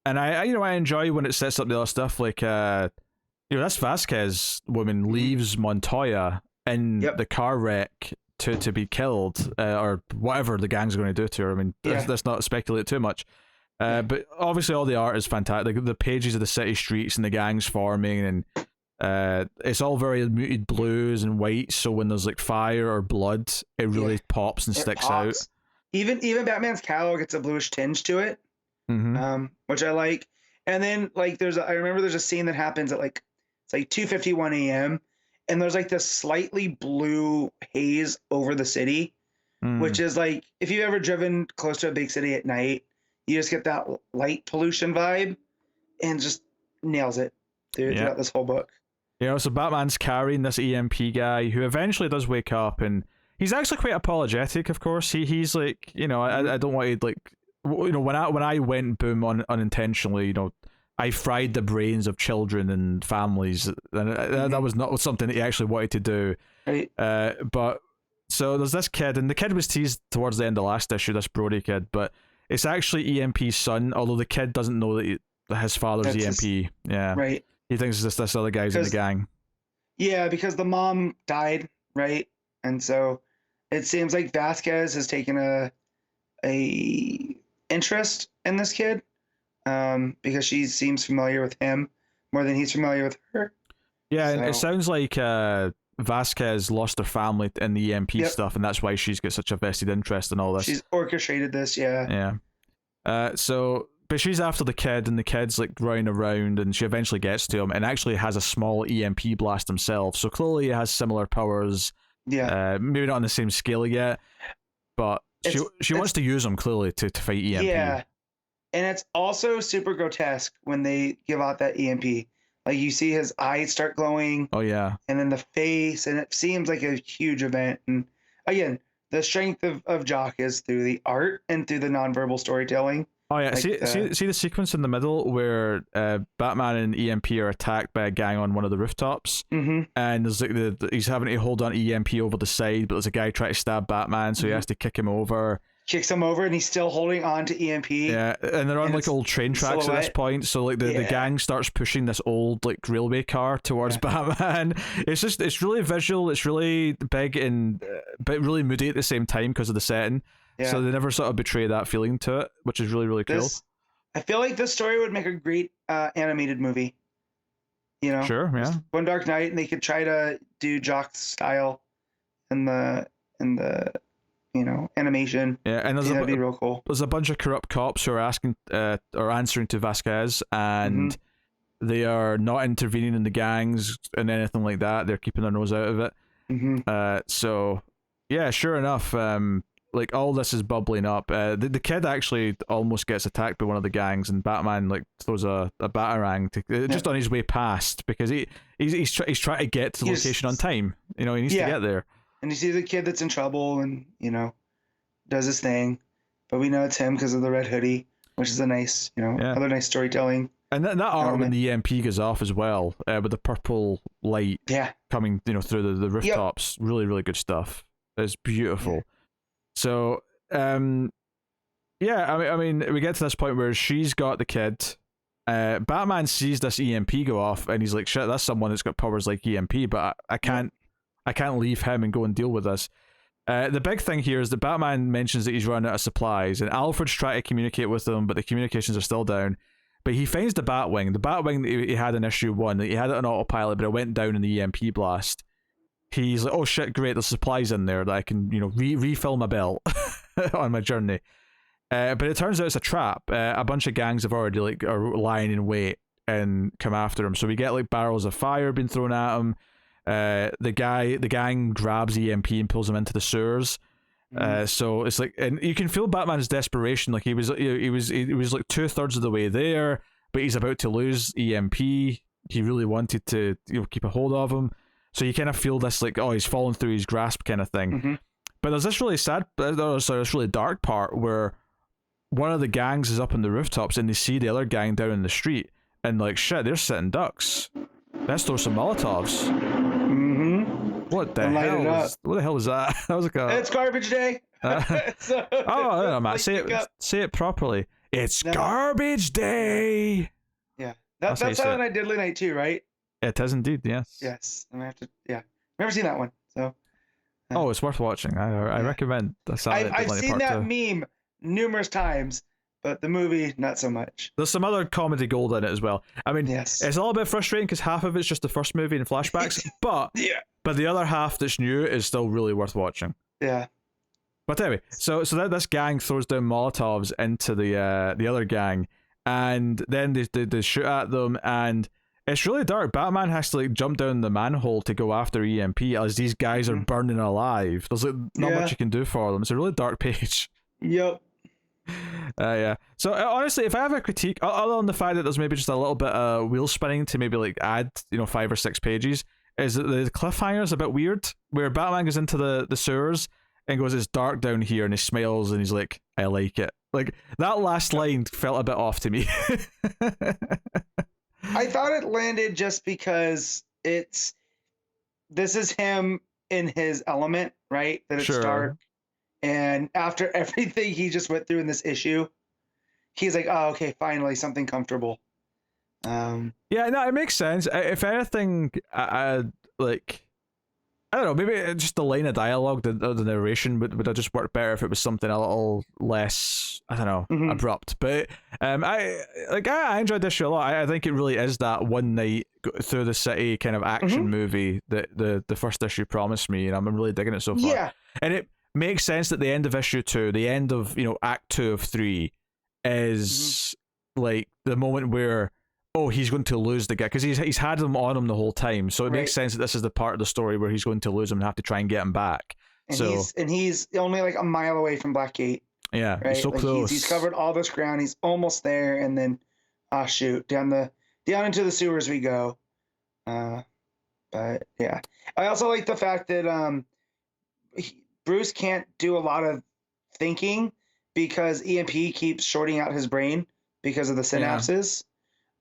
I enjoy when it sets up the other stuff, like, this Vasquez woman leaves Montoya in the car wreck to be killed, or whatever the gang's going to do to her. I mean, let's not speculate too much. But obviously all the art is fantastic. The pages of the city streets and the gangs forming, and it's all very muted blues and whites, so when there's like fire or blood, it really pops and sticks out. Even Batman's cowl gets a bluish tinge to it, which I like. And then like I remember there's a scene that happens at it's 2:51 a.m. and there's like this slightly blue haze over the city, which is like, if you've ever driven close to a big city at night, you just get that light pollution vibe, and just nails it throughout this whole book. So Batman's carrying this EMP guy who eventually does wake up, and he's actually quite apologetic, of course. He's like, I don't want to, like, when I went boom unintentionally, I fried the brains of children and families, and that was not something that he actually wanted to do. Right. But so there's this kid, and the kid was teased towards the end of last issue, this Brody kid, but it's actually EMP's son, although the kid doesn't know that his father's EMP. Right. He thinks it's just this other guy's in the gang. Yeah, because the mom died, right? And so it seems like Vasquez has taken a interest in this kid, because she seems familiar with him more than he's familiar with her. Yeah, and it sounds like Vasquez lost her family in the EMP stuff, and that's why she's got such a vested interest in all this. She's orchestrated this, Yeah. But she's after the kid, and the kid's like running around, and she eventually gets to him and actually has a small EMP blast himself. So clearly he has similar powers. Yeah. Maybe not on the same scale yet, but she wants to use them clearly to fight EMP. Yeah. And it's also super grotesque when they give out that EMP. Like, you see his eyes start glowing. Oh, yeah. And then the face, and it seems like a huge event. And again, the strength of Jock is through the art and through the nonverbal storytelling. Oh, yeah. See the sequence in the middle where Batman and EMP are attacked by a gang on one of the rooftops? Mm-hmm. And there's like he's having to hold on to EMP over the side, but there's a guy trying to stab Batman, so he has to kick him over. Kicks him over, and he's still holding on to EMP. Yeah, and they're on like old train tracks at this point, so like the gang starts pushing this old like railway car towards Batman. It's really visual, it's really big, and but really moody at the same time because of the setting. Yeah. So they never sort of betray that feeling to it, which is really, really cool. I feel like this story would make a great animated movie. You know, sure, yeah. One Dark Knight, and they could try to do Jock's style in the animation. Yeah, and that'd be real cool. There's a bunch of corrupt cops who are asking or answering to Vasquez, and they are not intervening in the gangs and anything like that. They're keeping their nose out of it. So yeah, sure enough, like all this is bubbling up. The kid actually almost gets attacked by one of the gangs, and Batman like throws a batarang just on his way past, because he's trying to get to the location on time. You know, he needs to get there. And you see the kid that's in trouble, and does his thing, but we know it's him because of the red hoodie, which is a nice, other nice storytelling. And that art when the EMP goes off as well, with the purple light coming, through the rooftops. Yep. Really, really good stuff. It's beautiful. Yeah. So, I mean, we get to this point where she's got the kid. Batman sees this EMP go off, and he's like, "Shit, that's someone that's got powers like EMP." But I can't leave him and go and deal with this. The big thing here is that Batman mentions that he's run out of supplies, and Alfred's trying to communicate with him, but the communications are still down. But he finds the Batwing that he had in issue 1, that he had it on autopilot, but it went down in the EMP blast. He's like, oh shit, great, there's supplies in there that I can, refill my belt on my journey. But it turns out it's a trap. A bunch of gangs have already are lying in wait and come after him. So we get barrels of fire being thrown at him. The gang grabs EMP and pulls him into the sewers. So it's and you can feel Batman's desperation. He was like 2/3 of the way there, but he's about to lose EMP. He really wanted to keep a hold of him. So you kind of feel this he's fallen through his grasp kind of thing. But there's this really this really dark part where one of the gangs is up on the rooftops and they see the other gang down in the street, and shit, they're sitting ducks. Let's throw some Molotovs. What the hell was that? That was it's garbage day. No, Matt, say it properly. It's garbage day. Yeah, that's Silent Night, Deadly Night too, right? It is indeed, yes. Yes, I'm gonna have to. Yeah, never seen that one, so. It's worth watching. I recommend the Silent Night. I've seen that meme numerous times, but the movie not so much. There's some other comedy gold in it as well. I mean, it's a little bit frustrating because half of it's just the first movie and flashbacks, but the other half that's new is still really worth watching. Yeah. But anyway, so that this gang throws down Molotovs into the other gang, and then they shoot at them, and it's really dark. Batman has to jump down the manhole to go after EMP as these guys are burning alive. There's not much you can do for them. It's a really dark page. Yep. Yeah. So honestly, if I have a critique, other than the fact that there's maybe just a little bit of wheel spinning to maybe add 5 or 6 pages, is that the cliffhanger is a bit weird. Where Batman goes into the sewers and goes, "It's dark down here," and he smiles and he's like, "I like it." That last line felt a bit off to me. I thought it landed just because this is him in his element, right? That it's dark. And after everything he just went through in this issue, he's like, oh, okay, finally something comfortable. Yeah, no, it makes sense. If anything, I don't know, maybe just the line of dialogue, the narration would have just worked better if it was something a little less, I don't know, abrupt. But I enjoyed this show a lot. I think it really is that one night through the city kind of action movie that the first issue promised me, and I'm really digging it so far. Yeah. And it makes sense that the end of issue 2, the end of Act 2 of 3, is the moment where he's going to lose the guy, because he's had him on him the whole time. So it makes sense that this is the part of the story where he's going to lose him and have to try and get him back. And he's only a mile away from Blackgate. Yeah, right? He's so close. He's covered all this ground. He's almost there, and then shoot, down into the sewers we go. But yeah, I also like the fact that Bruce can't do a lot of thinking because EMP keeps shorting out his brain because of the synapses.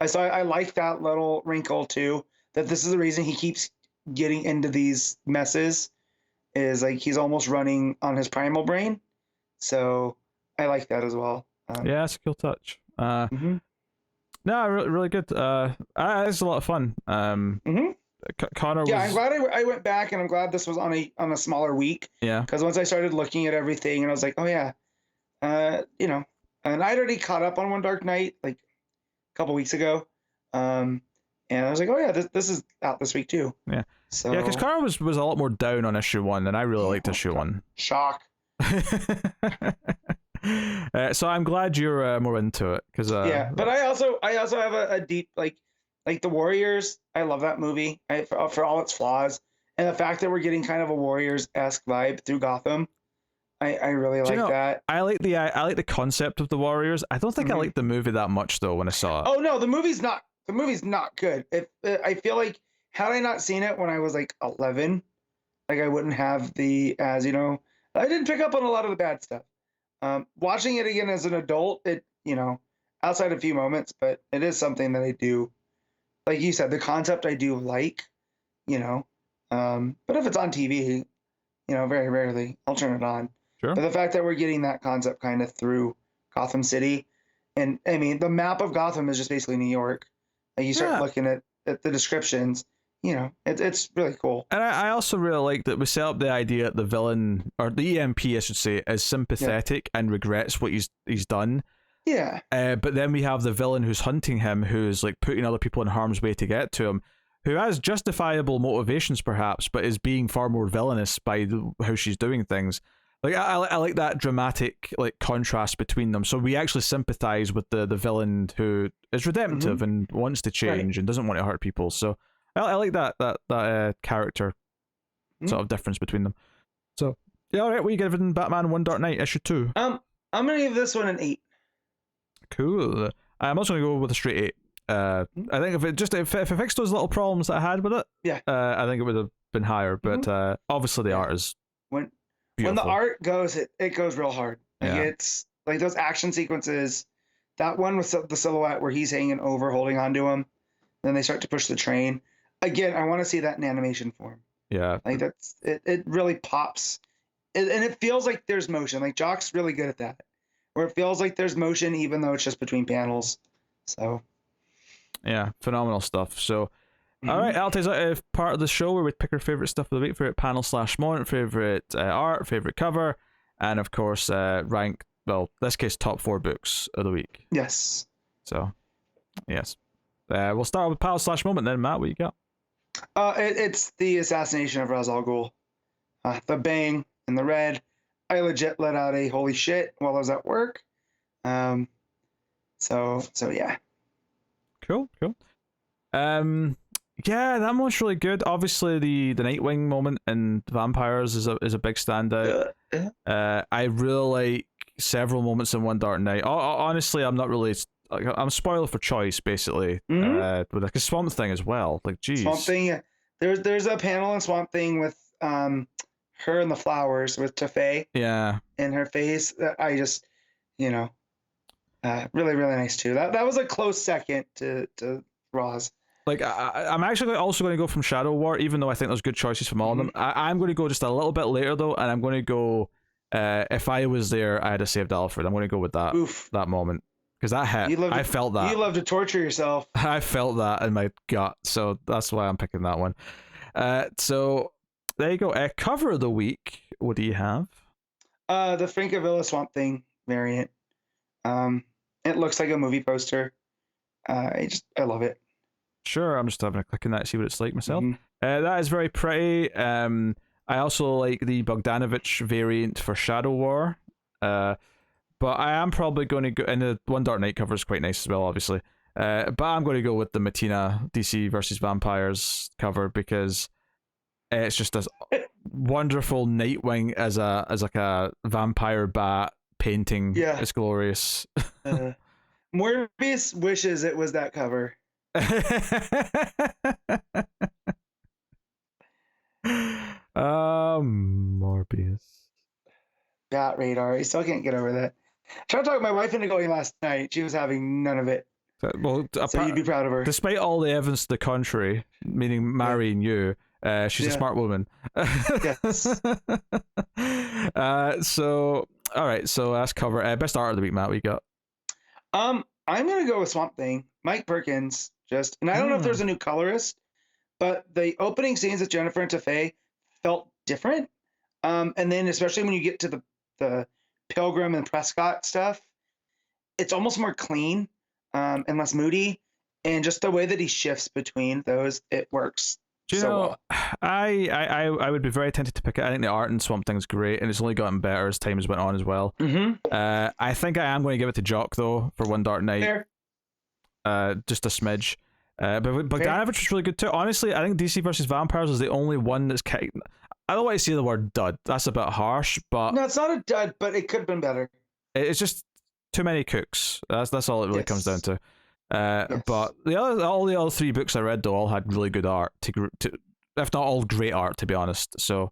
So I like that little wrinkle too, that this is the reason he keeps getting into these messes, is he's almost running on his primal brain. So I like that as well. Yeah, it's a cool touch. No, really good. It's a lot of fun. Connor was... I'm glad I went back, and I'm glad this was on a smaller week. Yeah. Because once I started looking at everything, and I was like, oh yeah, and I'd already caught up on One Dark Knight like a couple weeks ago. And I was like, oh yeah, this is out this week too. Yeah. So yeah, because Kara was a lot more down on issue 1, and I really liked issue 1. Shock. So I'm glad you're more into it, because yeah, but I also have a deep like the Warriors. I love that movie for all its flaws, and the fact that we're getting kind of a Warriors-esque vibe through Gotham. I really like that. I like the concept of the Warriors. I don't think I liked the movie that much though when I saw it. Oh no, the movie's not good. I feel like had I not seen it when I was like 11, like I wouldn't have I didn't pick up on a lot of the bad stuff. Watching it again as an adult, it outside a few moments, but it is something that I do, like you said, the concept I do like, but if it's on TV, very rarely I'll turn it on. Sure. But the fact that we're getting that concept kind of through Gotham City, and I mean the map of Gotham is just basically New York. Like you start looking at the descriptions, it's really cool. And I also really like that we set up the idea that the villain, or the EMP I should say, is sympathetic and regrets what he's done. Yeah. But then we have the villain who's hunting him, who's like putting other people in harm's way to get to him, who has justifiable motivations perhaps, but is being far more villainous by how she's doing things. Like I like that dramatic like contrast between them. So we actually sympathize with the villain who is redemptive and wants to change and doesn't want to hurt people. So I like that character sort of difference between them. So yeah, all right. What are you giving Batman One Dark Knight issue 2? I'm gonna give this one an 8. Cool. I'm also gonna go with a straight 8. I think if it fixed those little problems that I had with it, I think it would have been higher. But obviously the art is when the art goes, it goes real hard. Like it's like those action sequences. That one with the silhouette where he's hanging over, holding onto him. Then they start to push the train. Again, I want to see that in animation form. Yeah, like that's it. It really pops, and it feels like there's motion. Like Jock's really good at that, where it feels like there's motion even though it's just between panels. So, yeah, phenomenal stuff. So. All right, Alta, is that part of the show where we pick our favorite stuff of the week, favorite panel / moment, favorite art, favorite cover, and of course rank. Well, this case, top 4 books of the week. Yes. So, yes, we'll start with panel / moment. Then, Matt, what you got? It's the assassination of Ra's al Ghul. The bang and the red. I legit let out a holy shit while I was at work. So yeah. Cool. Yeah, that one's really good. Obviously, the Nightwing moment in Vampires is a big standout. I really like several moments in One Dark Knight. Honestly, I'm not really. I'm spoiled for choice, basically. With like a Swamp Thing as well. Like, geez. Swamp Thing. There's a panel in Swamp Thing with her and the flowers with Tefay. Yeah. In her face. I just, really, really nice too. That was a close second to Roz. Like, I'm actually also going to go from Shadow War, even though I think there's good choices from all of them. I'm going to go just a little bit later, though, and I'm going to go, if I was there, I had saved Alfred. I'm going to go with that moment. Because that hit. I felt that. You love to torture yourself. I felt that in my gut, so that's why I'm picking that one. So, there you go. Cover of the week, what do you have? The Francavilla Swamp Thing variant. It looks like a movie poster. I love it. Sure, I'm just having a click on that to see what it's like myself. That is very pretty. I also like the Bogdanovic variant for Shadow War. But I am probably going to go, and the One Dark Knight cover is quite nice as well, obviously. But I'm going to go with the Mattina DC versus Vampires cover because it's just this wonderful Nightwing as like a vampire bat painting. Yeah, it's glorious. Morbius wishes it was that cover. Morbius. Bat radar. I still can't get over that. I tried to talk my wife into going last night. She was having none of it. Well, so you'd be proud of her. Despite all the evidence to the contrary, meaning marrying you, she's a smart woman. Yes. So, all right. So that's cover. Best art of the week, Matt. What you got? I'm gonna go with Swamp Thing. Mike Perkins. And I don't know if there's a new colorist, but the opening scenes with Jennifer and Tefay felt different. And then especially when you get to the Pilgrim and Prescott stuff, it's almost more clean and less moody, and just the way that he shifts between those, it works. Do you know, well. I would be very tempted to pick it. I think the art in Swamp Thing's great, and it's only gotten better as time has went on as well. I think I am going to give it to Jock though for One Dark Night. Fair. Just a smidge. But Bogdanovic was really good too. Honestly, I think DC versus Vampires is the only one that's kind. I don't want to say the word dud. That's a bit harsh, but no, it's not a dud, but it could have been better. It's just too many cooks. That's all it really comes down to. But all the other 3 books I read though all had really good art, to if not all great art, to be honest. So,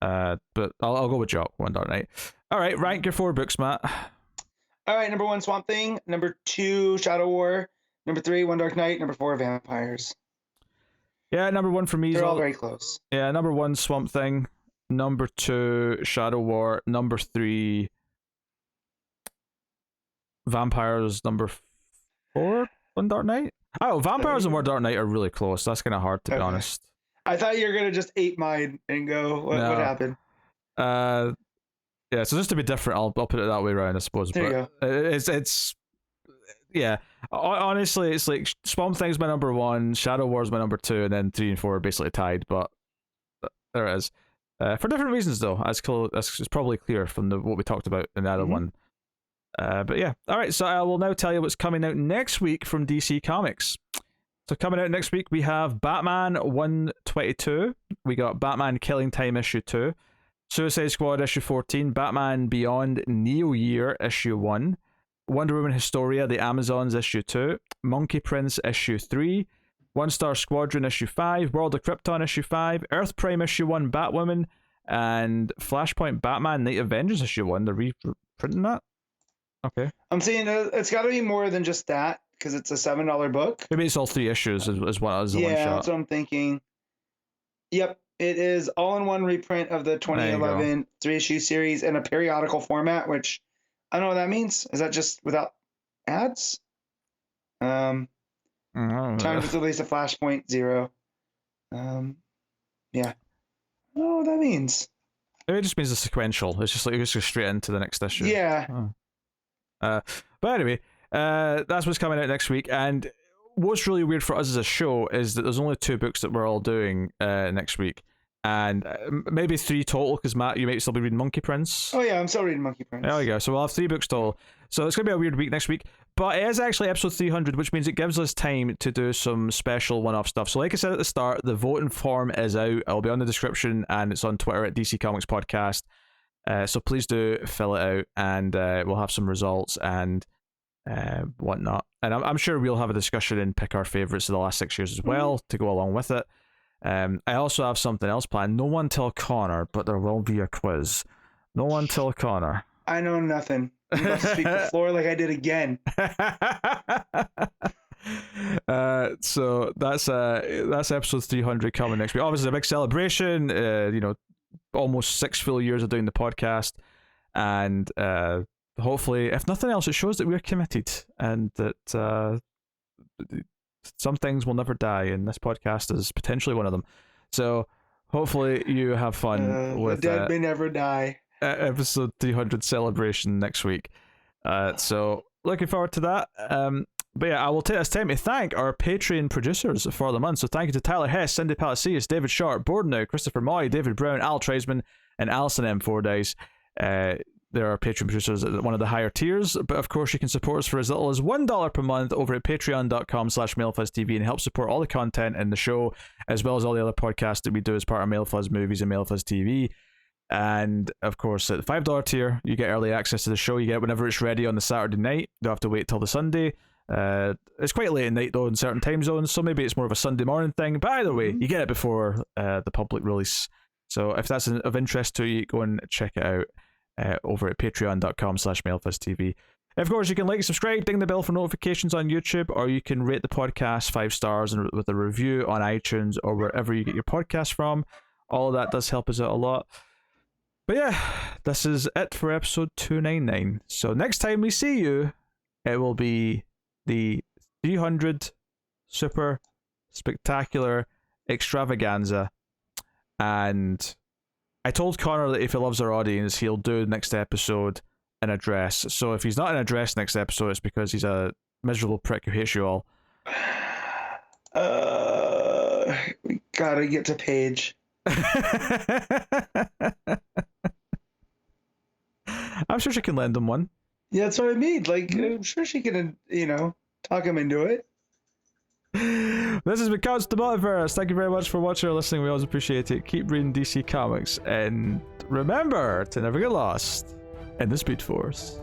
but I'll go with Jock, One Dark Night. All right, rank your 4 books, Matt. All right, number 1, Swamp Thing. Number 2, Shadow War. Number 3, One Dark Night. Number 4, Vampires. Yeah, number 1 for me. They're all very close. Yeah, number 1, Swamp Thing. Number 2, Shadow War. Number 3, Vampires. Number 4, One Dark Night. Oh, Vampires and One Dark Night are really close. That's kind of hard to be honest. I thought you were gonna just ape mine and go. What happened? Yeah. So just to be different, I'll put it that way around, I suppose. There you go. It's yeah. Honestly, it's like Swamp Thing's my number 1, Shadow War's my number 2, and then 3 and 4 are basically tied. But there it is. For different reasons, though. That's cool. That's probably clear from what we talked about in the other one. But yeah, all right, so I will now tell you what's coming out next week from DC Comics. So coming out next week, we have Batman 122, we got Batman Killing Time issue 2, Suicide Squad issue 14, Batman Beyond Neo Year issue 1, Wonder Woman Historia, The Amazons issue 2, Monkey Prince issue 3, One Star Squadron issue 5, World of Krypton issue 5, Earth Prime issue 1, Batwoman, and Flashpoint Batman Night of Vengeance issue 1. They're reprinting that? Okay. I'm saying it's got to be more than just that, because it's a $7 book. Maybe it's all 3 issues as well as the one shot. Yeah, that's what I'm thinking. Yep, it is all-in-one reprint of the 2011 3-issue series in a periodical format, which I don't know what that means. Is that just without ads? Time to release a Flashpoint 0. Yeah. I don't know what that means. It just means it's sequential. It's just like it just goes straight into the next issue. Yeah. But anyway, that's what's coming out next week. And what's really weird for us as a show is that there's only 2 books that we're all doing next week. And maybe 3 total, because Matt, you might still be reading Monkey Prince. Oh yeah, I'm still reading Monkey Prince. There we go. So we'll have 3 books total. So it's going to be a weird week next week. But it is actually episode 300, which means it gives us time to do some special one-off stuff. So like I said at the start, the voting form is out. It'll be on the description, and it's on Twitter at DC Comics Podcast. So please do fill it out, and we'll have some results and whatnot. And I'm sure we'll have a discussion and pick our favourites of the last 6 years as well to go along with it. I also have something else planned. No one tell Connor, but there will be a quiz. No one tell Connor. I know nothing. I'm about to speak the floor like I did again. So that's episode 300 coming next week. Obviously, a big celebration. Almost 6 full years of doing the podcast, and hopefully, if nothing else, it shows that we're committed and that some things will never die, and this podcast is potentially one of them. So hopefully you have fun with the dead may never die. Episode 300 celebration next week. So looking forward to that. But yeah, I will take this time to thank our Patreon producers for the month. So thank you to Tyler Hess, Cindy Palacios, David Short, Bordenow, Christopher Moy, David Brown, Al Treisman, and Alison M. Fordyce. There are Patreon producers at one of the higher tiers, but of course you can support us for as little as $1 per month over at patreon.com/MailFuzzTV and help support all the content in the show, as well as all the other podcasts that we do as part of MailFuzz Movies and MailFuzz TV. And of course, at the $5 tier, you get early access to the show. You get it whenever it's ready on the Saturday night. You don't have to wait till the Sunday. It's quite late at night though in certain time zones, so maybe it's more of a Sunday morning thing. But either way, you get it before the public release. So if that's of interest to you, go and check it out over at patreon.com/MailFuzzTV. Of course, you can like, subscribe, ding the bell for notifications on YouTube, or you can rate the podcast 5 stars and with a review on iTunes or wherever you get your podcast from. All of that does help us out a lot. But yeah, this is it for episode 299. So next time we see you, it will be the 300 super spectacular extravaganza. And I told Connor that if he loves our audience, he'll do next episode an address. So if he's not an address next episode, it's because he's a miserable prick who hates you all. We gotta get to Paige. I'm sure she can lend him one. Yeah, that's what I mean. Like, I'm sure she can, talk him into it. This has been Comics From The Multiverse. Thank you very much for watching or listening. We always appreciate it. Keep reading DC Comics. And remember to never get lost in the Speed Force.